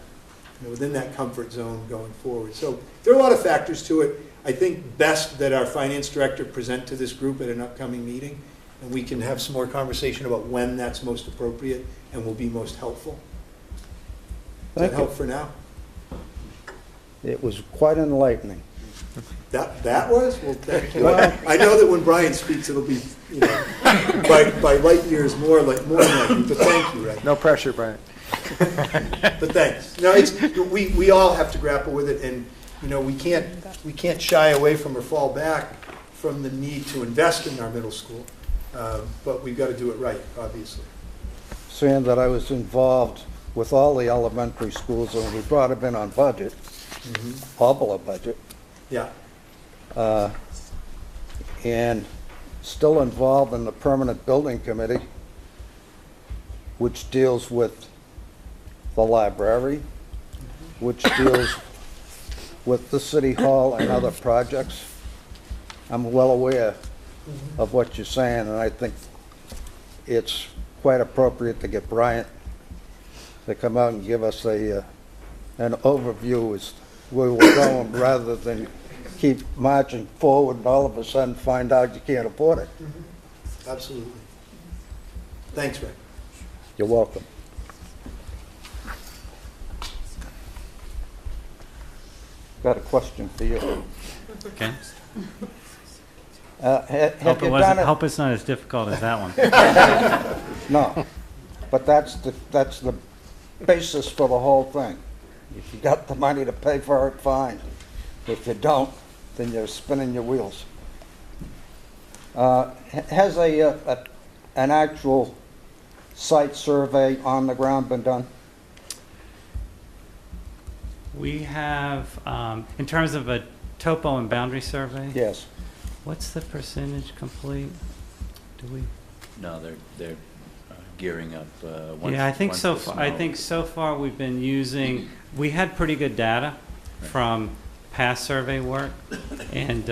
comfort zone going forward. So there are a lot of factors to it. I think best that our finance director present to this group at an upcoming meeting, and we can have some more conversation about when that's most appropriate and will be most helpful. Does that help for now? It was quite enlightening. That was? Well, thank you. I know that when Brian speaks, it'll be, by light years more enlightening, but thank you, Ray. No pressure, Brian. But thanks. We all have to grapple with it, and we can't shy away from or fall back from the need to invest in our middle school, but we've got to do it right, obviously. Seeing that I was involved with all the elementary schools, and we brought them in on budget, all below budget, Yeah. and still involved in the permanent building committee, which deals with the library, which deals with the city hall and other projects. I'm well aware of what you're saying, and I think it's quite appropriate to get Bryant to come out and give us an overview as where we're going, rather than keep marching forward and all of a sudden find out you can't afford it. Absolutely. Thanks, Ray. You're welcome. Got a question for you. Okay. Have you done it? Hope it's not as difficult as that one. No, but that's the basis for the whole thing. If you got the money to pay for it, fine. If you don't, then you're spinning your wheels. Has an actual site survey on the ground been done? We have, in terms of a topo and boundary survey, Yes. what's the percentage complete? Do we? No, they're gearing up. Yeah, I think once so the far, I snow- think so far we've been using, we had pretty good data from past survey work, and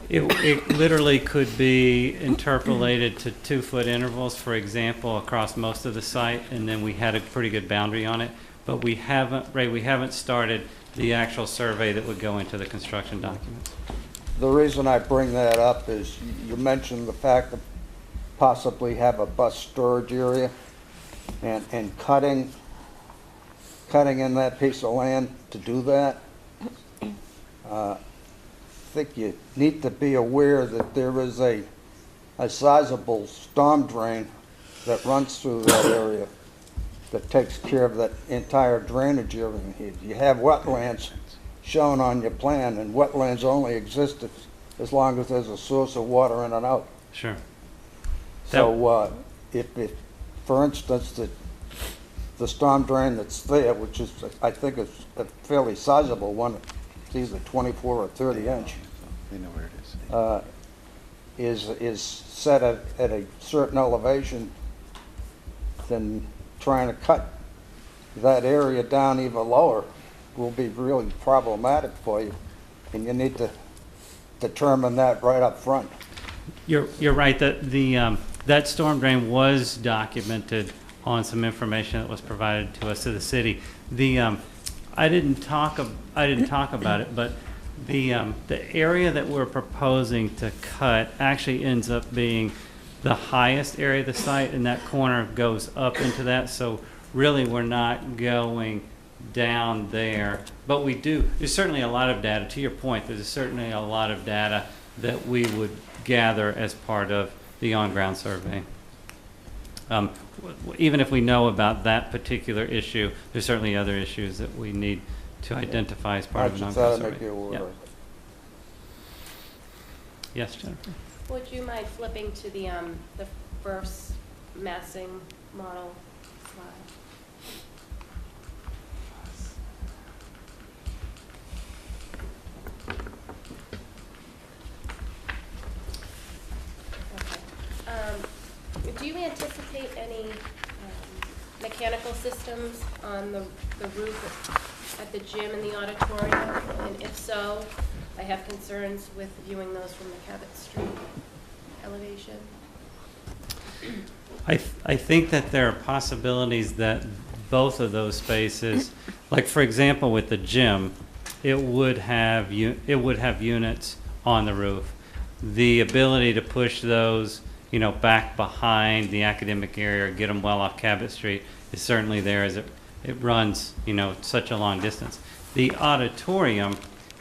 it literally could be interpolated to 2-foot intervals, for example, across most of the site, and then we had a pretty good boundary on it. But we haven't, Ray, we haven't started the actual survey that would go into the construction documents. The reason I bring that up is you mentioned the fact that possibly have a bus storage area, and cutting in that piece of land to do that. I think you need to be aware that there is a sizable storm drain that runs through that area. that takes care of that entire drainage area. You have wetlands shown on your plan, and wetlands only exist as long as there's a source of water in and out. Sure. So, if, for instance, the storm drain that's there, which is, I think is a fairly sizable one, it's either 24 or 30 inch, They know where it is. is set at a certain elevation, then trying to cut that area down even lower will be really problematic for you. And you need to determine that right up front. You're right, that that storm drain was documented on some information that was provided to us to the city. I didn't talk about it, but the area that we're proposing to cut actually ends up being the highest area of the site, and that corner goes up into that. So really, we're not going down there, but we do. There's certainly a lot of data. To your point, there's certainly a lot of data that we would gather as part of the on-ground survey. Even if we know about that particular issue, there's certainly other issues that we need to identify as part of an on-ground survey. Make you aware. Yep. Yes, Jennifer? Would you mind flipping to the first massing model slide? Okay. Do you anticipate any mechanical systems on the roof at the gym and the auditorium? And if so, I have concerns with viewing those from the Cabot Street elevation. I think that there are possibilities that both of those spaces, like for example with the gym, it would have units on the roof. The ability to push those, back behind the academic area or get them well off Cabot Street is certainly there, as it runs, such a long distance. The auditorium,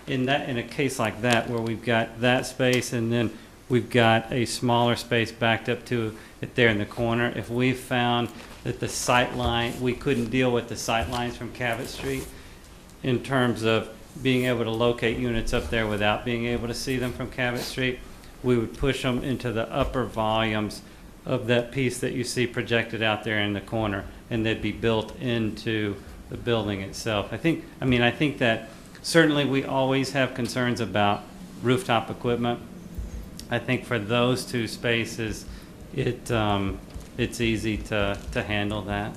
in a case like that, where we've got that space and then we've got a smaller space backed up to it there in the corner, if we found that the sight line, we couldn't deal with the sight lines from Cabot Street in terms of being able to locate units up there without being able to see them from Cabot Street, we would push them into the upper volumes of that piece that you see projected out there in the corner, and they'd be built into the building itself. I think that certainly we always have concerns about rooftop equipment. I think for those two spaces, it's easy to handle that.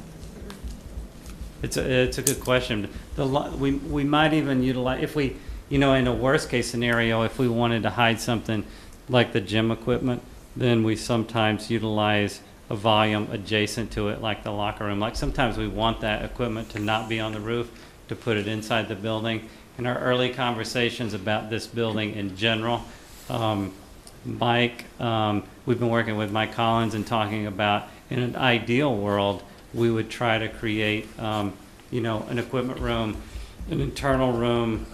It's a good question. We might even utilize, if we, in a worst case scenario, if we wanted to hide something like the gym equipment, then we sometimes utilize a volume adjacent to it, like the locker room. Like sometimes we want that equipment to not be on the roof, to put it inside the building. In our early conversations about this building in general, Mike, we've been working with Mike Collins and talking about, in an ideal world, we would try to create, an equipment room, an internal room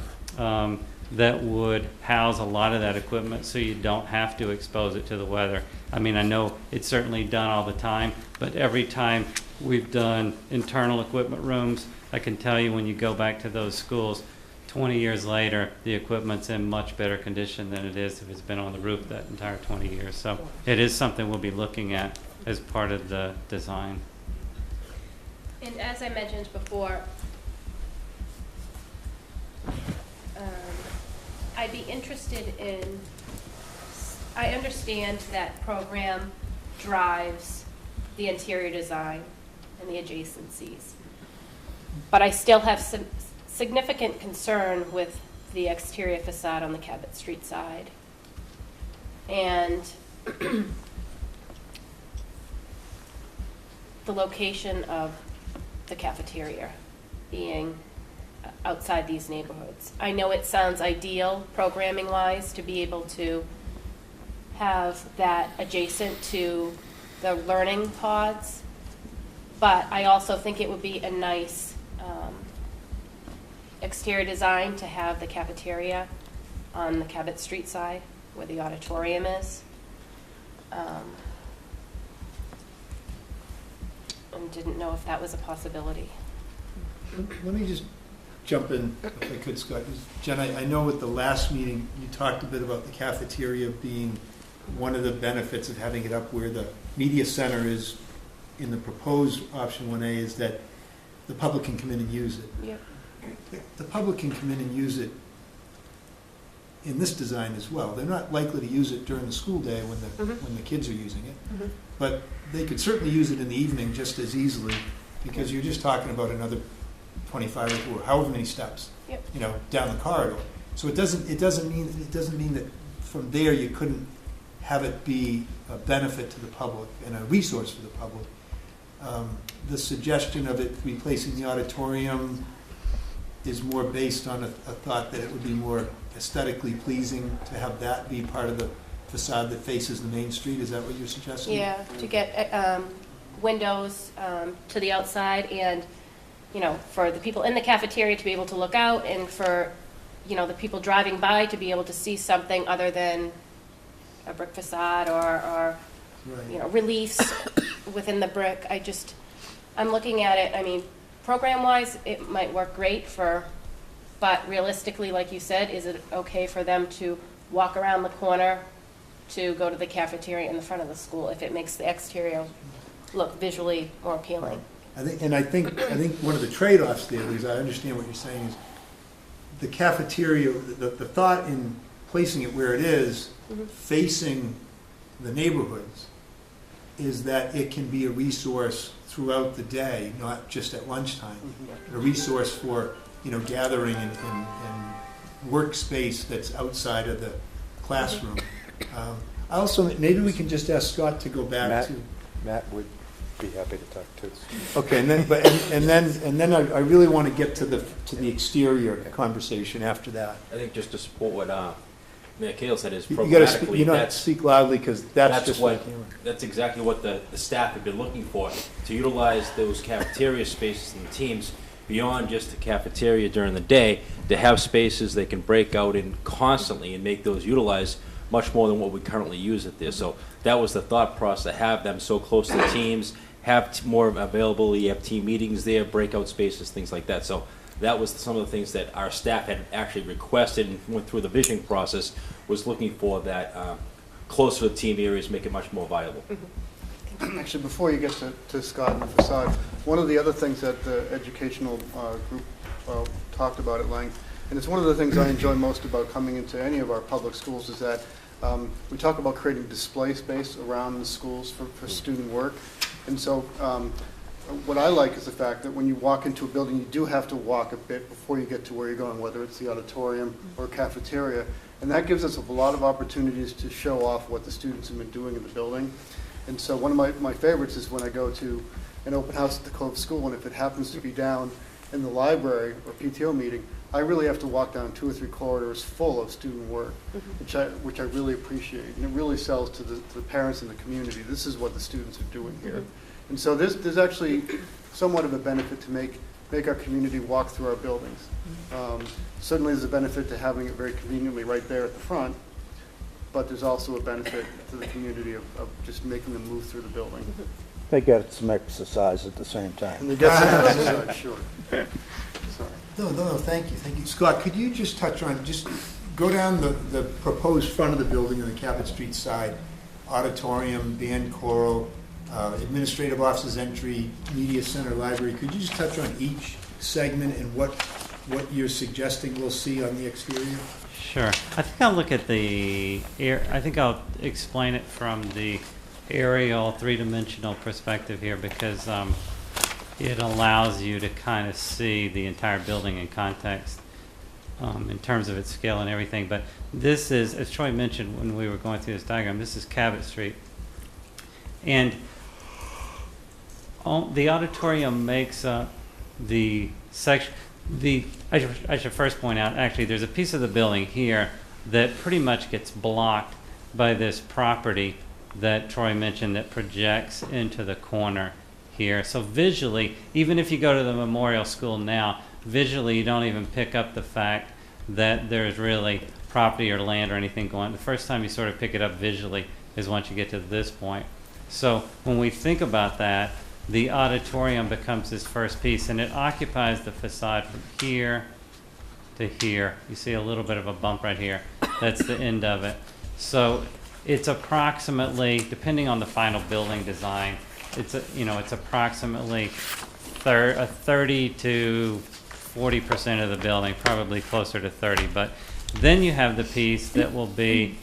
that would house a lot of that equipment so you don't have to expose it to the weather. I know it's certainly done all the time, but every time we've done internal equipment rooms, I can tell you when you go back to those schools, 20 years later, the equipment's in much better condition than it is if it's been on the roof that entire 20 years. So it is something we'll be looking at as part of the design. And as I mentioned before, I'd be interested in, I understand that program drives the interior design and the adjacencies, but I still have some significant concern with the exterior facade on the Cabot Street side. And the location of the cafeteria being outside these neighborhoods. I know it sounds ideal, programming-wise, to be able to have that adjacent to the learning pods, but I also think it would be a nice exterior design to have the cafeteria on the Cabot Street side where the auditorium is. And and didn't know if that was a possibility. Let me just jump in, if I could, Scott. Jen, I know at the last meeting, you talked a bit about the cafeteria being one of the benefits of having it up where the media center is in the proposed option 1A, is that the public can come in and use it. Yep. The public can come in and use it in this design as well. They're not likely to use it during the school day when the kids are using it. But they could certainly use it in the evening just as easily, because you're just talking about another 25 or however many steps, Yep. down the corridor. So it doesn't mean that from there you couldn't have it be a benefit to the public and a resource for the public. The suggestion of it replacing the auditorium is more based on a thought that it would be more aesthetically pleasing to have that be part of the facade that faces the main street. Is that what you're suggesting? Yeah, to get windows to the outside, and for the people in the cafeteria to be able to look out, and for the people driving by to be able to see something other than a brick facade or Right. reliefs within the brick. I'm looking at it, program-wise, it might work great but realistically, like you said, is it okay for them to walk around the corner to go to the cafeteria in the front of the school if it makes the exterior look visually more appealing? I think one of the trade-offs there, because I understand what you're saying, is the cafeteria, the thought in placing it where it is, facing the neighborhoods, is that it can be a resource throughout the day, not just at lunchtime. A resource for, gathering and workspace that's outside of the classroom. Maybe we can just ask Scott to go back to. Matt would be happy to talk to. Okay, and then I really want to get to the exterior conversation after that. I think just to support what Mayor Kale said is You got to programmatically, speak loudly, because that's just what, like camera. that's exactly what the staff have been looking for, to utilize those cafeteria spaces and the teams beyond just the cafeteria during the day, to have spaces they can break out in constantly and make those utilized much more than what we currently use it there. So that was the thought process, to have them so close to the teams, have more availability, have team meetings there, breakout spaces, things like that. So that was some of the things that our staff had actually requested and went through the visioning process, was looking for that closer to the team areas, make it much more viable. Actually, before you get to Scott and the facade, one of the other things that the educational group talked about at length, and it's one of the things I enjoy most about coming into any of our public schools, is that we talk about creating display space around the schools for student work. And so what I like is the fact that when you walk into a building, you do have to walk a bit before you get to where you're going, whether it's the auditorium or cafeteria. And that gives us a lot of opportunities to show off what the students have been doing in the building. And so one of my favorites is when I go to an open house at the Cove School, and if it happens to be down in the library or PTO meeting, I really have to walk down 2 or 3 corridors full of student work, which I really appreciate. And it really sells to the parents and the community. This is what the students are doing here. And so there's actually somewhat of a benefit to make our community walk through our buildings. Certainly there's a benefit to having it very conveniently right there at the front, but there's also a benefit to the community of just making them move through the building. They get some exercise at the same time. And they get some exercise, sure. Sorry. No, thank you. Scott, could you just touch on, just go down the proposed front of the building on the Cabot Street side, auditorium, band choral, administrative offices entry, media center, library. Could you just touch on each segment and what you're suggesting we'll see on the exterior? Sure. I think I'll look at I think I'll explain it from the aerial three-dimensional perspective here, because it allows you to kind of see the entire building in context in terms of its scale and everything. But this is, as Troy mentioned when we were going through this diagram, this is Cabot Street. And the auditorium makes up the section. I should first point out, actually, there's a piece of the building here that pretty much gets blocked by this property that Troy mentioned that projects into the corner here. So visually, even if you go to the Memorial School now, visually you don't even pick up the fact that there's really property or land or anything going on. The first time you sort of pick it up visually is once you get to this point. So when we think about that, the auditorium becomes this first piece, and it occupies the facade from here to here. You see a little bit of a bump right here. That's the end of it. So it's approximately, depending on the final building design, it's approximately 30 to 40% of the building, probably closer to 30. But then you have the piece that will be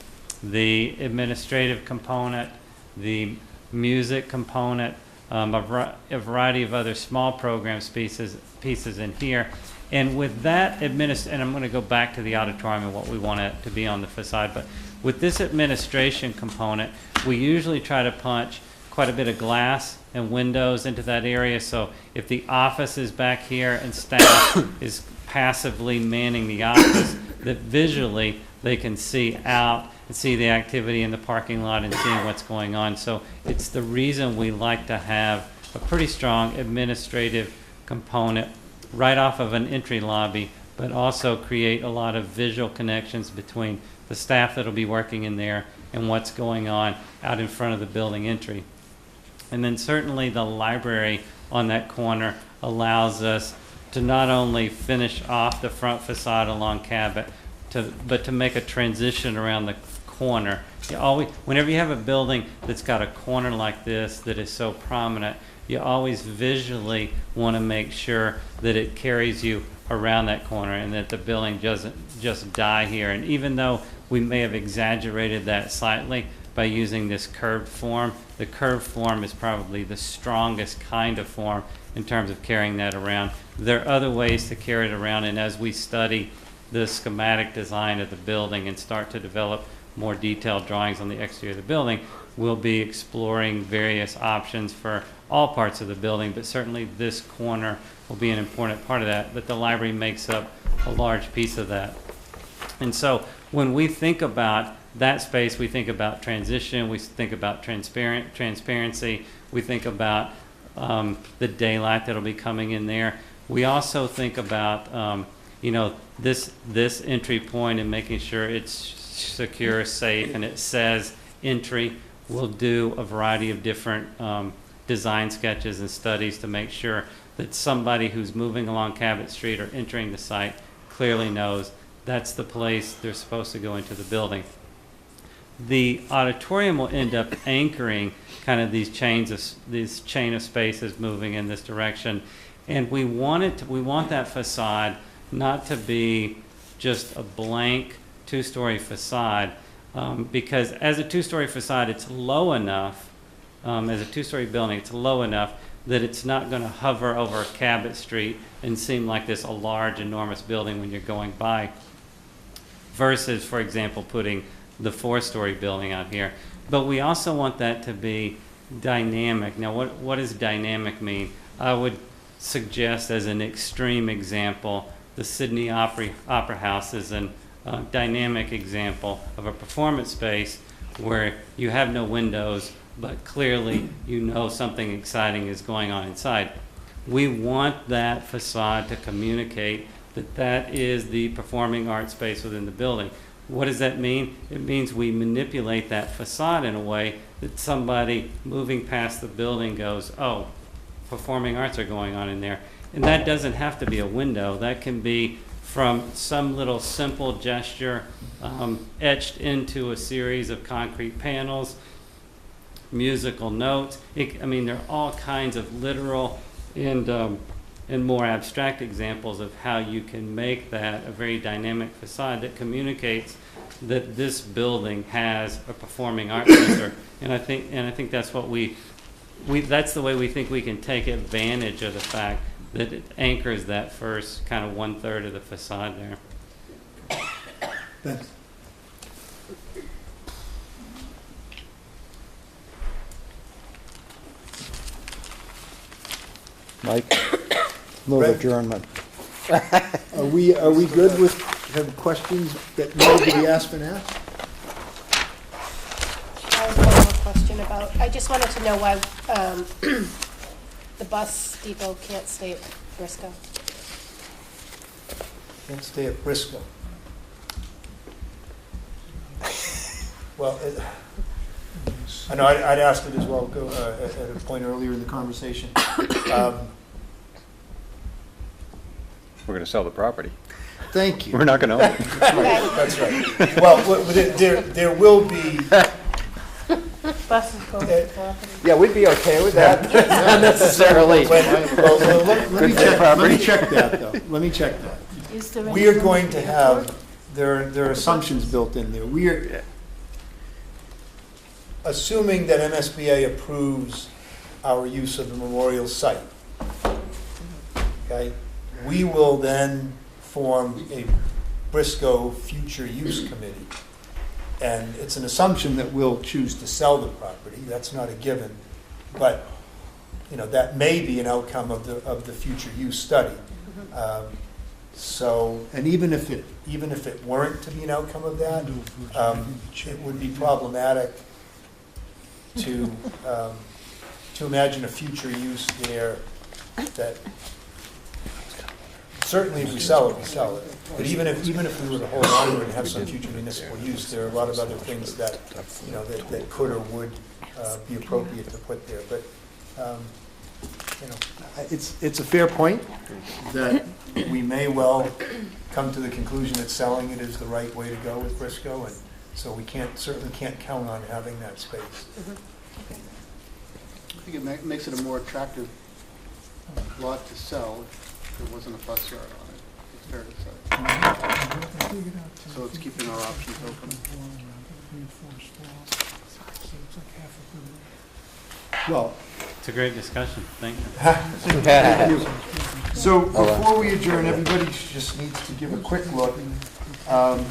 the administrative component, the music component, a variety of other small programs pieces in here. And with that and I'm going to go back to the auditorium and what we want it to be on the facade, but with this administration component, we usually try to punch quite a bit of glass and windows into that area. So if the office is back here and staff is passively manning the office, that visually they can see out and see the activity in the parking lot and seeing what's going on. So it's the reason we like to have a pretty strong administrative component right off of an entry lobby, but also create a lot of visual connections between the staff that'll be working in there and what's going on out in front of the building entry. And then certainly the library on that corner allows us to not only finish off the front facade along Cabot, but to make a transition around the corner. Whenever you have a building that's got a corner like this that is so prominent, you always visually want to make sure that it carries you around that corner and that the building doesn't just die here. And even though we may have exaggerated that slightly by using this curved form, the curved form is probably the strongest kind of form in terms of carrying that around. There are other ways to carry it around, and as we study the schematic design of the building and start to develop more detailed drawings on the exterior of the building, we'll be exploring various options for all parts of the building, but certainly this corner will be an important part of that, but the library makes up a large piece of that. And so when we think about that space, we think about transition, we think about transparency, we think about the daylight that'll be coming in there. We also think about this entry point and making sure it's secure, safe, and it says entry. We'll do a variety of different design sketches and studies to make sure that somebody who's moving along Cabot Street or entering the site clearly knows that's the place they're supposed to go into the building. The auditorium will end up anchoring kind of these chain of spaces moving in this direction, and we want that facade not to be just a blank two-story facade, because as a two-story facade, it's low enough, as a two-story building, it's low enough that it's not going to hover over Cabot Street and seem like this a large, enormous building when you're going by, versus, for example, putting the four-story building out here. But we also want that to be dynamic. Now, what does dynamic mean? I would suggest as an extreme example, the Sydney Opera House is an dynamic example of a performance space where you have no windows, but clearly you know something exciting is going on inside. We want that facade to communicate that that is the performing arts space within the building. What does that mean? It means we manipulate that facade in a way that somebody moving past the building goes, oh, performing arts are going on in there. And that doesn't have to be a window. That can be from some little simple gesture etched into a series of concrete panels, musical notes. There are all kinds of literal and more abstract examples of how you can make that a very dynamic facade that communicates that this building has a performing arts center. And I think that's what that's the way we think we can take advantage of the fact that it anchors that first kind of 1/3 of the facade there. Thanks. Mike, move Brett? adjournment. Are we good with, have questions that need to be asked and asked? I have one more question I just wanted to know why the bus depot can't stay at Briscoe. Can't stay at Briscoe. Well, I know, I'd asked it as well, at a point earlier in the conversation. We're going to sell the property. Thank you. We're not going to own it. That's right. Well, there will be, Buses going to the property. Yeah, we'd be okay with that. Not necessarily. well, let me check that, though. Let me check that. Is there We are anyone going to in the have, there are assumptions built in there. We are, assuming that MSBA approves our use of the memorial site, okay, we will then form a Briscoe Future Use Committee. And it's an assumption that we'll choose to sell the property. That's not a given. But, you know, that may be an outcome of the future use study. So, and even if it weren't to be an outcome of that, it would be problematic to imagine a future use there that, certainly if we sell it, we sell it. But even if we were to hold on to it and have some future municipal use, there are a lot of other things that, you know, that could or would be appropriate to put there. But, you know, it's a fair point that we may well come to the conclusion that selling it is the right way to go with Briscoe, and so we certainly can't count on having that space. I think it makes it a more attractive lot to sell if there wasn't a bus yard on it, it's fair to say. So it's keeping our options open. Well, It's a great discussion. Thank you. so before we adjourn, everybody just needs to give a quick look at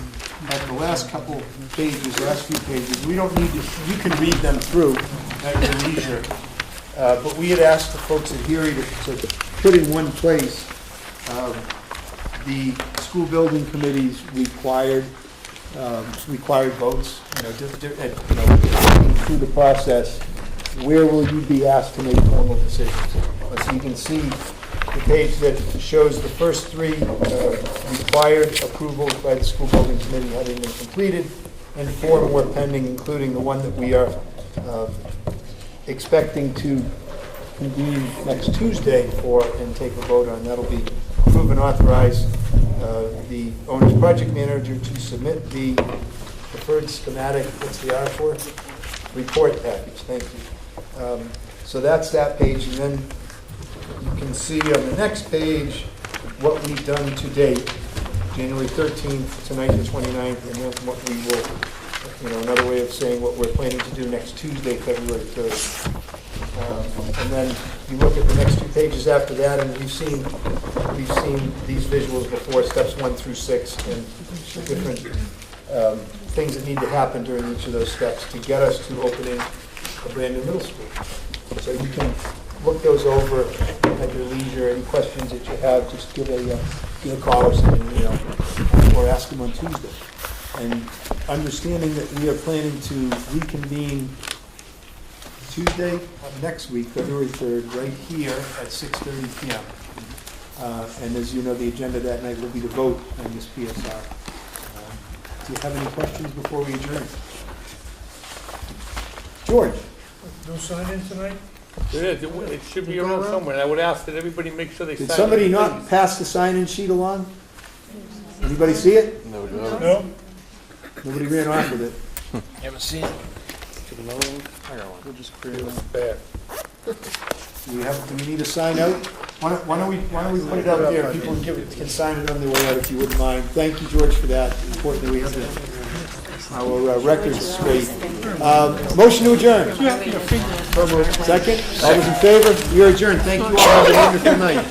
the last couple pages, last few pages. We don't need to, you can read them through at your leisure. But we had asked the folks at Erie to put in one place the school building committee's required votes, through the process. Where will you be asked to make formal decisions? So you can see the page that shows the first three required approvals by the school building committee having been completed, and 4 more pending, including the one that we are expecting to convene next Tuesday for and take a vote on. That'll be approve and authorize the owner's project manager to submit the preferred schematic, what's the R for? Report package, thank you. So that's that page, and then you can see on the next page what we've done to date, January 13th, tonight the 29th, and then what we will, another way of saying what we're planning to do next Tuesday, February 3rd. And then you look at the next 2 pages after that, and we've seen these visuals before, steps 1 through 6, and different things that need to happen during each of those steps to get us to opening a brand new middle school. So you can look those over at your leisure. Any questions that you have, just give a call or something, or ask them on Tuesday. And understanding that we are planning to reconvene Tuesday of next week, February 3rd, right here at 6:30 p.m. And as you know, the agenda that night will be to vote on this PSR. Do you have any questions before we adjourn? George? No sign-in tonight? There is, it should be around somewhere, and I would ask that everybody make sure they sign. Did somebody not pass the sign-in sheet along? Anybody see it? No. Nobody ran off with it. Haven't seen it. Should another one? I got one. We'll just create one. Bad. Do we need a sign out? Why don't we put it out there? People can sign it on their way out if you wouldn't mind. Thank you, George, for that. It's important that we have our records straight. Motion to adjourn. Second? All those in favor? We are adjourned. Thank you all. Have a wonderful night.